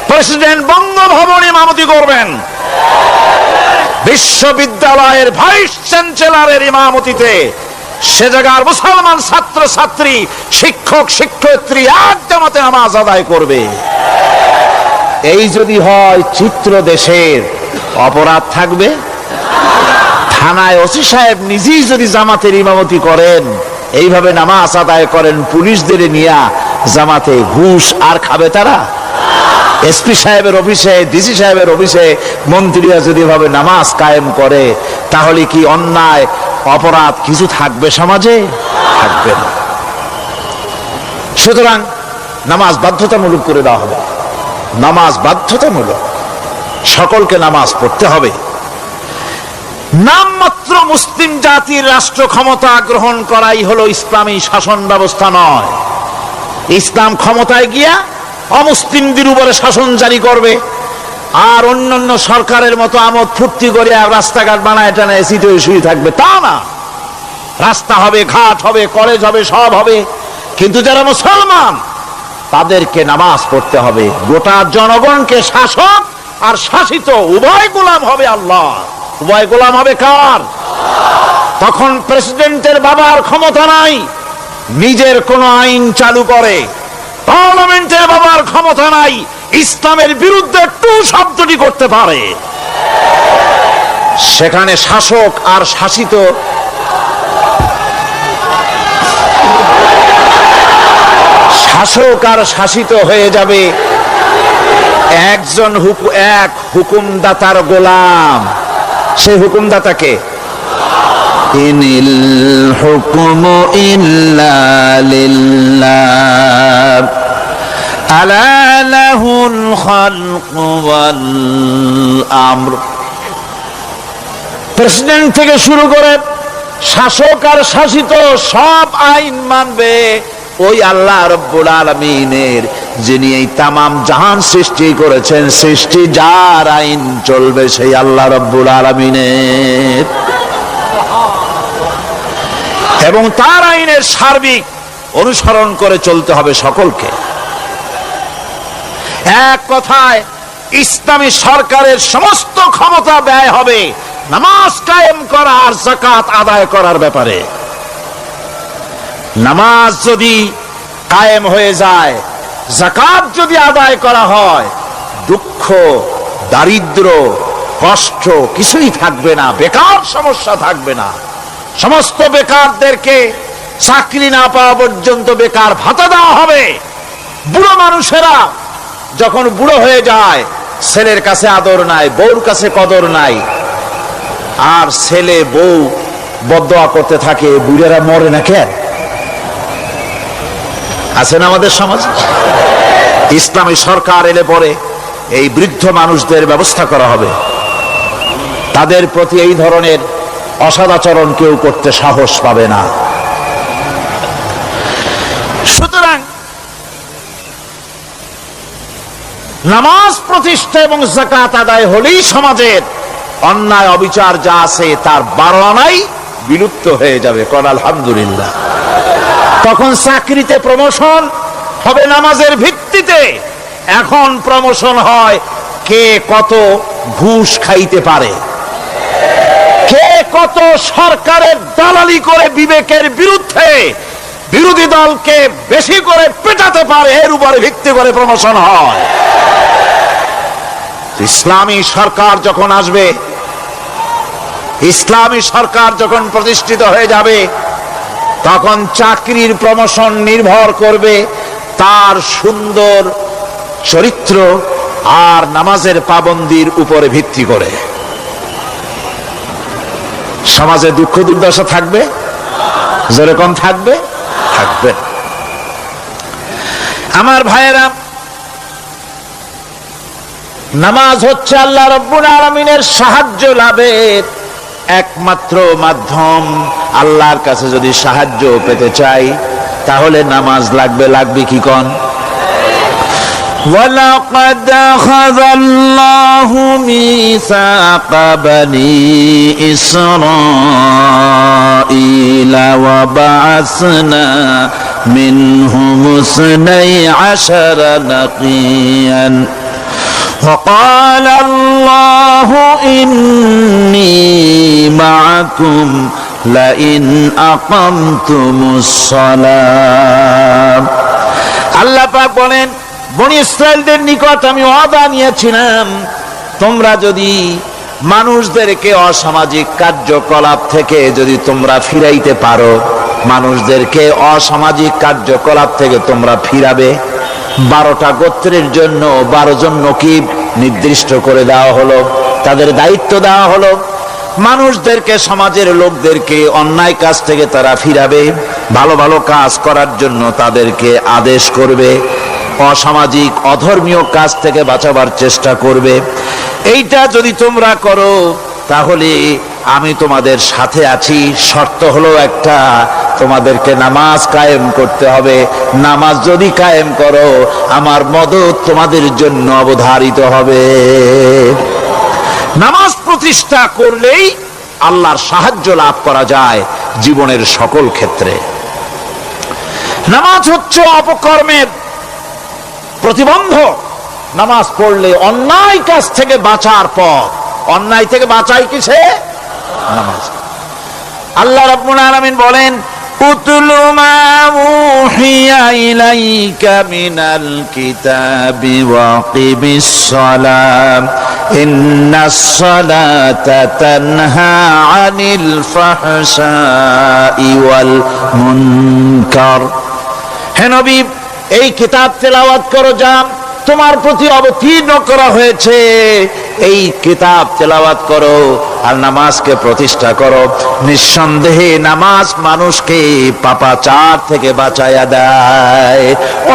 প্রেসিডেন্ট বঙ্গভবনে ইমামতি করবেন, বিশ্ববিদ্যালয়ের ভাইস চ্যান্সেলরের ইমামতিতে সে জায়গার মুসলমান ছাত্র ছাত্রী, শিক্ষক শিক্ষয়িত্রী এক জামাতে নামাজ আদায় করবে। এই যদি হয় চিত্র দেশের, অপরাধ থাকবে? থানায় ওসি সাহেব নিজেই যদি জামাতের ইমামতি করেন, এইভাবে নামাজ আদায় করেন পুলিশদের নিয়ে জামাতে, ঘুষ আর খাবে তারা? এসপি সাহেবের অফিসে, ডিসি সাহেবের অফিসে মন্ত্রীরা যদি ভাবে নামাজ কায়েম করে, তাহলে কি অন্যায় অপরাধ কিছু থাকবে সমাজে? থাকবে না। সুতরাং নামাজ বাধ্যতামূলক করে দেওয়া হবে। নামাজ বাধ্যতামূলক, সকলকে নামাজ পড়তে হবে। নামমাত্র মুসলিম জাতির রাষ্ট্র ক্ষমতা গ্রহণ করাই হলো ইসলামী শাসন ব্যবস্থা নয়। ইসলাম ক্ষমতায় গিয়া অমুসলিমদের উপরে শাসন জারি করবে, আর অন্যান্য সরকারের মতো আমোদ ফুর্তি করে রাস্তাঘাট বানায় টানা এসিতে শুয়ে থাকবে, তা না। রাস্তা হবে, ঘাট হবে, কলেজ হবে, সব হবে, কিন্তু যারা মুসলমান তাদেরকে নামাজ পড়তে হবে। গোটা জনগণকে শাসক আর শাসিত উভয় গোলাম হবে আল্লাহ, উভয় গোলাম হবে কার? তখন প্রেসিডেন্টের বাবার ক্ষমতা নাই নিজের কোন আইন চালু করে, পার্লামেন্টের বাবার ক্ষমতা নাই ইসলামের বিরুদ্ধে টু শব্দটি করতে পারে। সেখানে শাসক আর শাসিত হয়ে যাবে একজন এক হুকুমদাতার গোলাম। সেই হুকুমদাতাকে ইনিল হুকুমু ইল্লা লিল্লাহ আলা লাহুল খালকু ওয়াল আমর। প্রেসিডেন্ট থেকে শুরু করে শাসক আর শাসিত সব আইন মানবে ওই আল্লাহ রব্বুল আলামিনের, যিনি এই তামাম জাহান সৃষ্টি করেছেন। সৃষ্টি যার আইন চলবে সেই আল্লাহ রব্বুল আলামিনের, এবং তার আইনের সার্বিক অনুসরণ করে চলতে হবে সকলকে। এক কথায় ইসলামী সরকারের সমস্ত ক্ষমতা ব্যয় হবে নামাজ কায়েম করা আর যাকাত আদায় করার ব্যাপারে। নামাজ যদি কায়েম হয়ে যায়, যাকাত যদি আদায় করা হয়, দুঃখ, দারিদ্র, কষ্ট কিছুই থাকবে না, বেকার সমস্যা থাকবে না। সমস্ত বেকারদেরকে চাকরি না পাওয়া পর্যন্ত বেকার ভাতা দেওয়া হবে। বুড়ো মানুষেরা যখন বুড়ো হয়ে যায়, ছেলের কাছে আদর নাই, বউর কাছে কদর নাই, আর ছেলে বউ বদদোয়া করতে থাকে, বুড়েরা মরে না কেন? আছে না আমাদের সমাজ? ইসলামী সরকার এলে পরে এই বৃদ্ধ মানুষদের ব্যবস্থা করা হবে, তাদের প্রতি এই ধরনের অসদাচরণ কেউ করতে সাহস পাবে না। সুতরাং নামাজ প্রতিষ্ঠা এবং যাকাত আদায় হলেই সমাজের অন্যায় অবিচার যা আছে তার 12 আনাই বিলুপ্ত হয়ে যাবে। কোন আলহামদুলিল্লাহ। তখন চাকরিতে প্রমোশন হবে নামাজের ভিত্তিতে। এখন প্রমোশন হয় কে কত ঘুষ খাইতে পারে, কে কত সরকারের দালালি করে বিবেকের বিরুদ্ধে বিরোধী দলকে বেশি করে পেটাতে পারে, এর উপরে ভিত্তি করে প্রমোশন হয়। ইসলামী সরকার যখন আসবে, ইসলামী সরকার যখন প্রতিষ্ঠিত হয়ে যাবে, তখন চাকরির প্রমোশন নির্ভর করবে তার সুন্দর চরিত্র আর নামাজের পাবন্দির উপরে ভিত্তি করে। সমাজে দুঃখ দুর্দশা থাকবে, যেরকম থাকবে থাকবে। আমার ভাইয়েরা, নামাজ হচ্ছে আল্লাহ রাব্বুল আলামিনের সাহায্য লাভের একমাত্র মাধ্যম। আল্লাহর কাছে যদি সাহায্য পেতে চাই তাহলে নামাজ লাগবে। লাগবে কি কোন? وَلَقَدْ أَخَذَ اللَّهُ مِيثَاقَ بَنِي إِسْرَائِيلَ وَبَعَثْنَا مِنْهُمُ 12 نَقِيًّا وَقَالَ اللَّهُ إِنِّي مَعَكُمْ لَئِنْ أَقَمْتُمُ الصَّلَاةَ। আল্লাহ পাক বলেন, বনি ইসরাইলদের নিকট আমি ওয়াদা নিয়েছিলাম, তোমরা যদি মানুষদেরকে অসামাজিক কার্যকলাপ থেকে যদি তোমরা ফিরাইতে পারো, মানুষদেরকে অসামাজিক কার্যকলাপ থেকে তোমরা ফিরাবে। 12টা গোত্রের জন্য 12 জন নকিব নির্দিষ্ট করে দেওয়া হলো, তাদের দায়িত্ব দেওয়া হলো। মানুষদেরকে, সমাজের লোকদেরকে অন্যায় কাজ থেকে তারা ফিরাবে, ভালো ভালো কাজ করার জন্য তাদেরকে আদেশ করবে, অসামাজিক অধর্মীয় কাজ থেকে বাঁচাবার চেষ্টা করবে। এইটা যদি তোমরা করো তাহলে আমি তোমাদের সাথে আছি। শর্ত হলো একটা, তোমাদেরকে নামাজ কায়েম করতে হবে। নামাজ যদি কায়েম করো আমার মদদ তোমাদের জন্য অবধারিত হবে। নামাজ প্রতিষ্ঠা করলেই আল্লাহর সাহায্য লাভ করা যায় জীবনের সকল ক্ষেত্রে। নামাজ হচ্ছে অপকর্মের প্রতিবন্ধক। নামাজ পড়লে অন্যায় কাজ থেকে বাঁচার পথ। অন্যায় থেকে বাঁচায় কিসে? নামাজ। আল্লাহ রাব্বুল আলামিন বলেন, উতলু মা উহিয়া ইলাইকা মিনাল কিতাবি ওয়াকিমিস সালাম ইন্নাস সালাতা তানহা আনিল ফাহশাই ওয়াল মুনকার। হে নবী, এই কিতাব তেলাওয়াত করো যা তোমার প্রতি অবতীর্ণ করা হয়েছে, এই কিতাব তেলাওয়াত করো আর নামাজকে প্রতিষ্ঠা করো। নিঃসন্দেহে নামাজ মানুষকে পাপাচার থেকে বাঁচায়া দেয়।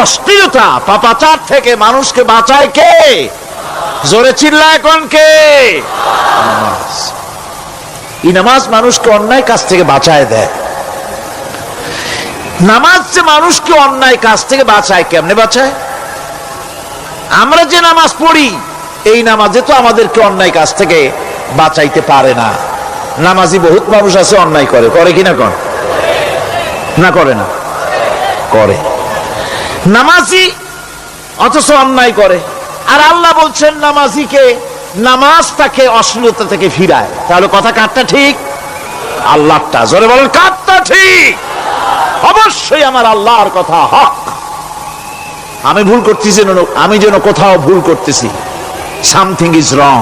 অশ্লীলতা পাপাচার থেকে মানুষকে বাঁচায় কে? জোরে চিল্লায় কোন কে? নামাজ। এই নামাজ মানুষকে অন্যায় কাজ থেকে বাঁচায় দেয়। নামাজ যে মানুষকে অন্যায় কাজ থেকে বাঁচায়, কেমনে বাঁচায়? আমরা যে নামাজ পড়ি, এই নামাজে তো আমাদেরকে অন্যায় কাজ থেকে বাঁচাইতে পারে না। নামাজি বহুত মানুষ আছে অন্যায় করে, করে কিনা কর না? করে না? করে। নামাজি অথচ অন্যায় করে। আর আল্লাহ বলছেন নামাজিকে, নামাজ তাকে অশ্লীলতা থেকে ফিরায়। তাহলে কথা কারটা ঠিক? আল্লাহটা। জোরে বলেন, কারটা ঠিক? অবশ্যই আমার আল্লাহর কথা হক। আমি ভুল করতেছি, আমি যেন কোথাও ভুল করতেছি, সামথিং ইজ রং,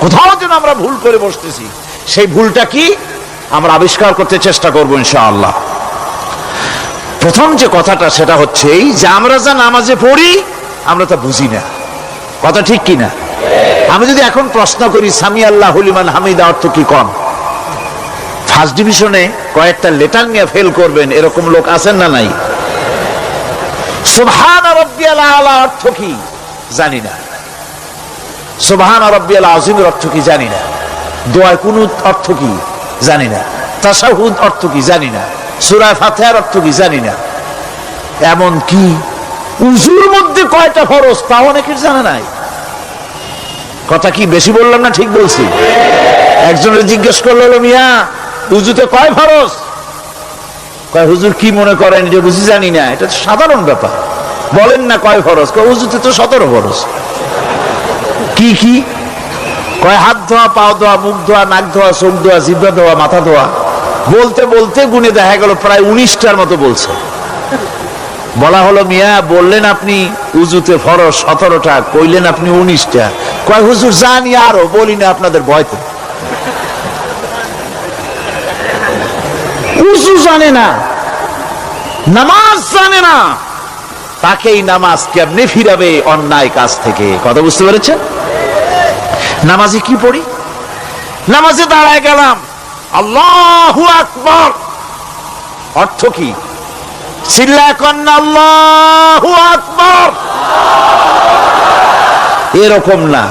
কোথাও যেন আমরা ভুল করে বসতেছি, সেই ভুলটা কি আমরা আবিষ্কার করতে চেষ্টা করবো ইনশাআল্লাহ। প্রথম যে কথাটা সেটা হচ্ছে এই যে আমরা যা নামাজে পড়ি আমরা তা বুঝি না। কথা ঠিক কিনা? আমি যদি এখন প্রশ্ন করি সামি আল্লাহু লিমান হামিদা অর্থ কি, কন? ফার্স্ট ডিভিশনে কয়েকটা লেটার নিয়ে ফেল করবেন এরকম লোক আছেন না নাই? সুবহান রাব্বিয়াল আলা অর্থ কি জানি না। সুবহান রাব্বিয়াল আযীমের অর্থ কি জানি না। দোয়া কুনুত অর্থ কি জানি না। তাশাহুদ অর্থ কি জানি না। সূরা ফাতিহার অর্থ কি জানি না। এমন কি উযুর মধ্যে কয়টা ফরজ তা অনেকের জানা নাই। কথা কি বেশি বললাম না ঠিক বলছি? একজনের জিজ্ঞেস করলো, মিয়া উযুতে কয় ফরজ? কয় হুজুর কি মনে করেন এটা বুঝি জানি না, এটা সাধারণ ব্যাপার, বলেন না কয় ফরজ? কয় উযুতে তো 17 ফরজ। কি কি? কয় হাত ধোয়া, পাও ধোয়া, মুখ ধোয়া, নাক ধোয়া, চোখ ধোয়া, জিহ্বা ধোয়া, মাথা ধোয়া। বলতে বলতে গুনে দেখা গেল প্রায় 19টার মতো বলছে। বলা হলো, মিয়া বললেন আপনি উযুতে ফরজ 17টা, কইলেন আপনি 19টা। কয় হুজুর জানি আরো, বলি না আপনাদের ভয়তে। উযু জানে না, নামাজ জানে না, তাকেই নামাজ কেমনে ফিরাবে অন্যায় কাজ থেকে? কথা বুঝতে পেরেছেন? নামাজে কি পড়ি? নামাজে দাঁড়ায় গেলাম, আল্লাহু আকবার অর্থ কি? চিল্লায় কন্না আল্লাহু আকবার। এরকম না,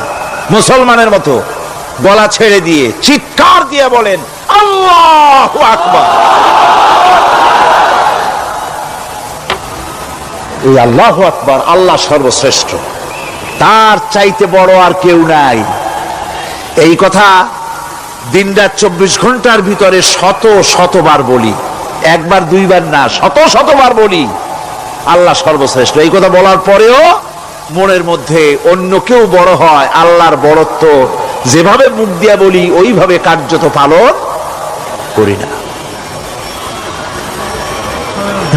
মুসলমানের মতো গলা ছেড়ে দিয়ে চিৎকার দিয়ে বলেন আল্লাহু আকবার। এই আল্লাহু আকবার, আল্লাহ সর্বশ্রেষ্ঠ, তার চাইতে বড় আর কেউ নাই। এই কথা দিনরাত 24 ঘন্টার ভিতরে শত শতবার বলি, একবার দুইবার না, শত শতবার বলি আল্লাহ সর্বশ্রেষ্ঠ। এই কথা বলার পরেও মনের মধ্যে অন্য কেউ বড় হয়, আল্লাহর বড়ত্ব যেভাবে মুখ দিয়া বলি ওইভাবে কার্যত পালন করি না।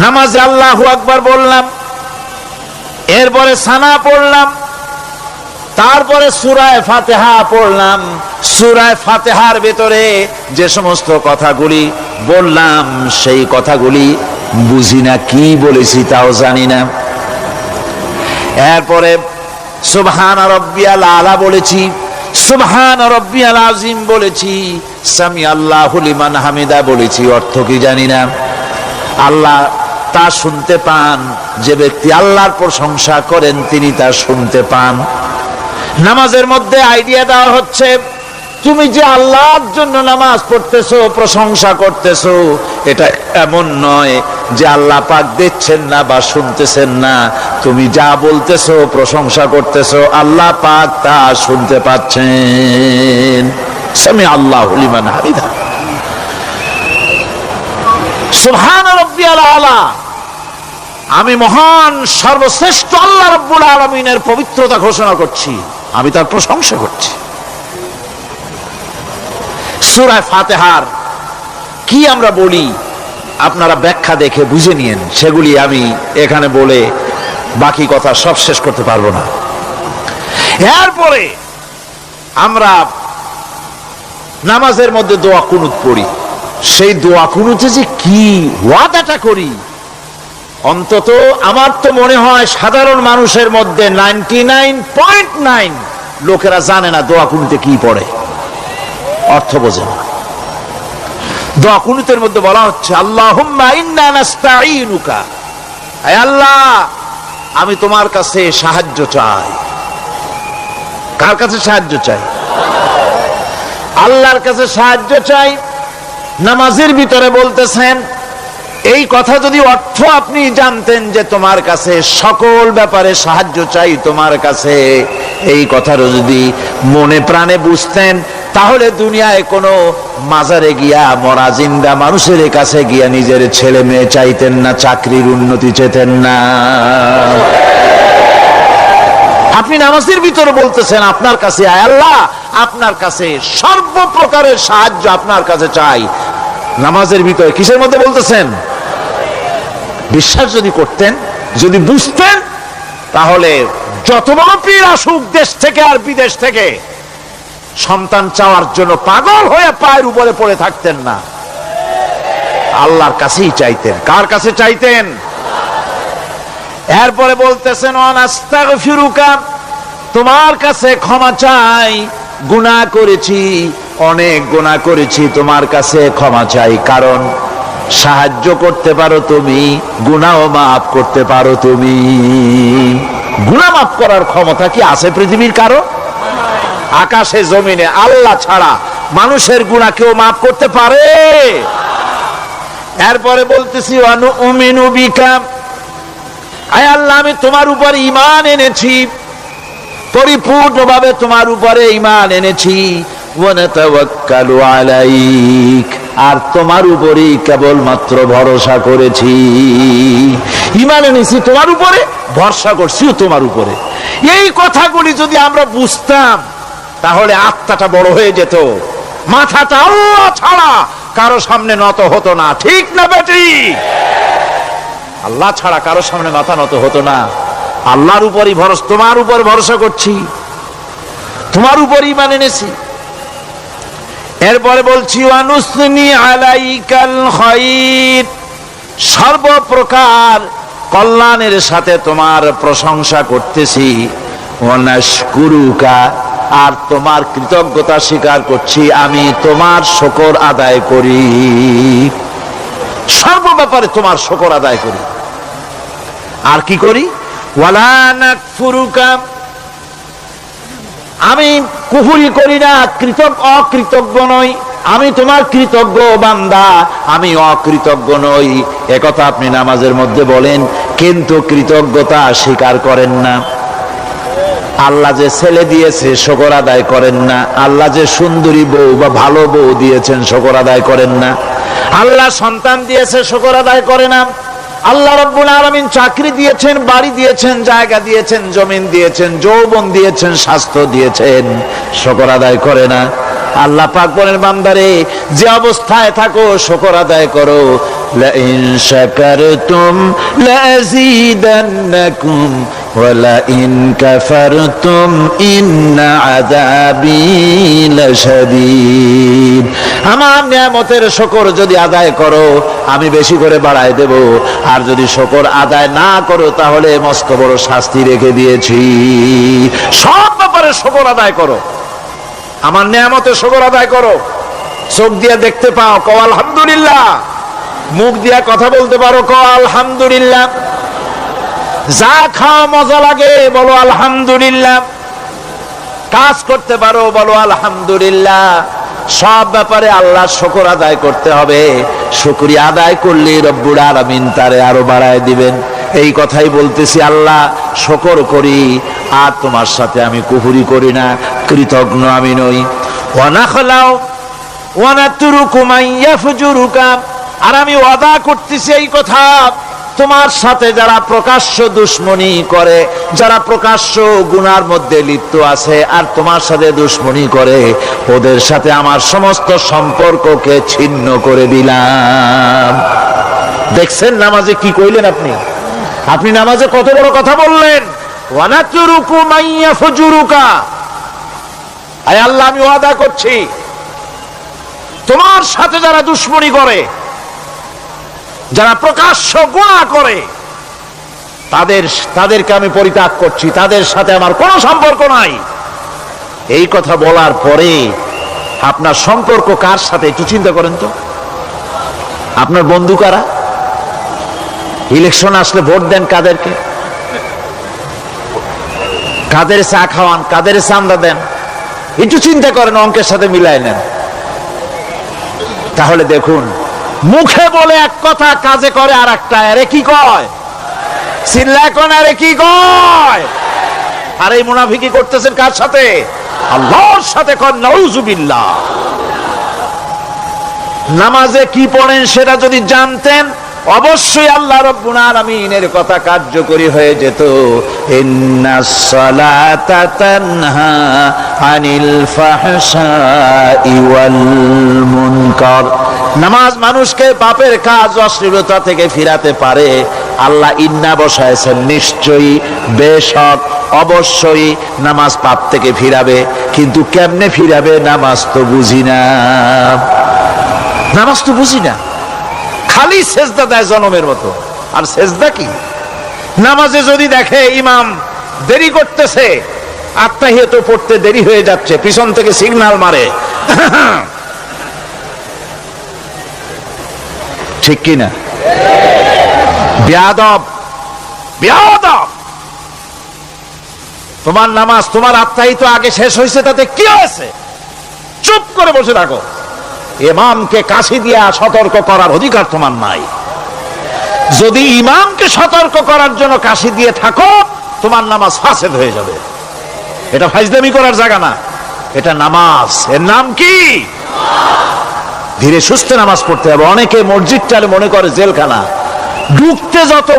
নামাজে আল্লাহু আকবার বললাম, এরপরে সানা পড়লাম, তারপরে সূরা ফাতিহা পড়লাম। সূরা ফাতিহার ভেতরে যে সমস্ত কথাগুলি বললাম সেই কথাগুলি বুঝি না, কি বলেছি তাও জানি না। এরপরে সুবহান রাব্বিয়াল আলা বলেছি, সুবহান রাব্বিয়াল আযীম বলেছি, সামি আল্লাহু লিমান হামিদা বলেছি, অর্থ কি জানি না। আল্লাহ তা শুনতে পান, যে ব্যক্তি আল্লাহর প্রশংসা করেন তিনি তা শুনতে পান। নামাজের মধ্যে আইডিয়া দেওয়া হচ্ছে, তুমি যে আল্লাহর জন্য নামাজ পড়তেছো, প্রশংসা করতেছো, এটা এমন নয় যে আল্লাহ পাক দেখছেন না বা শুনতেছেন না। তুমি যা বলতেছো, প্রশংসা করতেছো, আল্লাহ পাক তা শুনতে পাচ্ছেন। সামি আল্লাহু লিমান হামিদা। সুবহান রাব্বিয়াল আলা, আমি মহান সর্বশ্রেষ্ঠ আল্লাহ রাব্বুল আলামিনের পবিত্রতা ঘোষণা করছি, আমি তার প্রশংসা করছি। সূরা ফাতিহার কি আমরা বলি আপনারা ব্যাখ্যা দেখে বুঝে নিয়েন, সেগুলি আমি এখানে বলে বাকি কথা সব শেষ করতে পারবো না। এরপরে আমরা নামাজের মধ্যে দোয়া কুনুত পড়ি। সেই দোয়া কুনুতে যে কি ওয়াদাটা করি, অন্তত আমার তো মনে হয় সাধারণ মানুষের মধ্যে 99.9 লোকেরা জানে না দোয়া কুনুতে কি পড়ে, অর্থ বোঝে না। দোয়া কুনুতের মধ্যে বলা হচ্ছে আল্লাহুম্মা ইন্না নাস্তাঈনুকা, হে আল্লাহ আমি তোমার কাছে সাহায্য চাই। কার কাছে সাহায্য চাই? আল্লাহর কাছে সাহায্য চাই। নামাজের ভিতরে বলতেছেন, এই কথা যদি অর্থ আপনি জানতেন যে তোমার কাছে সকল ব্যাপারে সাহায্য চাই তোমার কাছে, এই কথাটা যদি মনে প্রাণে বুঝতেন, তাহলে দুনিয়ায় কোনো মাজারে গিয়া মরা জিন্দা মানুষের কাছে গিয়া নিজের ছেলে মেয়ে চাইতেন না, চাকরির উন্নতি চেতেন না। আপনি নামাজের ভিতরে বলতেছেন আপনার কাছে, আয় আল্লাহ আপনার কাছে সর্বপ্রকারের সাহায্য আপনার কাছে চাই। নামাজের ভিতরে কিসের মধ্যে বলতেছেন? বিশ্বাস যদি করতেন, যদি বুঝতেন, তাহলে যত বড় পীর আসুক দেশ থেকে আর বিদেশ থেকে, সন্তান চাওয়ার জন্য পাগল হয়ে পায়ের উপরে পড়ে থাকতেন না, আল্লাহর কাছেই চাইতেন। কার কাছে চাইতেন? এরপরে বলতেছেন আস্তাগফিরুকা, তোমার কাছে ক্ষমা চাই, গুনাহ করেছি, অনেক গুনাহ করেছি, তোমার কাছে ক্ষমা চাই, কারণ সাহায্য করতে পারো তুমি, গুনাহ মাফ করতে পারো তুমি। গুনাহ মাফ করার ক্ষমতা কি আছে পৃথিবীর কারো? আকাশে জমিনে আল্লাহ ছাড়া মানুষের গুনাহ কেউ মাফ করতে পারে? এরপরে বলতেছি অনুমিনু বিকা, আয় আল্লাহ আমি তোমার উপর ঈমান এনেছি, পরিপূর্ণভাবে তোমার উপরে ঈমান এনেছি। ওয়া নাতাওয়াক্কালু আলাইক, আর তোমার উপরেই কেবলমাত্র ভরসা করেছি। ঈমান এনেছি তোমার উপরে, ভরসা করছিও তোমার উপরে। এই কথাগুলি যদি আমরা বুঝতাম, তাহলে আত্মাটা বড় হয়ে যেত, মাথাটা আল্লাহ ছাড়া কারো সামনে নত হতো না। ঠিক না বেটি? আল্লাহ ছাড়া কারো সামনে মাথা নত হতো না। আল্লাহর উপরই ভরসা, তোমার উপর ভরসা করছি, তোমার উপর ঈমান এনেছি। এরপরে বলছি ওয়ানুসনি আলাইকাল খায়র, সর্বপ্রকার কল্যাণের সাথে তোমার প্রশংসা করতেছি। ওয়ানাশকুরুকা, আর তোমার কৃতজ্ঞতা স্বীকার করছি, আমি তোমার শুকর আদায় করি, সর্ব ব্যাপারে তোমার শুকর আদায় করি। আর কি করি? ওয়ালা নাকফুরুকা, আমি কুফরি করি না, অকৃতজ্ঞ নই, আমি তোমার কৃতজ্ঞ বান্দা, আমি অকৃতজ্ঞ নই। একথা আপনি নামাজের মধ্যে বলেন, কিন্তু কৃতজ্ঞতা স্বীকার করেন না। আল্লাহ যে ছেলে দিয়েছে শুকর আদায় করেন না, আল্লাহ যে সুন্দরী বউ বা ভালো বউ দিয়েছেন শুকর আদায় করেন না, আল্লাহ সন্তান দিয়েছে শুকর আদায় করে না, আল্লাহ রাব্বুল আলামিন চাকরি দিয়েছেন, বাড়ি দিয়েছেন, জায়গা দিয়েছেন, জমিন দিয়েছেন, যৌবন দিয়েছেন, স্বাস্থ্য দিয়েছেন, শুকর আদায় করে না। আল্লাহ পাক বলেন, বান্দারে যে অবস্থায় থাকো শুকর আদায় করো। লাইন শাকারতুম লাযীদান্নাকুম ওয়া লাইন কাফারতুম ইন্না আযাবী লাশাদীদ। আমার নিয়ামতের শুকর যদি আদায় করো, আমি বেশি করে বাড়ায় দেব, আর যদি শুকর আদায় না করো, তাহলে মস্ত বড় শাস্তি রেখে দিয়েছি। সব ব্যাপারে শুকর আদায় করো, আমার নিয়ামতের শুকর আদায় করো। চোখ দিয়ে দেখতে পাও, কও আলহামদুলিল্লাহ। মুখ দিয়া কথা বলতে পারো, কও আলহামদুলিল্লাহ। যা খাও মজা লাগে, বলো আলহামদুলিল্লাহ। কাজ করতে পারো, বলো আলহামদুলিল্লাহ। সব ব্যাপারে আল্লাহ শুকর আদায় করতে হবে। শুকরিয়া আদায় করলে রব্বুল আলামিন তারে আরো বাড়ায় দিবেন। এই কথাই বলতেছি, আল্লাহ শুকর করি, আর তোমার সাথে আমি কুফরি করি না, কৃতজ্ঞ আমি নই। ওয়া নাখলাউ ওয়া নাতরুকু মান ইয়াফজুরুকা, আর আমি ওয়াদা করতেছি এই কথা, তোমার সাথে যারা প্রকাশ্য দুশ্মনী করে, যারা প্রকাশ্য গুনার মধ্যে লিপ্ত আছে আর তোমার সাথে দুশ্মনী করে, ওদের সাথে আমার সমস্ত সম্পর্ককে ছিন্ন করে দিলাম। দেখছেন নামাজে কি কইলেন আপনি? আপনি নামাজে কত বড় কথা বললেন। ওয়ানাতুরুকু মাইয়া ফুজুরুকা, আয় আল্লাহ আমি ওয়াদা করছি তোমার সাথে যারা দুশ্মনী করে, যারা প্রকাশ্য গুনাহ করে, তাদেরকে আমি পরিত্যাগ করছি, তাদের সাথে আমার কোনো সম্পর্ক নাই। এই কথা বলার পরে আপনার সম্পর্ক কার সাথে একটু চিন্তা করেন তো। আপনার বন্ধু কারা? ইলেকশন আসলে ভোট দেন কাদেরকে? কাদের চা খাওয়ান, কাদের চান্দা দেন? একটু চিন্তা করেন, অঙ্কের সাথে মিলাই নেন। তাহলে দেখুন, মুখে বলে এক কথা, কাজে করে আর একটা। আরে কি কয়? চিল্লা কোন? আরে কি কয়? আর এই মুনাফিকি করতেছেন কার সাথে? আল্লাহর সাথে। কোন নাউজুবিল্লাহ। নামাজে কি পড়েন সেটা যদি জানতেন, অবশ্যই আল্লাহ রাব্বুল আলামিনের কথা কার্যকরী হয়ে যেত। ইন্নাস সালাতা তানহা আনিল ফাহশাই ওয়াল মুনকার। নামাজ মানুষকে পাপের কাজ, অশ্লীলতা থেকে ফিরাতে পারে। আল্লাহ ইন্না বসায়ছেন, নিশ্চয়ই, বেশক, অবশ্যই নামাজ পাপ থেকে ফিরাবে। কিন্তু কেমনে ফিরাবে নামাজ তো বুঝি না। নামাজ তো বুঝি না, খালি সেজদা দেয় জনমের মতো। আর সেজদা কি? নামাজে যদি দেখে ইমাম দেরি করতেছে, আত্তাহিয়াত পড়তে দেরি হয়ে যাচ্ছে, পিছন থেকে সিগন্যাল মারে, ঠিক কি না? বেয়াদব, বেয়াদব। তোমার নামাজ, তোমার আত্তাহিয়াত আগে শেষ হয়েছে, তাতে কি হয়েছে? চুপ করে বসে থাকো। ইমামকে কাশি দিয়া সতর্ক করার অধিকার তোমার নাই। যদি ইমামকে সতর্ক করার জন্য কাশি দিয়ে থাকো, তোমার নামাজ ফাসেদ হয়ে যাবে। এটা ফাজলামি করার জায়গা না, এটা নামাজ। এর নাম কি? ধীরে সুস্থে নামাজ পড়তে হবে। অনেকে মসজিদটারে মনে করে জেলখানা। ঢুকতে যত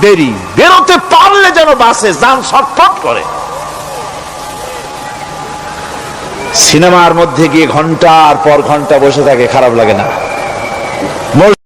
দেরি, বেরোতে পারলে যেন বাসে যান ছটফট করে। সিনেমার মধ্যে গিয়ে ঘন্টার পর ঘন্টা বসে থাকে, খারাপ লাগে না?